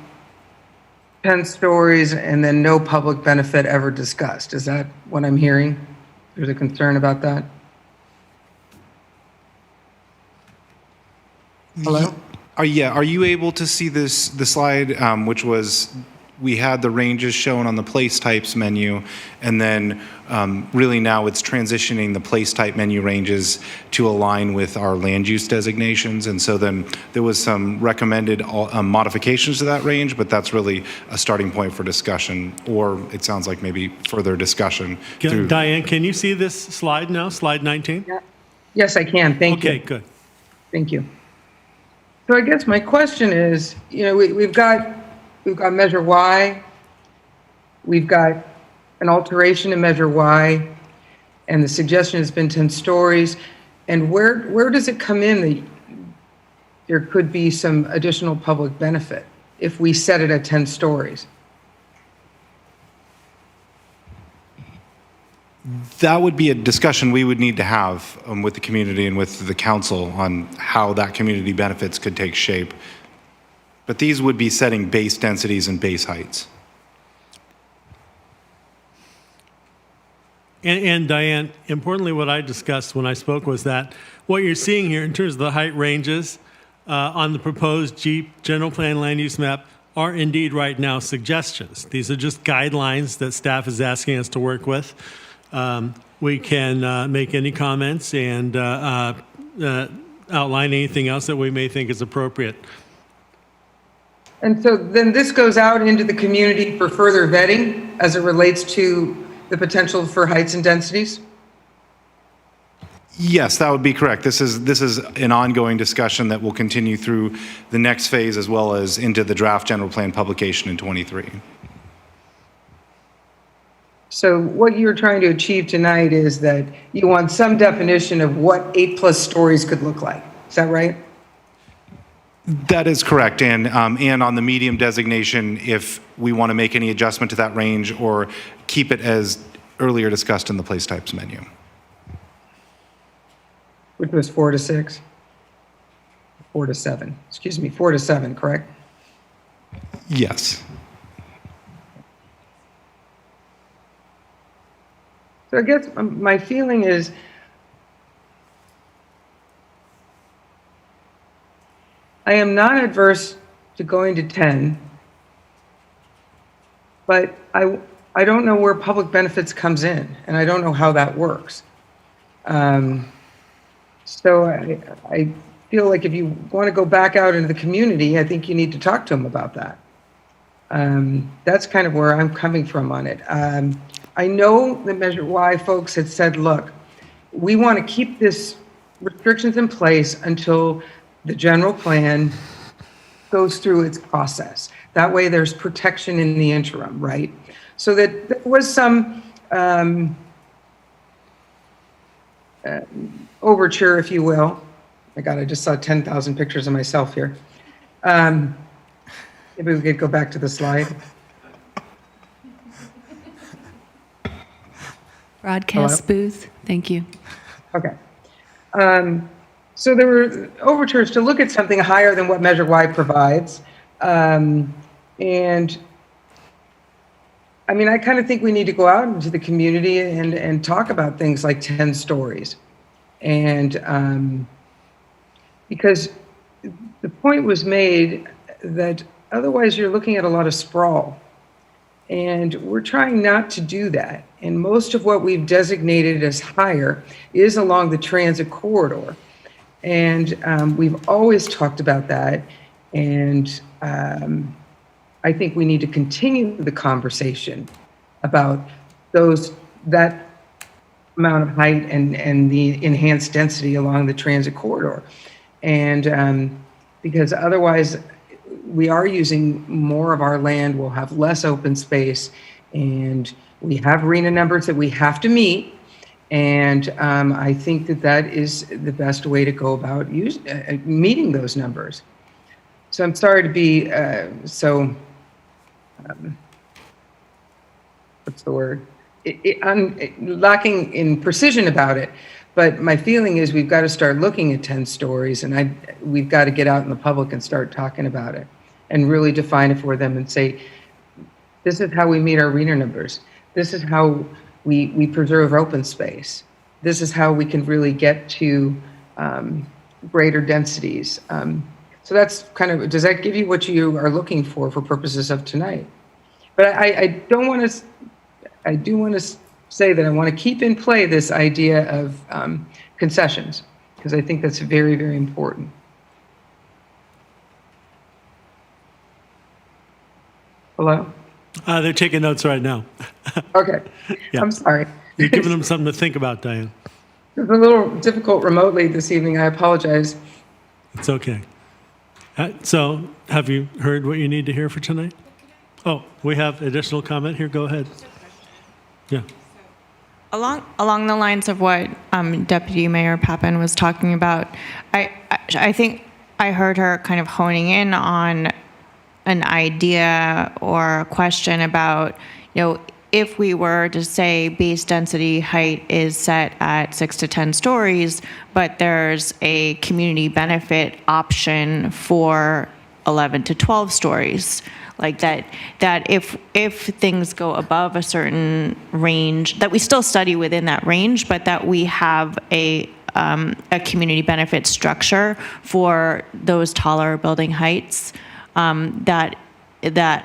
10 stories and then no public benefit ever discussed. Is that what I'm hearing? There's a concern about that? Hello? Are you able to see the slide, which was, we had the ranges shown on the place types menu, and then really now it's transitioning the place type menu ranges to align with our land use designations. And so then there was some recommended modifications to that range, but that's really a starting point for discussion, or it sounds like maybe further discussion. Diane, can you see this slide now, slide 19? Yeah. Yes, I can. Thank you. Okay, good. Thank you. So I guess my question is, we've got Measure Y, we've got an alteration to Measure Y, and the suggestion has been 10 stories. And where does it come in that there could be some additional public benefit if we set it at 10 stories? That would be a discussion we would need to have with the community and with the council on how that community benefits could take shape. But these would be setting base densities and base heights. And Diane, importantly, what I discussed when I spoke was that what you're seeing here in terms of the height ranges on the proposed general plan land use map are indeed right now suggestions. These are just guidelines that staff is asking us to work with. We can make any comments and outline anything else that we may think is appropriate. And so then this goes out into the community for further vetting as it relates to the potential for heights and densities? Yes, that would be correct. This is an ongoing discussion that will continue through the next phase as well as into the draft general plan publication in 23. So what you're trying to achieve tonight is that you want some definition of what 8+ stories could look like. Is that right? That is correct. And on the medium designation, if we want to make any adjustment to that range or keep it as earlier discussed in the place types menu. Which was 4 to 6? 4 to 7. Excuse me, 4 to 7, correct? Yes. So I guess my feeling is I am not adverse to going to 10, but I don't know where public benefits comes in, and I don't know how that works. So I feel like if you want to go back out into the community, I think you need to talk to them about that. That's kind of where I'm coming from on it. I know the Measure Y folks had said, look, we want to keep this restrictions in place until the general plan goes through its process. That way there's protection in the interim, right? So that there was some overture, if you will. My God, I just saw 10,000 pictures of myself here. Maybe we could go back to the slide. Broadcast booth, thank you. Okay. So there were overtures to look at something higher than what Measure Y provides. And I mean, I kind of think we need to go out into the community and talk about things like 10 stories. And because the point was made that otherwise you're looking at a lot of sprawl. And we're trying not to do that. And most of what we've designated as higher is along the transit corridor. And we've always talked about that. And I think we need to continue the conversation about that amount of height and the enhanced density along the transit corridor. And because otherwise we are using more of our land, we'll have less open space, and we have RENA numbers that we have to meet. And I think that that is the best way to go about meeting those numbers. So I'm sorry to be what's the word? I'm lacking in precision about it. But my feeling is we've got to start looking at 10 stories, and we've got to get out in the public and start talking about it and really define it for them and say, this is how we meet our reader numbers. This is how we preserve open space. This is how we can really get to greater densities. So that's kind of, does that give you what you are looking for purposes of tonight? But I do want to say that I want to keep in play this idea of concessions, because I think that's very, very important. Hello? They're taking notes right now. Okay. Yeah. I'm sorry. You're giving them something to think about, Diane. It's a little difficult remotely this evening. I apologize. It's okay. So have you heard what you need to hear for tonight? Oh, we have additional comment here. Go ahead. Yeah. Along the lines of what Deputy Mayor Pappen was talking about, I think I heard her kind of honing in on an idea or a question about, if we were to say base density height is set at 6 to 10 stories, but there's a community benefit option for 11 to 12 stories, like that if things go above a certain range, that we still study within that range, but that we have a community benefit structure for those taller building heights, that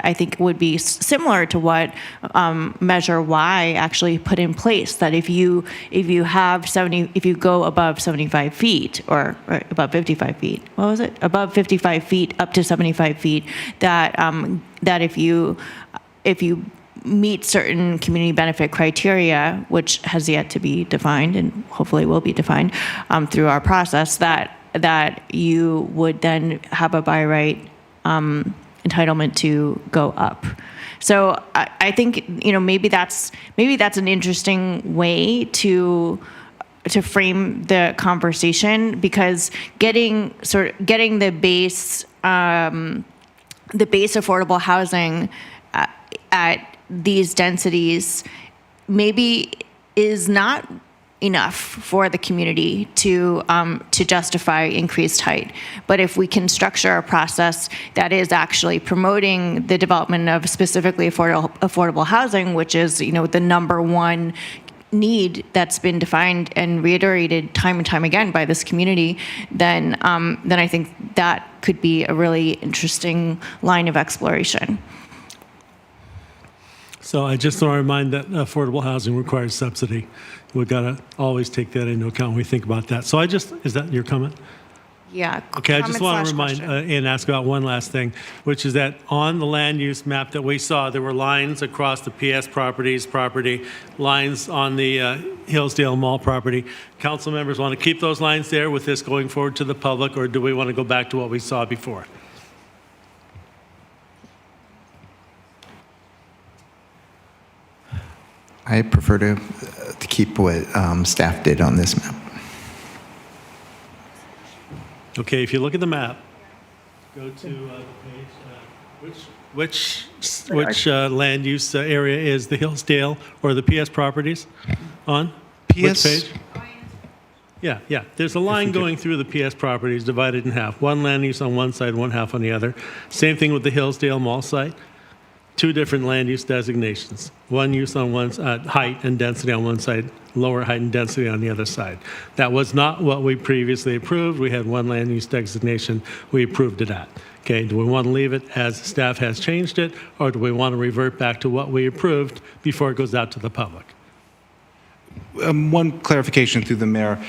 I think would be similar to what Measure Y actually put in place. That if you go above 75 feet or above 55 feet, what was it? Above 55 feet up to 75 feet, that if you meet certain community benefit criteria, which has yet to be defined and hopefully will be defined through our process, that you would then have a by right entitlement to go up. So I think maybe that's an interesting way to frame the conversation, because getting the base affordable housing at these densities maybe is not enough for the community to justify increased height. But if we can structure a process that is actually promoting the development of specifically affordable housing, which is the number one need that's been defined and reiterated time and time again by this community, then I think that could be a really interesting line of exploration. So I just want to remind that affordable housing requires subsidy. We've got to always take that into account when we think about that. So is that your comment? Yeah. Okay, I just want to remind and ask about one last thing, which is that on the land use map that we saw, there were lines across the PS Properties property, lines on the Hillsdale Mall property. Council members want to keep those lines there with this going forward to the public, or do we want to go back to what we saw before? I prefer to keep what staff did on this map. Okay, if you look at the map, go to the page. Which land use area is the Hillsdale or the PS Properties on? Which page? Yeah. There's a line going through the PS Properties divided in half. One land use on one side, one half on the other. Same thing with the Hillsdale Mall site. Two different land use designations. One use on one height and density on one side, lower height and density on the other side. That was not what we previously approved. We had one land use designation. We approved it at. Okay, do we want to leave it as staff has changed it, or do we want to revert back to what we approved before it goes out to the public? One clarification through the mayor.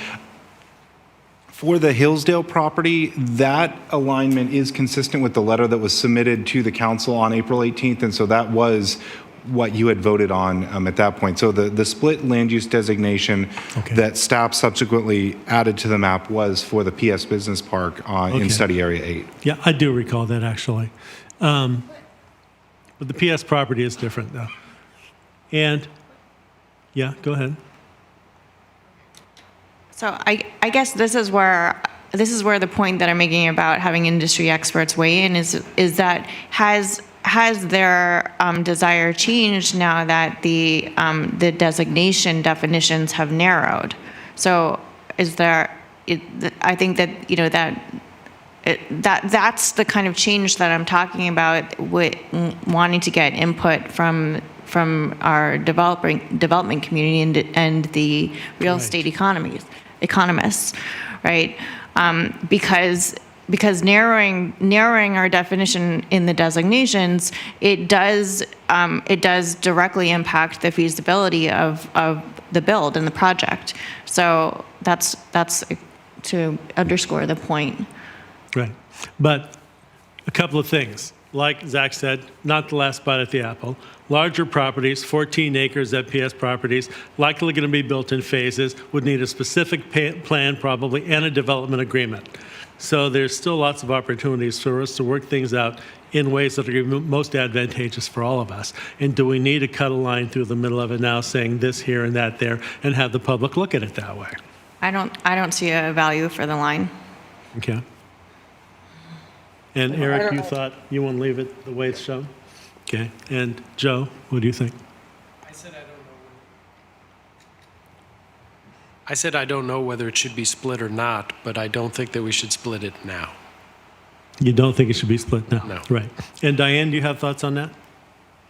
For the Hillsdale property, that alignment is consistent with the letter that was submitted to the council on April 18th, and so that was what you had voted on at that point. So the split land use designation that staff subsequently added to the map was for the PS Business Park in Study Area 8. Yeah, I do recall that actually. But the PS property is different though. And, yeah, go ahead. So I guess this is where the point that I'm making about having industry experts weigh in is that has their desire changed now that the designation definitions have narrowed? So is there? I think that that's the kind of change that I'm talking about with wanting to get input from our development community and the real estate economists, right? Because narrowing our definition in the designations, it does directly impact the feasibility of the build and the project. So that's to underscore the point. Right. But a couple of things. Like Zach said, not the last bite at the apple. Larger properties, 14 acres at PS properties, likely going to be built in phases, would need a specific plan probably and a development agreement. So there's still lots of opportunities for us to work things out in ways that are most advantageous for all of us. And do we need to cut a line through the middle of it now saying this here and that there and have the public look at it that way? I don't see a value for the line. Okay. And Eric, you thought you want to leave it the way it's shown? Okay. And Joe, what do you think? I said I don't know whether it should be split or not, but I don't think that we should split it now. You don't think it should be split now? No. Right. And Diane, do you have thoughts on that?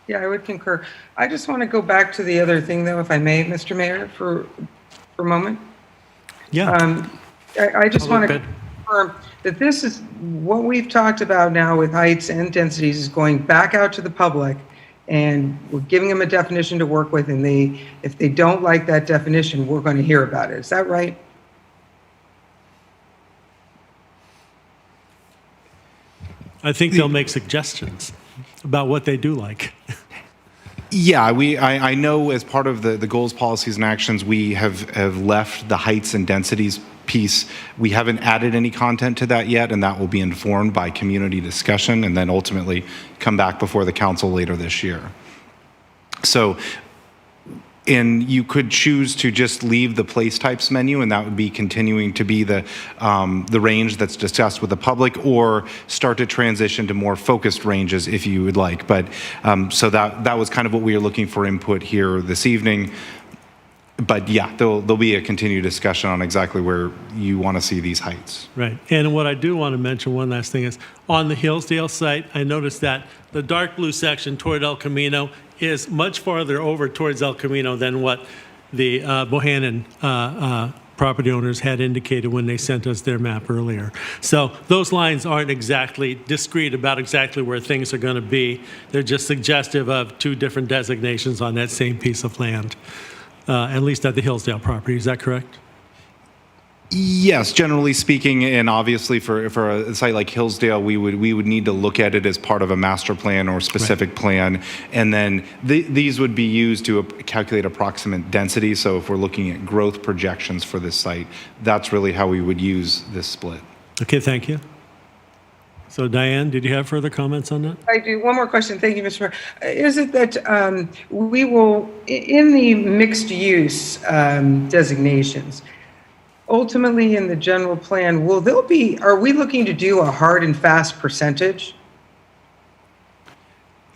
Yeah, I would concur. I just want to go back to the other thing, though, if I may, Mr. Mayor, for a moment. Yeah. I just want to confirm that this is what we've talked about now with heights and densities is going back out to the public, and we're giving them a definition to work with, and if they don't like that definition, we're going to hear about it. Is that right? I think they'll make suggestions about what they do like. Yeah, I know as part of the goals, policies, and actions, we have left the heights and densities piece. We haven't added any content to that yet, and that will be informed by community discussion and then ultimately come back before the council later this year. So, and you could choose to just leave the place types menu, and that would be continuing to be the range that's discussed with the public, or start to transition to more focused ranges if you would like. But so that was kind of what we were looking for input here this evening. But yeah, there'll be a continued discussion on exactly where you want to see these heights. Right. And what I do want to mention, one last thing, is on the Hillsdale site, I noticed that the dark blue section toward El Camino is much farther over towards El Camino than what the Bohannon property owners had indicated when they sent us their map earlier. So those lines aren't exactly discrete about exactly where things are going to be. They're just suggestive of two different designations on that same piece of land. At least at the Hillsdale property. Is that correct? Yes, generally speaking, and obviously for a site like Hillsdale, we would need to look at it as part of a master plan or specific plan, and then these would be used to calculate approximate density. So if we're looking at growth projections for this site, that's really how we would use this split. Okay, thank you. So Diane, did you have further comments on that? I do. One more question. Thank you, Mr. Mayor. Is it that we will, in the mixed use designations, ultimately in the general plan, are we looking to do a hard and fast percentage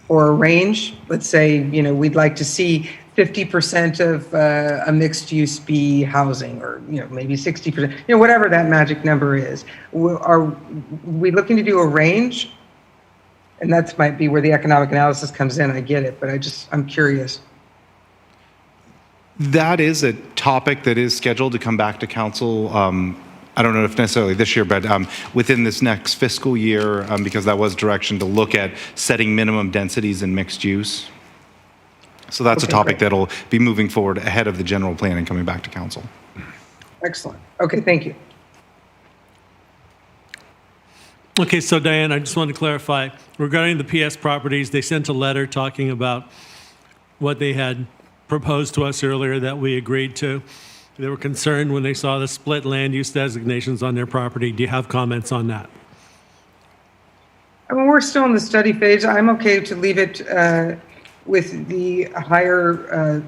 or a range? Let's say, we'd like to see 50% of a mixed use be housing, or maybe 60%, whatever that magic number is. Are we looking to do a range? And that might be where the economic analysis comes in. I get it, but I'm curious. That is a topic that is scheduled to come back to council. I don't know if necessarily this year, but within this next fiscal year, because that was direction to look at setting minimum densities in mixed use. So that's a topic that'll be moving forward ahead of the general plan and coming back to council. Excellent. Okay, thank you. Okay, so Diane, I just want to clarify, regarding the PS properties, they sent a letter talking about what they had proposed to us earlier that we agreed to. They were concerned when they saw the split land use designations on their property. Do you have comments on that? I mean, we're still in the study phase. I'm okay to leave it with the higher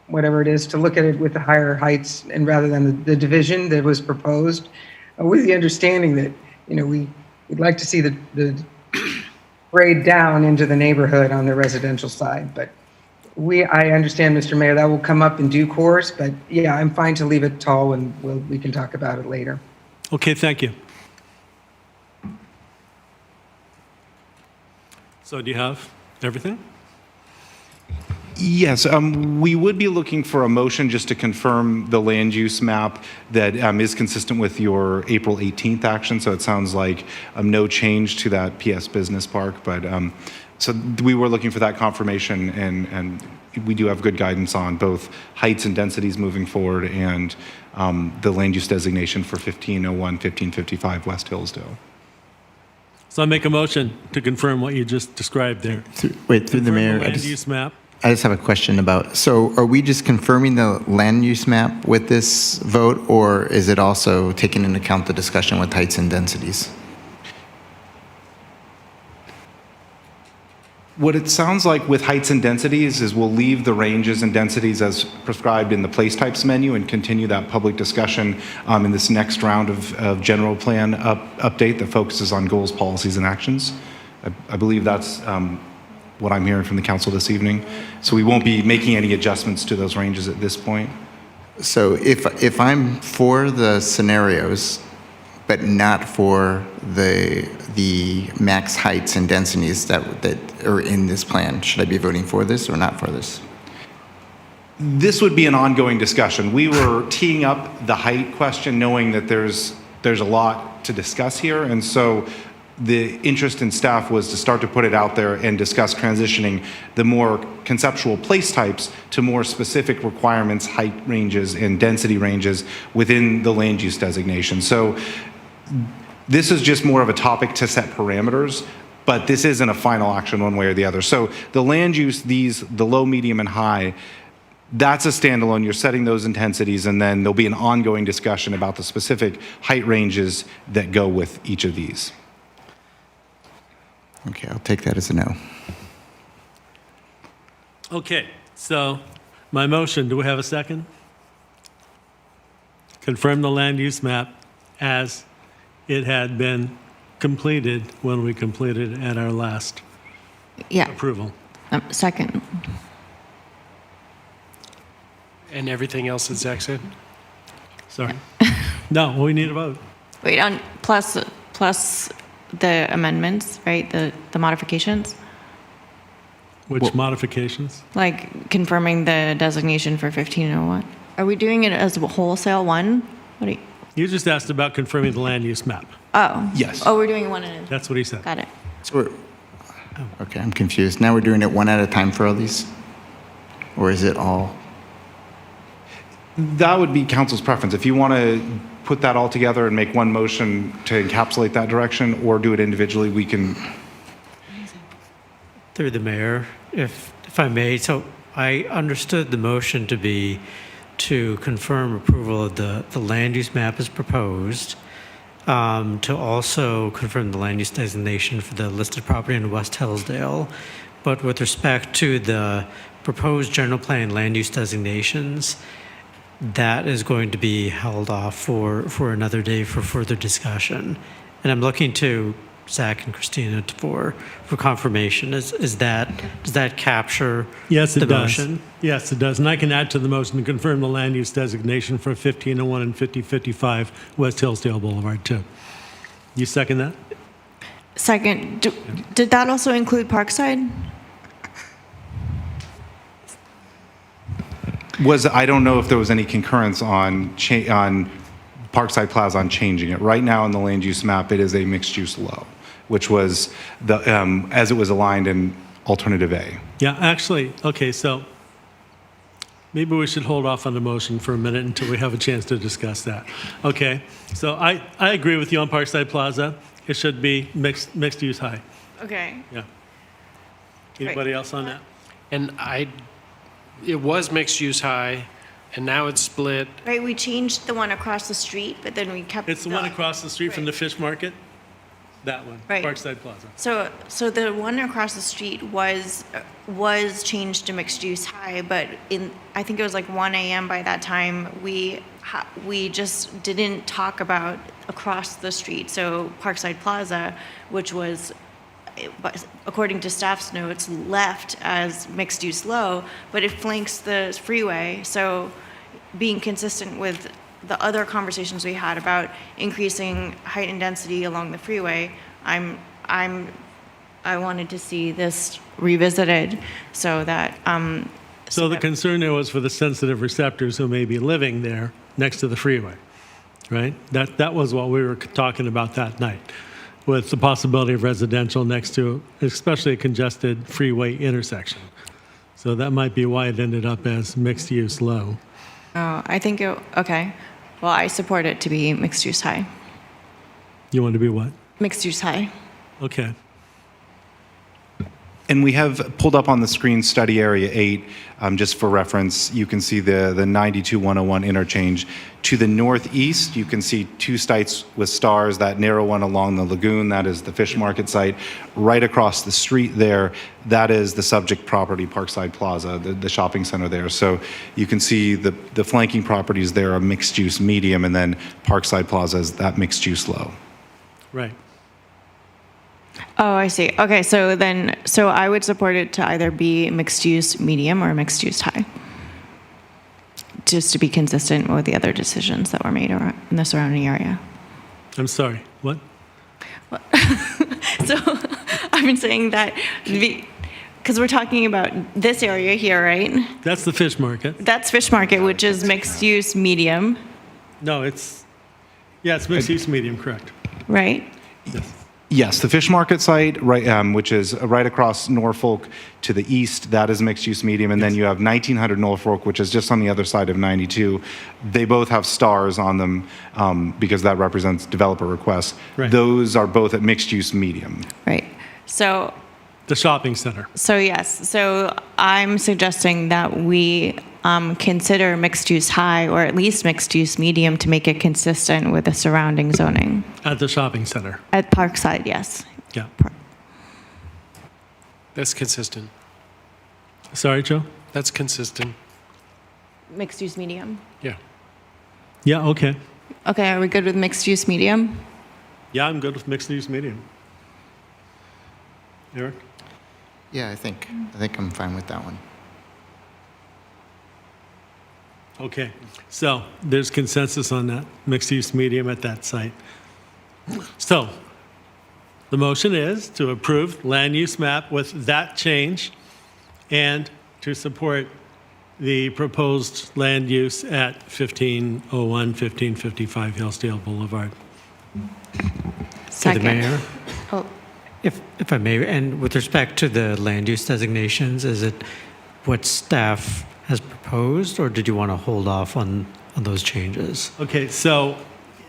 whatever it is, to look at it with the higher heights and rather than the division that was proposed, with the understanding that, we'd like to see the grade down into the neighborhood on the residential side. But I understand, Mr. Mayor, that will come up in due course, but yeah, I'm fine to leave it tall and we can talk about it later. Okay, thank you. So do you have everything? Yes, we would be looking for a motion just to confirm the land use map that is consistent with your April 18th action. So it sounds like no change to that PS Business Park, but so we were looking for that confirmation, and we do have good guidance on both heights and densities moving forward and the land use designation for 1501, 1555 West Hillsdale. So I make a motion to confirm what you just described there. Through the Confirm mayor, Land use map. I just have a question about, so are we just confirming the land use map with this vote, or is it also taking into account the discussion with heights and densities? What it sounds like with heights and densities is we'll leave the ranges and densities as prescribed in the place types menu and continue that public discussion in this next round of general plan update that focuses on goals, policies, and actions. I believe that's what I'm hearing from the council this evening. So we won't be making any adjustments to those ranges at this point. So if I'm for the scenarios, but not for the max heights and densities that are in this plan, should I be voting for this or not for this? This would be an ongoing discussion. We were teeing up the height question knowing that there's a lot to discuss here, and so the interest in staff was to start to put it out there and discuss transitioning the more conceptual place types to more specific requirements, height ranges, and density ranges within the land use designation. So this is just more of a topic to set parameters, but this isn't a final action one way or the other. So the land use, the low, medium, and high, that's a standalone. You're setting those intensities, and then there'll be an ongoing discussion about the specific height ranges that go with each of these. Okay, I'll take that as a no. Okay, so my motion, do we have a second? Confirm the land use map as it had been completed when we completed at our last approval. Second. And everything else that Zach said? Sorry. No, we need a vote. Wait, on plus the amendments, right? The modifications? Which modifications? Like confirming the designation for 1501. Are we doing it as a wholesale one? What do you? You just asked about confirming the land use map. Oh. Yes. Oh, we're doing one at a. That's what he said. Got it. So okay, I'm confused. Now we're doing it one at a time for all these? Or is it all? That would be council's preference. If you want to put that all together and make one motion to encapsulate that direction or do it individually, we can. Through the mayor, if I may, so I understood the motion to be to confirm approval of the land use map as proposed, to also confirm the land use designation for the listed property in West Hillsdale. But with respect to the proposed general plan land use designations, that is going to be held off for another day for further discussion. And I'm looking to Zach and Christina for confirmation. Does that capture the motion? Yes, it does. And I can add to the motion to confirm the land use designation for 1501 and 5055 West Hillsdale Boulevard too. You second that? Second. Did that also include Parkside? I don't know if there was any concurrence on Parkside Plaza on changing it. Right now in the land use map, it is a mixed use low, which was as it was aligned in alternative A. Yeah, actually, okay, so maybe we should hold off on the motion for a minute until we have a chance to discuss that. Okay, so I agree with you on Parkside Plaza. It should be mixed use high. Okay. Yeah. Anybody else on that? And it was mixed use high, and now it's split. Right, we changed the one across the street, but then we kept It's the one across the street from the fish market? That one, Right. Parkside Plaza. So the one across the street was changed to mixed use high, but I think it was like 1 a.m. by that time, we just didn't talk about across the street. So Parkside Plaza, which was, according to staff's notes, left as mixed use low, but it flanks the freeway. So being consistent with the other conversations we had about increasing height and density along the freeway, I wanted to see this revisited so that. So the concern there was for the sensitive receptors who may be living there next to the freeway, right? That was what we were talking about that night, with the possibility of residential next to, especially a congested freeway intersection. So that might be why it ended up as mixed use low. Oh, I think okay. Well, I support it to be mixed use high. You want to be what? Mixed use high. Okay. And we have pulled up on the screen study area 8, just for reference. You can see the 92-101 interchange. To the northeast, you can see 2 sites with stars, that narrow one along the lagoon, that is the fish market site. Right across the street there, that is the subject property, Parkside Plaza, the shopping center there. So you can see the flanking properties there are mixed use medium, and then Parkside Plaza is that mixed use low. Right. Oh, I see. Okay, so I would support it to either be mixed use medium or mixed use high, just to be consistent with the other decisions that were made around in the surrounding area. I'm sorry, what? So I've been saying that because we're talking about this area here, right? That's the fish market. That's fish market, which is mixed use medium, No, it's mixed use medium, correct. right? Yes. Yes, the fish market site, right, which is right across Norfolk to the east, that is mixed use medium. And then you have 1900 Norfolk, which is just on the other side of 92. They both have stars on them because that represents developer requests. Right. Those are both at mixed use medium. Right. So The shopping center. So yes, so I'm suggesting that we consider mixed use high or at least mixed use medium to make it consistent with the surrounding zoning. At the shopping center. At Parkside, yes. Yeah. That's consistent. Sorry, Joe? That's consistent. Mixed use medium. Yeah. Yeah, okay. Okay, are we good with mixed use medium? Yeah, I'm good with mixed use medium. Eric? Yeah, I think I'm fine with that one. Okay, so there's consensus on that, mixed use medium at that site. So the motion is to approve land use map with that change and to support the proposed land use at 1501, 1555 Hillsdale Boulevard. To the mayor, Oh, if I may, and with respect to the land use designations, is it what staff has proposed, or did you want to hold off on those changes? Okay, so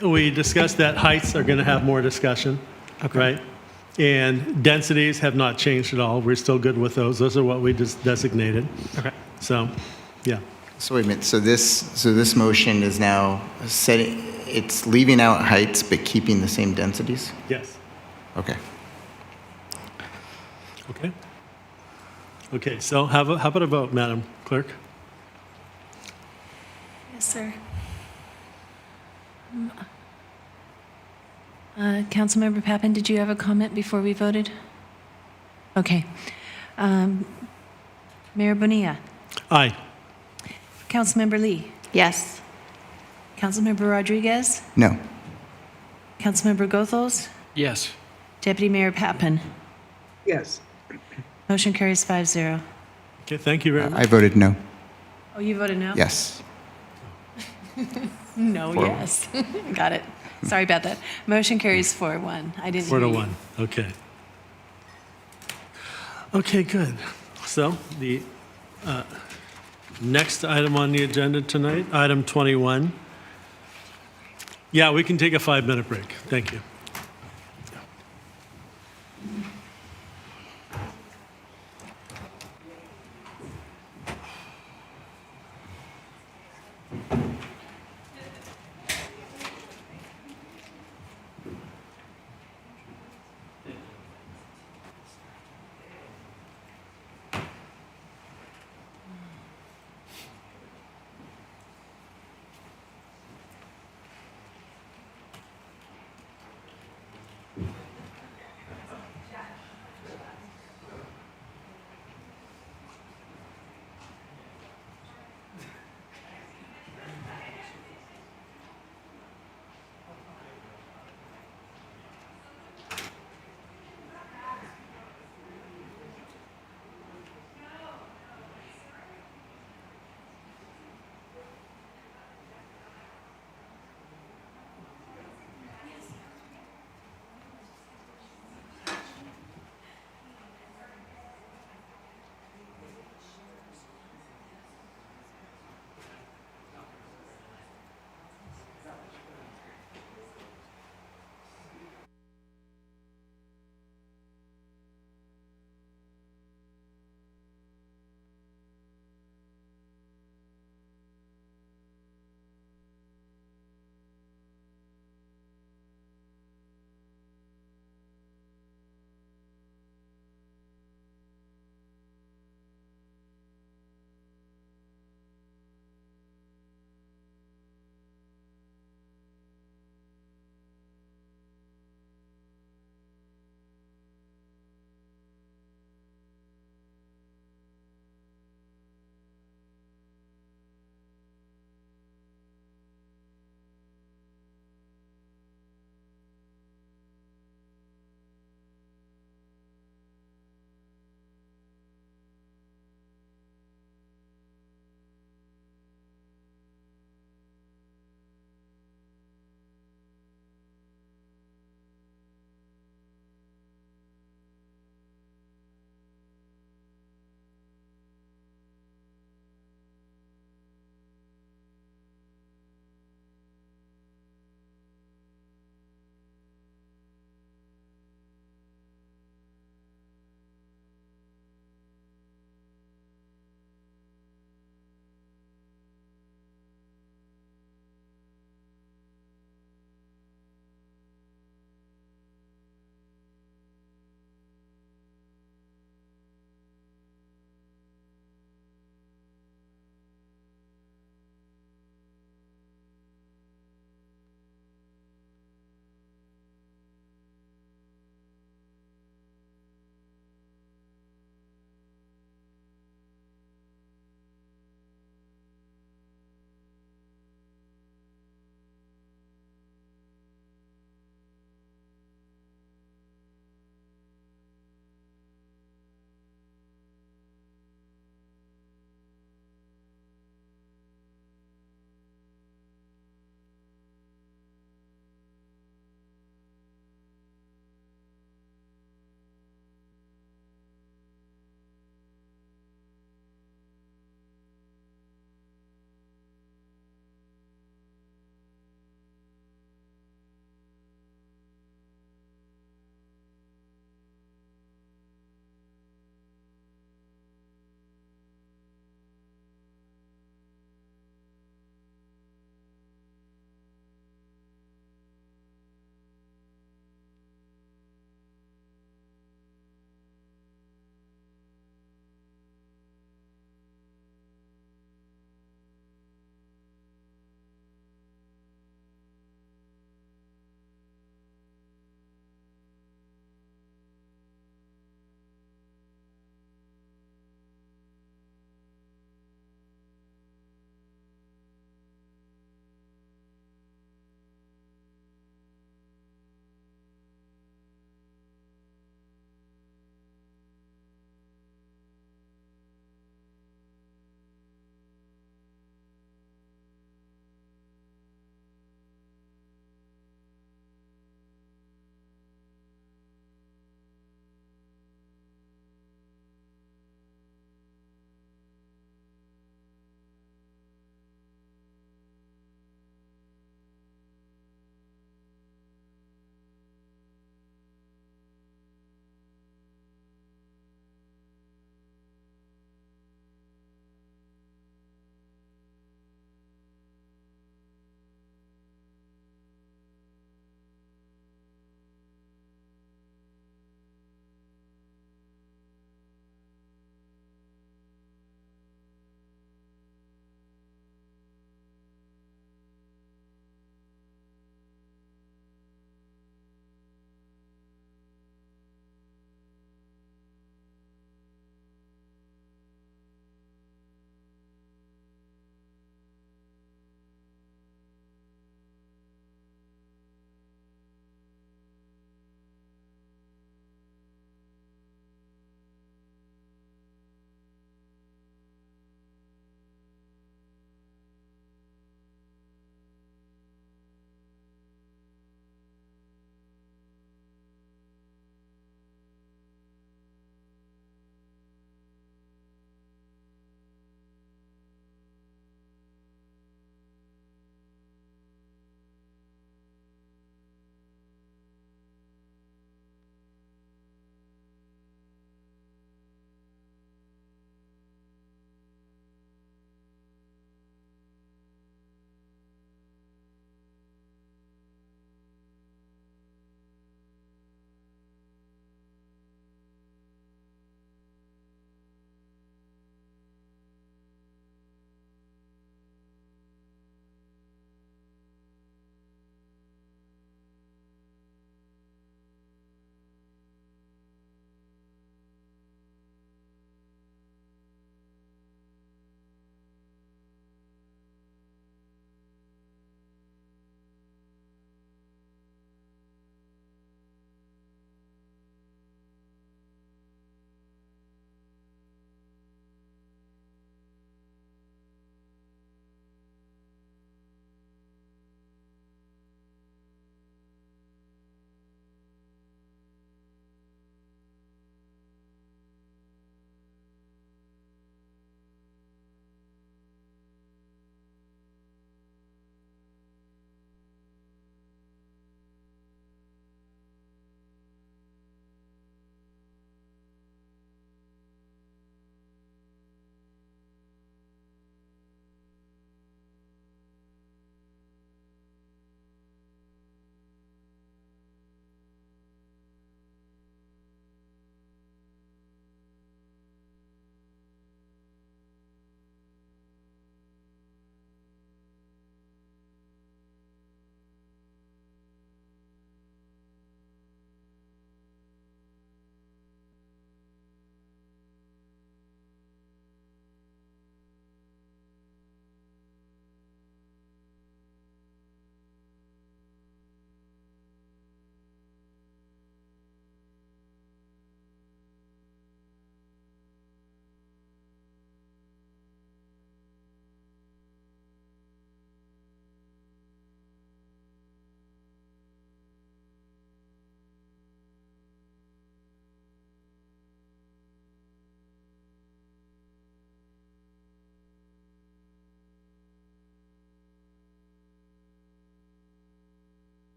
we discussed that heights are going to have more discussion, right? And densities have not changed at all. We're still good with those. Those are what we just designated. Okay. So, yeah. So wait a minute, so this motion is now setting, it's leaving out heights but keeping the same densities? Yes. Okay. Okay. Okay, so how about a vote, Madam Clerk? Yes, sir. Councilmember Pappen, did you have a comment before we voted? Okay. Mayor Bonilla? Aye. Councilmember Lee? yes. Councilmember Rodriguez? No. Councilmember Gothels? Yes. Deputy Mayor Pappen? Yes. Motion carries 5-0. Okay, thank you very much. I voted no. Oh, you voted no? Yes. No, 4-1. yes. Got it. Sorry about that. Motion carries 4-1. I didn't hear you. 4-1, okay. Okay, good. So the next item on the agenda tonight, item 21. Yeah, we can take a 5-minute break. Thank you.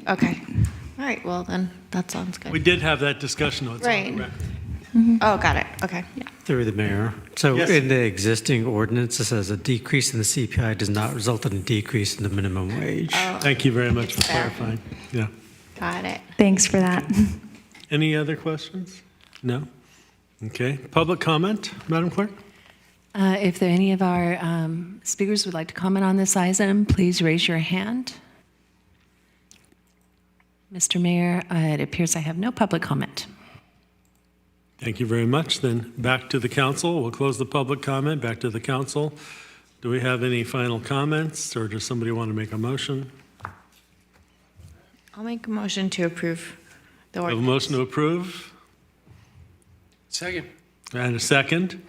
Okay. All right, well then, that sounds good. We did have that discussion. It's on the Right. record. Oh, got it. Okay. Through the mayor. So Yes. in the existing ordinance, it says a decrease in the CPI does not result in a decrease in the minimum wage. Oh, Thank you very much for it's fair. clarifying. Yeah. got it. Thanks for that. Any other questions? No? Okay. Public comment, Madam Clerk? If there any of our speakers would like to comment on this item, please raise your hand. Mr. Mayor, it appears I have no public comment. Thank you very much. Then back to the council. We'll close the public comment. Back to the council. Do we have any final comments, or does somebody want to make a motion? I'll make a motion to approve the We have a ordinance. motion to approve Second. and a second.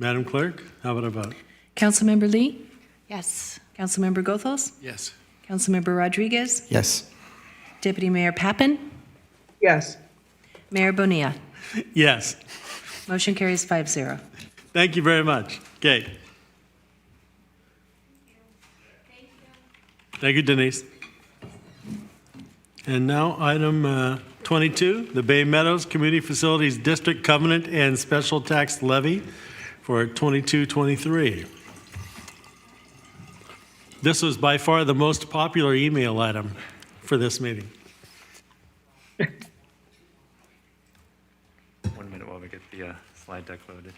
Madam Clerk, how about a vote? Councilmember Lee? Yes. Councilmember Gothels? Yes. Councilmember Rodriguez? Yes. Deputy Mayor Pappen? Yes. Mayor Bonilla? Yes. Motion carries 5-0. Thank you very much. Okay. Thank you, Denise. And now item 22, the Bay Meadows Community Facilities District Covenant and Special Tax Levy for 22-23. This was by far the most popular email item for this meeting. 1 minute while we get the slide deck loaded.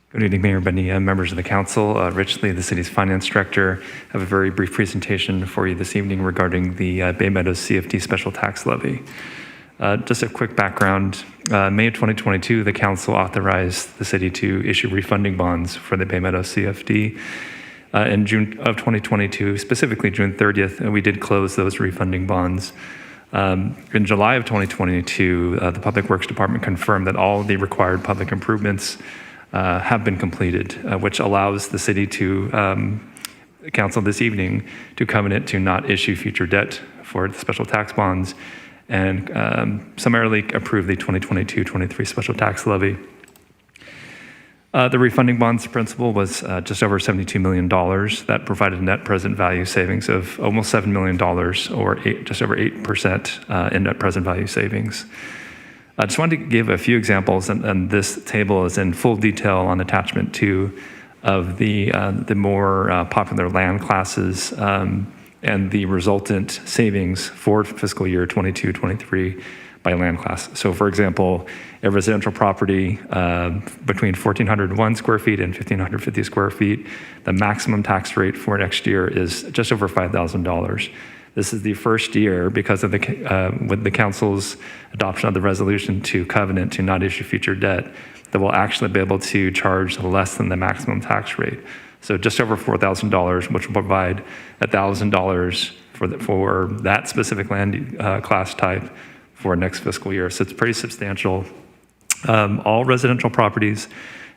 Good evening, Mayor Bonilla, members of the council. Rich Lee, the city's finance director. I have a very brief presentation for you this evening regarding the Bay Meadows CFD special tax levy. Just a quick background. May of 2022, the council authorized the city to issue refunding bonds for the Bay Meadows CFD. In June of 2022, specifically June 30th, we did close those refunding bonds. In July of 2022, the Public Works Department confirmed that all the required public improvements have been completed, which allows the city to, council this evening, to covenant to not issue future debt for the special tax bonds and summarily approve the 2022-23 special tax levy. The refunding bonds principal was just over $72 million. That provided net present value savings of almost $7 million, or just over 8% in net present value savings. I just wanted to give a few examples, and this table is in full detail on attachment 2 of the more popular land classes and the resultant savings for fiscal year 22-23 by land class. So for example, a residential property between 1,401 square feet and 1,550 square feet, the maximum tax rate for next year is just over $5,000. This is the first year, because of with the council's adoption of the resolution to covenant to not issue future debt, that we'll actually be able to charge less than the maximum tax rate. So just over $4,000, which will provide $1,000 for that specific land class type for next fiscal year. So it's pretty substantial. All residential properties,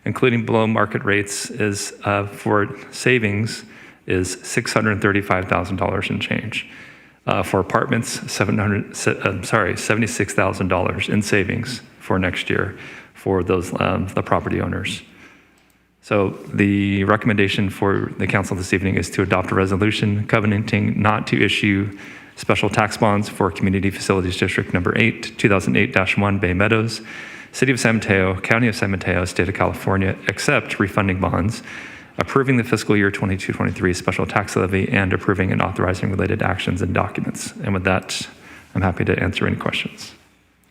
including below market rates, is for savings is $635,000 and change. For apartments, $76,000 in savings for next year for those the property owners. So the recommendation for the council this evening is to adopt a resolution covenanting not to issue special tax bonds for Community Facilities District Number 8, 2008-1 Bay Meadows, City of San Mateo, County of San Mateo, State of California, except refunding bonds, approving the fiscal year 22-23 special tax levy, and approving and authorizing related actions and documents. And with that, I'm happy to answer any questions.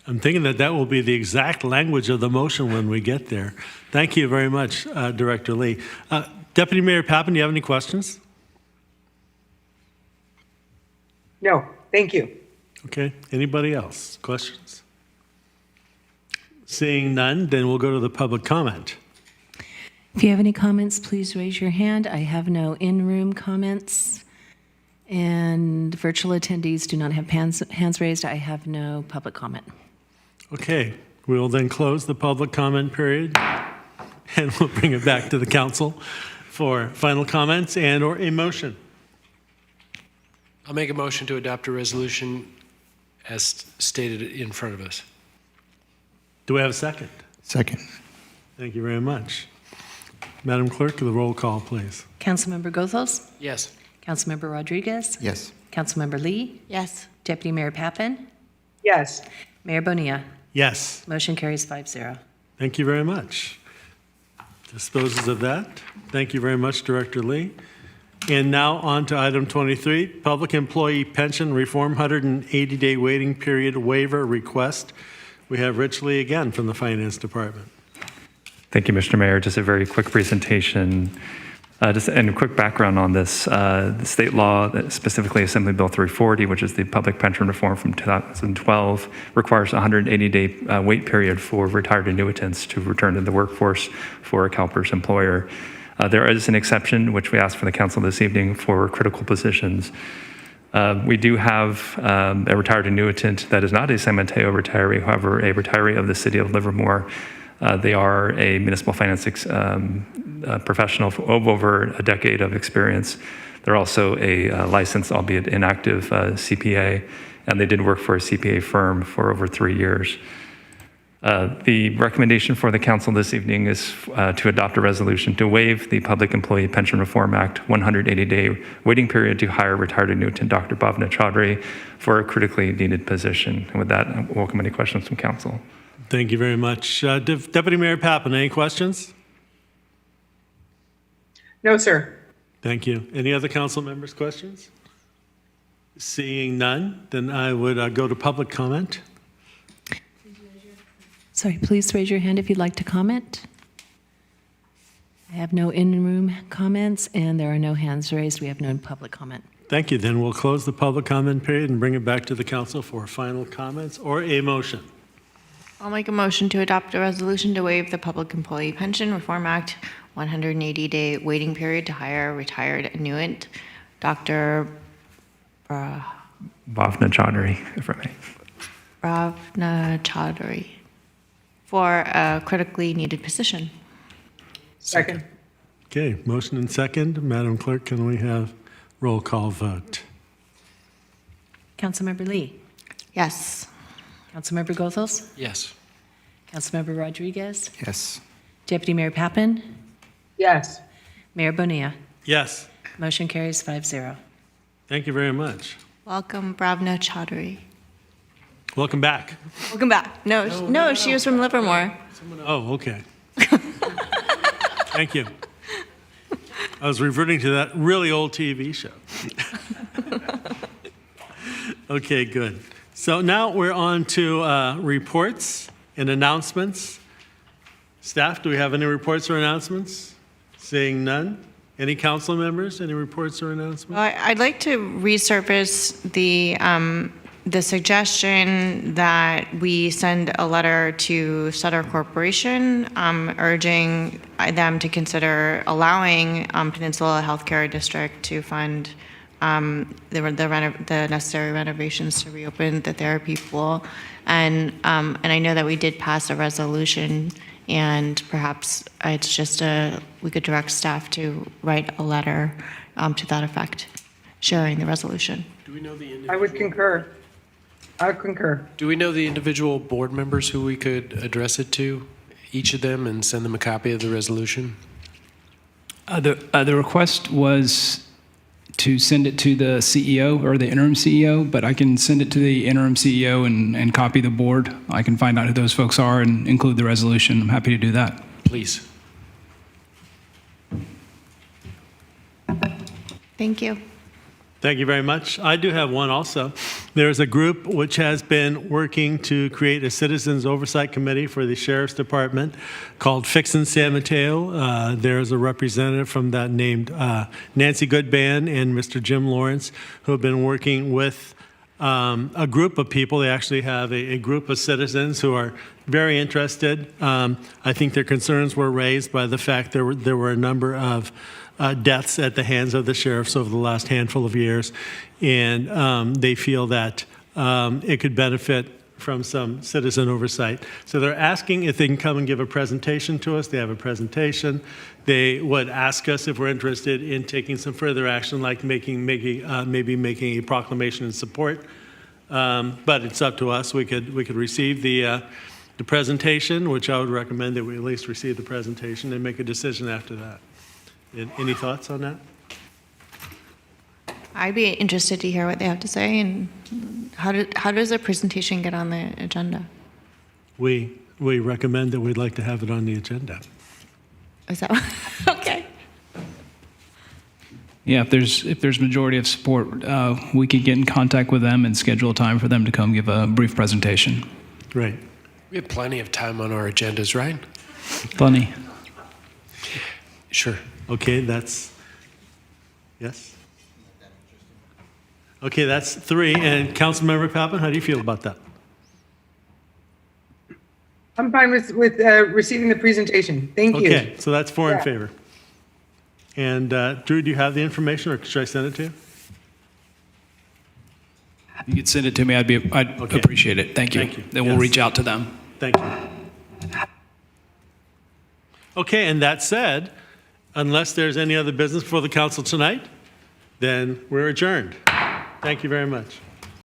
I'm thinking that will be the exact language of the motion when we get there. Thank you very much, Director Lee. Deputy Mayor Pappen, do you have any questions? No, thank you. Okay. Anybody else? Questions? Seeing none, then we'll go to the public comment. If you have any comments, please raise your hand. I have no in-room comments. And virtual attendees do not have hands raised. I have no public comment. Okay, we will then close the public comment period, and we'll bring it back to the council for final comments and or a motion. I'll make a motion to adopt a resolution as stated in front of us. Do we have a second? Second. Thank you very much. Madam Clerk, the roll call, please. Councilmember Gothels? Yes. Councilmember Rodriguez? Yes. Councilmember Lee? Yes. Deputy Mayor Pappen? Yes. Mayor Bonilla? Yes. Motion carries 5-0. Thank you very much. Disposes of that. Thank you very much, Director Lee. And now on to item 23, Public Employee Pension Reform 180-day waiting period waiver request. We have Rich Lee again from the Finance Department. Thank you, Mr. Mayor. Just a very quick presentation. And a quick background on this. The state law, specifically Assembly Bill 340, which is the public pension reform from 2012, requires a 180-day wait period for retired annuitants to return to the workforce for a CalPERS employer. There is an exception, which we asked for the council this evening, for critical positions. We do have a retired annuitant that is not a San Mateo retiree, however, a retiree of the city of Livermore. They are a municipal finance professional of over a decade of experience. They're also a licensed, albeit inactive, CPA, and they did work for a CPA firm for over 3 years. The recommendation for the council this evening is to adopt a resolution to waive the Public Employee Pension Reform Act 180-day waiting period to hire retired annuitant Dr. Bhavna Chaudhary for a critically needed position. And with that, I welcome any questions from council. Thank you very much. Deputy Mayor Pappen, any questions? No, sir. Thank you. Any other council members' questions? Seeing none, then I would go to public comment. Sorry, please raise your hand if you'd like to comment. I have no in-room comments, and there are no hands raised. We have no public comment. Thank you. Then we'll close the public comment period and bring it back to the council for final comments or a motion. I'll make a motion to adopt a resolution to waive the Public Employee Pension Reform Act 180-day waiting period to hire retired annuitant Dr. Bhavna Chaudhary, if I may. Bhavna Chaudhary for a critically needed position. Second. Okay, motion and second. Madam Clerk, can we have roll call vote? Councilmember Lee? Yes. Councilmember Gothels? Yes. Councilmember Rodriguez? Yes. Deputy Mayor Pappen? Yes. Mayor Bonilla? Yes. Motion carries 5-0. Thank you very much. Welcome, Bhavna Chaudhary. Welcome back. Welcome back. No, she was from Livermore. Oh, okay. Thank you. I was reverting to that really old TV show. Okay, good. So now we're on to reports and announcements. Staff, do we have any reports or announcements? Seeing none. Any council members, any reports or announcements? Well, I'd like to resurface the suggestion that we send a letter to Sutter Corporation urging them to consider allowing Peninsula Healthcare District to fund the necessary renovations to reopen the therapy pool. And I know that we did pass a resolution, and perhaps it's just we could direct staff to write a letter to that effect, sharing the resolution. Do we know the I would concur. I would concur. Do we know the individual board members who we could address it to, each of them, and send them a copy of the resolution? The request was to send it to the CEO or the interim CEO, but I can send it to the interim CEO and copy the board. I can find out who those folks are and include the resolution. I'm happy to do that. Please. Thank you. Thank you very much. I do have one also. There's a group which has been working to create a citizens oversight committee for the Sheriff's Department called Fixin' San Mateo. There's a representative from that named Nancy Goodban and Mr. Jim Lawrence, who have been working with a group of people. They actually have a group of citizens who are very interested. I think their concerns were raised by the fact there were a number of deaths at the hands of the sheriffs over the last handful of years, and they feel that it could benefit from some citizen oversight. So they're asking if they can come and give a presentation to us. They have a presentation. They would ask us if we're interested in taking some further action, like maybe making a proclamation in support. But it's up to us. We could receive the presentation, which I would recommend that we at least receive the presentation and make a decision after that. Any thoughts on that? I'd be interested to hear what they have to say, and how does a presentation get on the agenda? We recommend that we'd like to have it on the agenda. Is that okay? Yeah, if there's majority of support, we could get in contact with them and schedule a time for them to come give a brief presentation. Right. We have plenty of time on our agendas, right? Plenty. Sure. Okay, yes? Okay, that's 3. And Councilmember Pappen, how do you feel about that? I'm fine with receiving the presentation. Thank you. Okay, so that's 4 in favor. And Drew, do you have the information, or should I send it to you? You could send it to me. I'd appreciate it. Thank you. Thank you. Then we'll reach out to them. Thank you. Okay, and that said, unless there's any other business before the council tonight, then we're adjourned. Thank you very much.